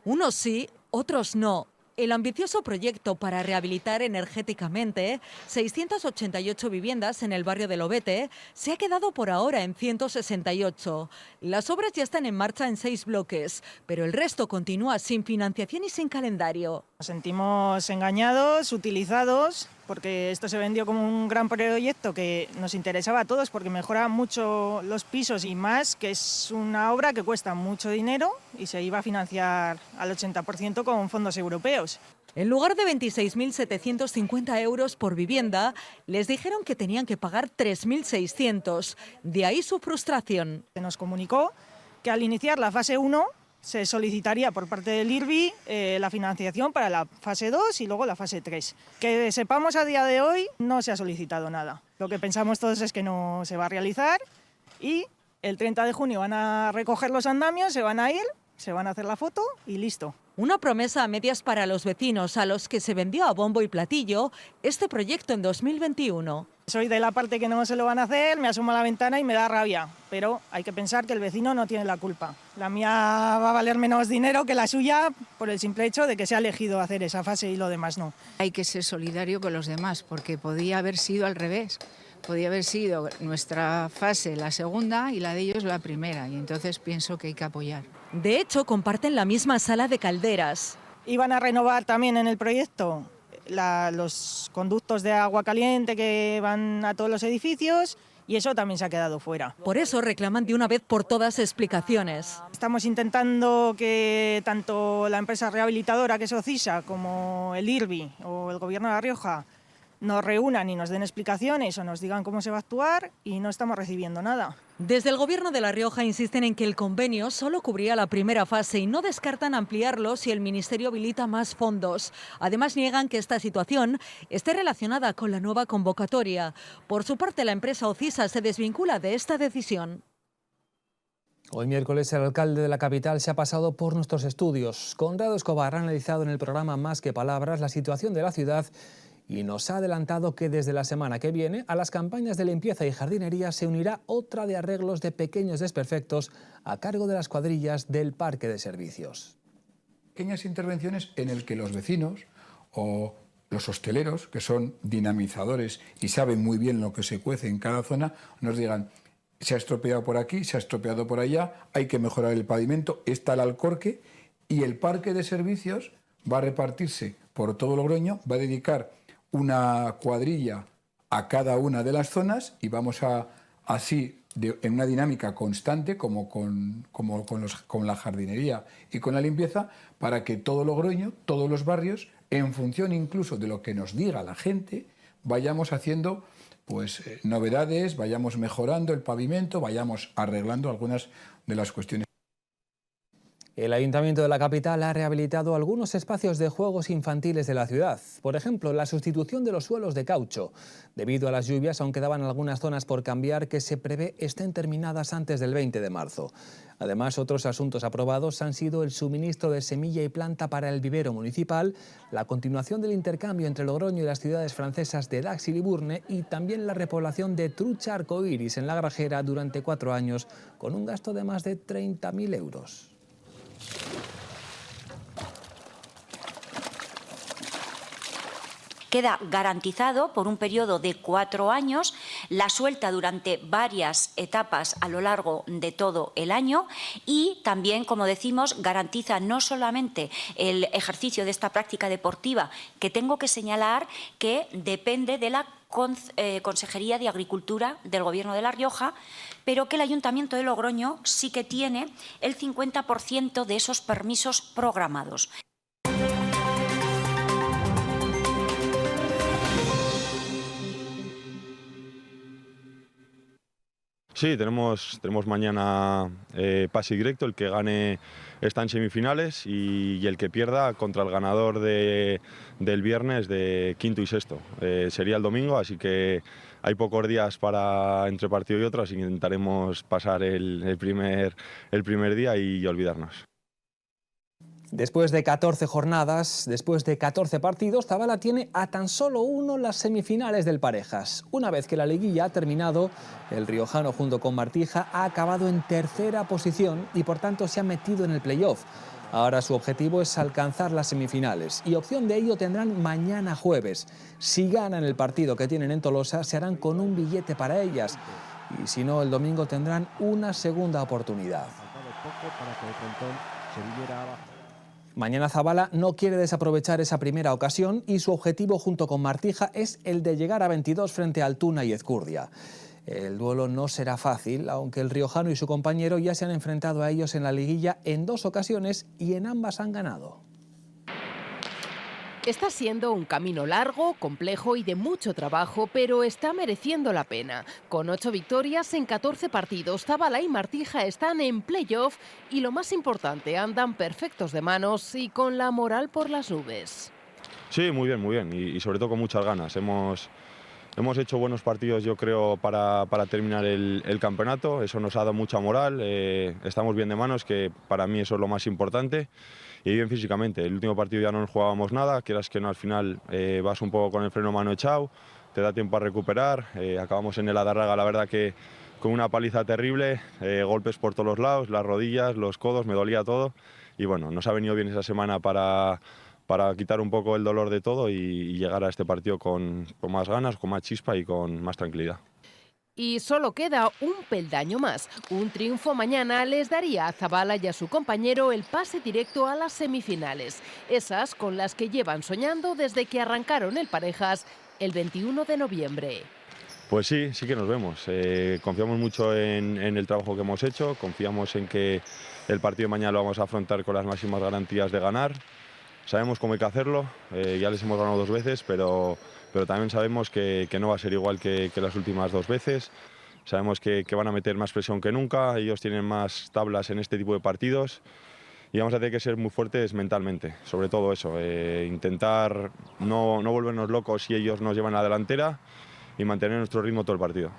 Unos sí, otros no. El ambicioso proyecto para rehabilitar energéticamente 688 viviendas en el barrio de Lobete se ha quedado por ahora en 168. Las obras ya están en marcha en 6 bloques, pero el resto continúa sin financiación y sin calendario. Nos sentimos engañados, utilizados, porque esto se vendió como un gran proyecto que nos interesaba a todos porque mejora mucho los pisos y más, que es una obra que cuesta mucho dinero y se iba a financiar al 80% con fondos europeos. En lugar de 26.750 euros por vivienda, les dijeron que tenían que pagar 3.600. De ahí su frustración. Se nos comunicó que al iniciar la fase 1 se solicitaría por parte del IRBI la financiación para la fase 2 y luego la fase 3. Que sepamos a día de hoy no se ha solicitado nada. Lo que pensamos todos es que no se va a realizar y el 30 de junio van a recoger los andamios, se van a ir se van a hacer la foto y listo. Una promesa a medias para los vecinos a los que se vendió a bombo y platillo este proyecto en 2021. Soy de la parte que no se lo van a hacer, me asomo a la ventana y me da rabia, pero hay que pensar que el vecino no tiene la culpa. La mía va a valer menos dinero que la suya por el simple hecho de que se ha elegido hacer esa fase y lo demás no. Hay que ser solidario con los demás, porque podía haber sido al revés. Podía haber sido nuestra fase la segunda y la de ellos la primera, y entonces pienso que hay que apoyar. De hecho, comparten la misma sala de calderas. Iban a renovar también en el proyecto los conductos de agua caliente que van a todos los edificios y eso también se ha quedado fuera. Por eso reclaman de una vez por todas explicaciones. Estamos intentando que tanto la empresa rehabilitadora, que es Ocisa, como el IRBI o el Gobierno de La Rioja nos reúnan y nos den explicaciones o nos digan cómo se va a actuar y no estamos recibiendo nada. Desde el Gobierno de La Rioja insisten en que el convenio solo cubría la primera fase y no descartan ampliarlo si el Ministerio habilita más fondos. Además, niegan que esta situación esté relacionada con la nueva convocatoria. Por su parte, la empresa Ocisa se desvincula de esta decisión. Hoy miércoles el alcalde de la capital se ha pasado por nuestros estudios. Conrado Escobar ha analizado en el programa Más que Palabras la situación de la ciudad y nos ha adelantado que desde la semana que viene a las campañas de limpieza y jardinería se unirá otra de arreglos de pequeños desperfectos a cargo de las cuadrillas del parque de servicios. Pequeñas intervenciones en el que los vecinos o los hosteleros, que son dinamizadores y saben muy bien lo que se cuece en cada zona, nos digan: se ha estropeado por aquí, se ha estropeado por allá, hay que mejorar el pavimento, está el alcorque, y el parque de servicios va a repartirse por todo Logroño, va a dedicar una cuadrilla a cada una de las zonas y vamos a, así, en una dinámica constante, como con la jardinería y con la limpieza, para que todo Logroño, todos los barrios, en función incluso de lo que nos diga la gente, vayamos haciendo pues novedades, vayamos mejorando el pavimento, vayamos arreglando algunas de las cuestiones. El Ayuntamiento de la capital ha rehabilitado algunos espacios de juegos infantiles de la ciudad. Por ejemplo, la sustitución de los suelos de caucho. Debido a las lluvias, aún quedaban algunas zonas por cambiar que se prevé estén terminadas antes del 20 de marzo. Además, otros asuntos aprobados han sido el suministro de semilla y planta para el vivero municipal, la continuación del intercambio entre Logroño y las ciudades francesas de Dax y Liburne y también la repoblación de trucha arcoíris en La Grajera durante 4 años con un gasto de más de 30.000 euros. Queda garantizado por un periodo de 4 años la suelta durante varias etapas a lo largo de todo el año y también, como decimos, garantiza no solamente el ejercicio de esta práctica deportiva, que tengo que señalar que depende de la Consejería de Agricultura del Gobierno de La Rioja, pero que el Ayuntamiento de Logroño sí que tiene el 50% de esos permisos programados. Sí, tenemos mañana pase directo, el que gane está en semifinales y el que pierda contra el ganador del viernes de quinto y sexto. Sería el domingo, así que hay pocos días entre partido y otro, así que intentaremos pasar el primer día y olvidarnos. Después de 14 jornadas, después de 14 partidos, Zabala tiene a tan solo 1 las semifinales del Parejas. Una vez que la liguilla ha terminado, el riojano junto con Martija ha acabado en tercera posición y por tanto se ha metido en el playoff. Ahora su objetivo es alcanzar las semifinales y opción de ello tendrán mañana jueves. Si ganan el partido que tienen en Tolosa, se harán con un billete para ellas y si no, el domingo tendrán una segunda oportunidad. Mañana Zabala no quiere desaprovechar esa primera ocasión y su objetivo junto con Martija es el de llegar a 22 frente a Altuna y Ezcurdia. El duelo no será fácil, aunque el riojano y su compañero ya se han enfrentado a ellos en la liguilla en 2 ocasiones y en ambas han ganado. Está siendo un camino largo, complejo y de mucho trabajo, pero está mereciendo la pena. Con 8 victorias en 14 partidos, Zabala y Martija están en playoff y lo más importante, andan perfectos de manos y con la moral por las nubes. Sí, muy bien y sobre todo con muchas ganas. Hemos hecho buenos partidos, yo creo, para terminar el campeonato. Eso nos ha dado mucha moral. Estamos bien de manos, que para mí eso es lo más importante. Y bien físicamente. El último partido ya no nos jugábamos nada. Quieras que no, al final vas un poco con el freno mano echado, te da tiempo a recuperar. Acabamos en el Adarraga, la verdad que con una paliza terrible, golpes por todos los lados, las rodillas, los codos, me dolía todo. Y bueno, nos ha venido bien esa semana para quitar un poco el dolor de todo y llegar a este partido con más ganas, con más chispa y con más tranquilidad. Y solo queda un peldaño más. Un triunfo mañana les daría a Zabala y a su compañero el pase directo a las semifinales, esas con las que llevan soñando desde que arrancaron el Parejas el 21 de noviembre. Pues sí que nos vemos. Confiamos mucho en el trabajo que hemos hecho, confiamos en que el partido de mañana lo vamos a afrontar con las máximas garantías de ganar. Sabemos cómo hay que hacerlo, ya les hemos ganado 2 veces, pero también sabemos que no va a ser igual que las últimas 2 veces. Sabemos que van a meter más presión que nunca, ellos tienen más tablas en este tipo de partidos y vamos a tener que ser muy fuertes mentalmente, sobre todo eso, intentar no volvernos locos si ellos nos llevan a la delantera y mantener nuestro ritmo todo el partido.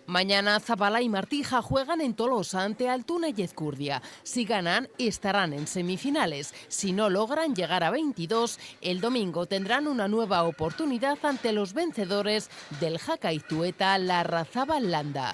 Mañana Zabala y Martija juegan en Tolosa ante Altuna y Ezcurdia. Si ganan, estarán en semifinales. Si no logran llegar a 22, el domingo tendrán una nueva oportunidad ante los vencedores del Jaca-Iztueta Larrazabal Landa.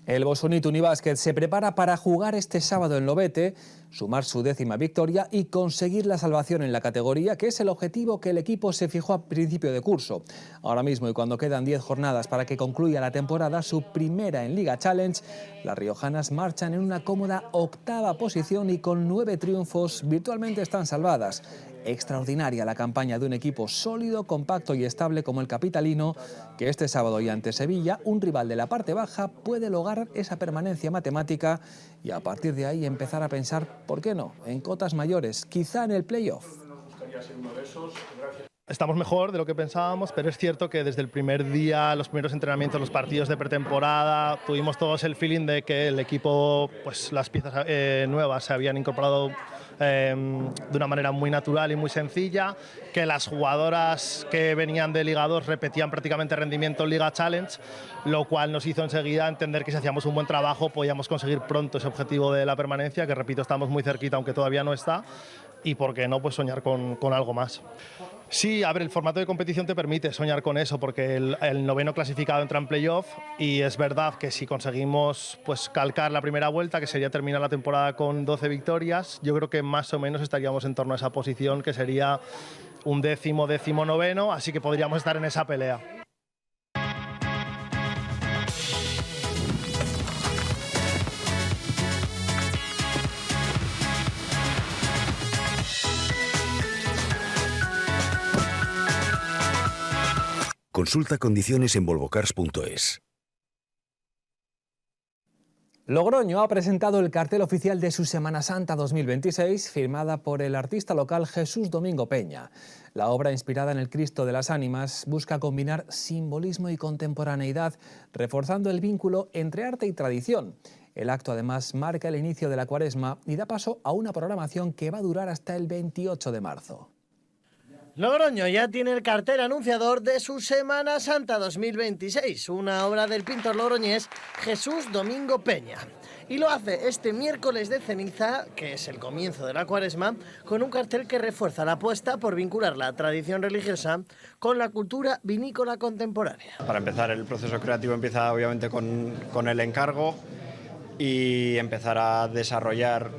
El Bosonit Unibásquet se prepara para jugar este sábado en Lobete, sumar su 10ª victoria y conseguir la salvación en la categoría, que es el objetivo que el equipo se fijó a principio de curso. Ahora mismo, y cuando quedan 10 jornadas para que concluya la temporada, su primera en Liga Challenge, las riojanas marchan en una cómoda 8ª posición y con 9 triunfos virtualmente están salvadas. Extraordinaria la campaña de un equipo sólido, compacto y estable como el capitalino, que este sábado y ante Sevilla, un rival de la parte baja, puede lograr esa permanencia matemática y a partir de ahí empezar a pensar, ¿por qué no?, en cotas mayores, quizá en el playoff. Estamos mejor de lo que pensábamos, pero es cierto que desde el primer día, los primeros entrenamientos, los partidos de pretemporada, tuvimos todos el feeling de que el equipo, pues las piezas nuevas se habían incorporado de una manera muy natural y muy sencilla, que las jugadoras que venían de Liga 2 repetían prácticamente rendimiento en Liga Challenge, lo cual nos hizo enseguida entender que si hacíamos un buen trabajo podíamos conseguir pronto ese objetivo de la permanencia, que repito, estamos muy cerquita aunque todavía no está, y por qué no, pues soñar con algo más. Sí, a ver, el formato de competición te permite soñar con eso, porque el 9º clasificado entra en playoff y es verdad que si conseguimos pues calcar la primera vuelta, que sería terminar la temporada con 12 victorias, yo creo que más o menos estaríamos en torno a esa posición, que sería un 10º, 19º, así que podríamos estar en esa pelea. Consulta condiciones en volvocars.es. Logroño ha presentado el cartel oficial de su Semana Santa 2026, firmada por el artista local Jesús Domingo Peña. La obra, inspirada en el Cristo de las Ánimas, busca combinar simbolismo y contemporaneidad, reforzando el vínculo entre arte y tradición. El acto, además, marca el inicio de la Cuaresma y da paso a una programación que va a durar hasta el 28 de marzo. Logroño ya tiene el cartel anunciador de su Semana Santa 2026, una obra del pintor logroñés Jesús Domingo Peña. Y lo hace este miércoles de ceniza, que es el comienzo de la Cuaresma, con un cartel que refuerza la apuesta por vincular la tradición religiosa con la cultura vinícola contemporánea. Para empezar, el proceso creativo empieza obviamente con el encargo y empezar a desarrollar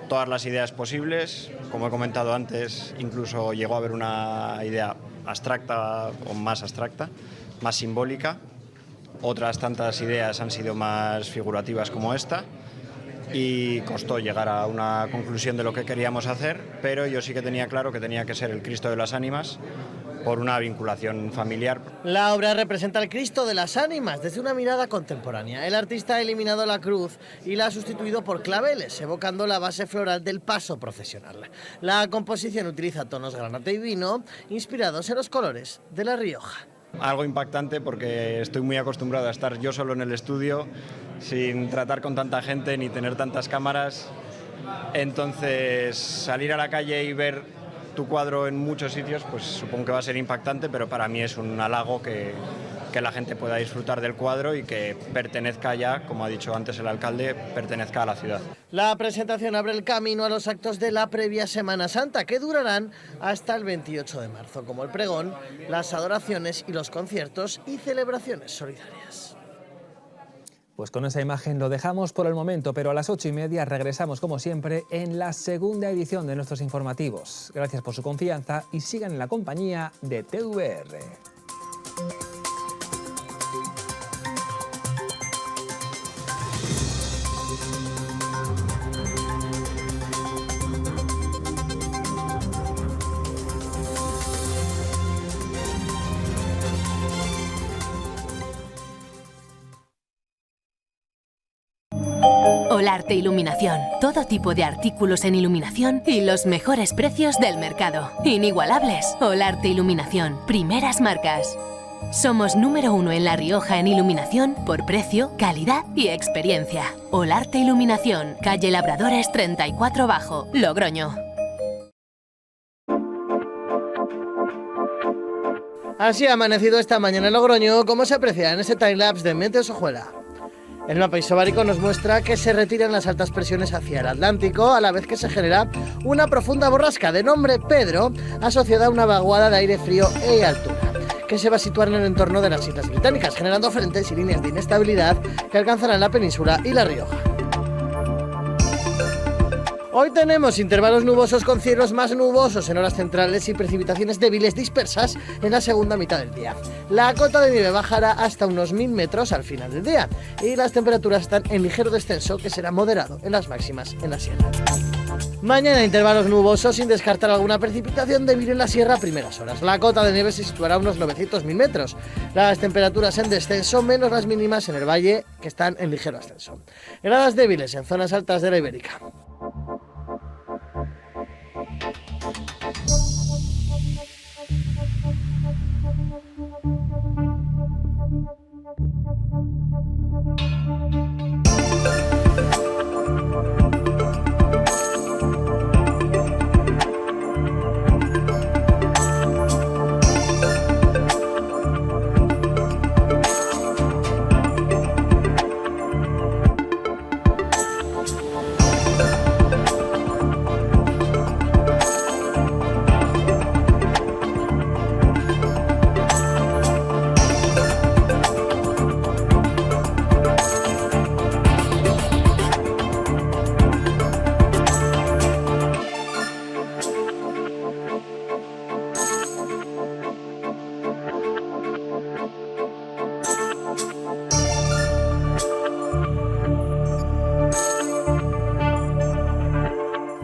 todas las ideas posibles. Como he comentado antes, incluso llegó a haber una idea abstracta o más abstracta, más simbólica. Otras tantas ideas han sido más figurativas como esta y costó llegar a una conclusión de lo que queríamos hacer, pero yo sí que tenía claro que tenía que ser el Cristo de las Ánimas por una vinculación familiar. La obra representa al Cristo de las Ánimas desde una mirada contemporánea. El artista ha eliminado la cruz y la ha sustituido por claveles, evocando la base floral del paso procesional. La composición utiliza tonos granate y vino, inspirados en los colores de La Rioja. Algo impactante porque estoy muy acostumbrado a estar yo solo en el estudio, sin tratar con tanta gente ni tener tantas cámaras. Entonces, salir a la calle y ver tu cuadro en muchos sitios, pues supongo que va a ser impactante, pero para mí es un halago que la gente pueda disfrutar del cuadro y que pertenezca ya, como ha dicho antes el alcalde, pertenezca a la ciudad. La presentación abre el camino a los actos de la previa Semana Santa, que durarán hasta el 28 de marzo, como el pregón, las adoraciones y los conciertos y celebraciones solidarias. Pues con esa imagen lo dejamos por el momento, pero a las 8:30 regresamos como siempre en la segunda edición de nuestros informativos. Gracias por su confianza y sigan en la compañía de TVR. Olarte Iluminación. Todo tipo de artículos en iluminación y los mejores precios del mercado. Inigualables. Olarte Iluminación. Primeras marcas. Somos número 1 en La Rioja en iluminación por precio, calidad y experiencia. Olarte Iluminación. Calle Labradores 34 Bajo, Logroño. Así ha amanecido esta mañana en Logroño, como se aprecia en este timelapse de Meteos Ojuela. El mapa isobárico nos muestra que se retiran las altas presiones hacia el Atlántico, a la vez que se genera una profunda borrasca de nombre Pedro, asociada a una vaguada de aire frío e altura, que se va a situar en el entorno de las Islas Británicas, generando frentes y líneas de inestabilidad que alcanzarán la península y La Rioja. Hoy tenemos intervalos nubosos con cielos más nubosos en horas centrales y precipitaciones débiles dispersas en la segunda mitad del día. La cota de nieve bajará hasta unos 1000 metros al final del día y las temperaturas están en ligero descenso, que será moderado en las máximas en la sierra. Mañana intervalos nubosos sin descartar alguna precipitación débil en la sierra a primeras horas. La cota de nieve se situará a unos 900.000 metros. Las temperaturas en descenso, menos las mínimas en el valle, que están en ligero ascenso. Heladas débiles en zonas altas de la Ibérica.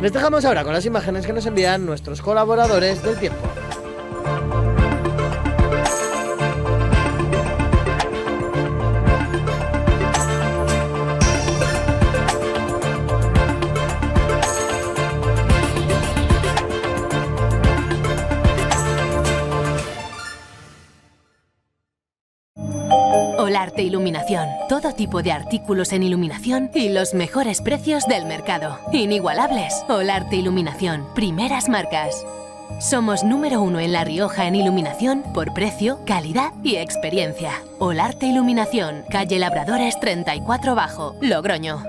Les dejamos ahora con las imágenes que nos envían nuestros colaboradores del tiempo. Olarte Iluminación. Todo tipo de artículos en iluminación y los mejores precios del mercado. Inigualables. Olarte Iluminación. Primeras marcas. Somos número 1 en La Rioja en iluminación por precio, calidad y experiencia. Olarte Iluminación. Calle Labradores 34 Bajo, Logroño.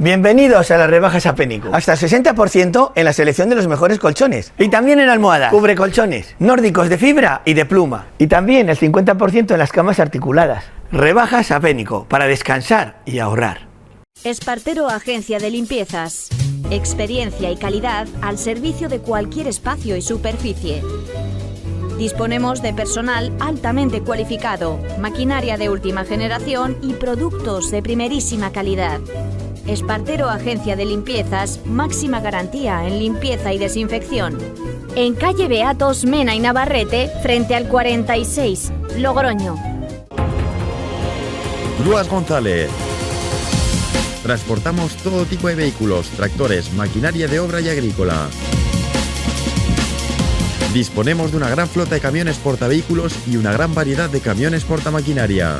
Bienvenidos a las rebajas Apénico. Hasta el 60% en la selección de los mejores colchones. Y también en almohadas, cubre colchones, nórdicos de fibra y de pluma. Y también el 50% en las camas articuladas. Rebajas Apénico, para descansar y ahorrar. Espartero Agencia de Limpiezas. Experiencia y calidad al servicio de cualquier espacio y superficie. Disponemos de personal altamente cualificado, maquinaria de última generación y productos de primerísima calidad. Espartero Agencia de Limpiezas, máxima garantía en limpieza y desinfección. En calle Beatos Mena y Navarrete, frente al 46, Logroño. Grúas González. Transportamos todo tipo de vehículos, tractores, maquinaria de obra y agrícola. Disponemos de una gran flota de camiones portavehículos y una gran variedad de camiones portamaquinaria.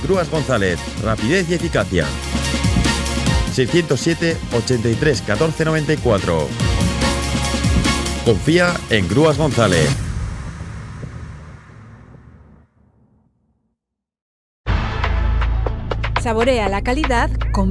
Grúas González, rapidez y eficacia. 607 83 14 94. Confía en Grúas González. Saborea la calidad con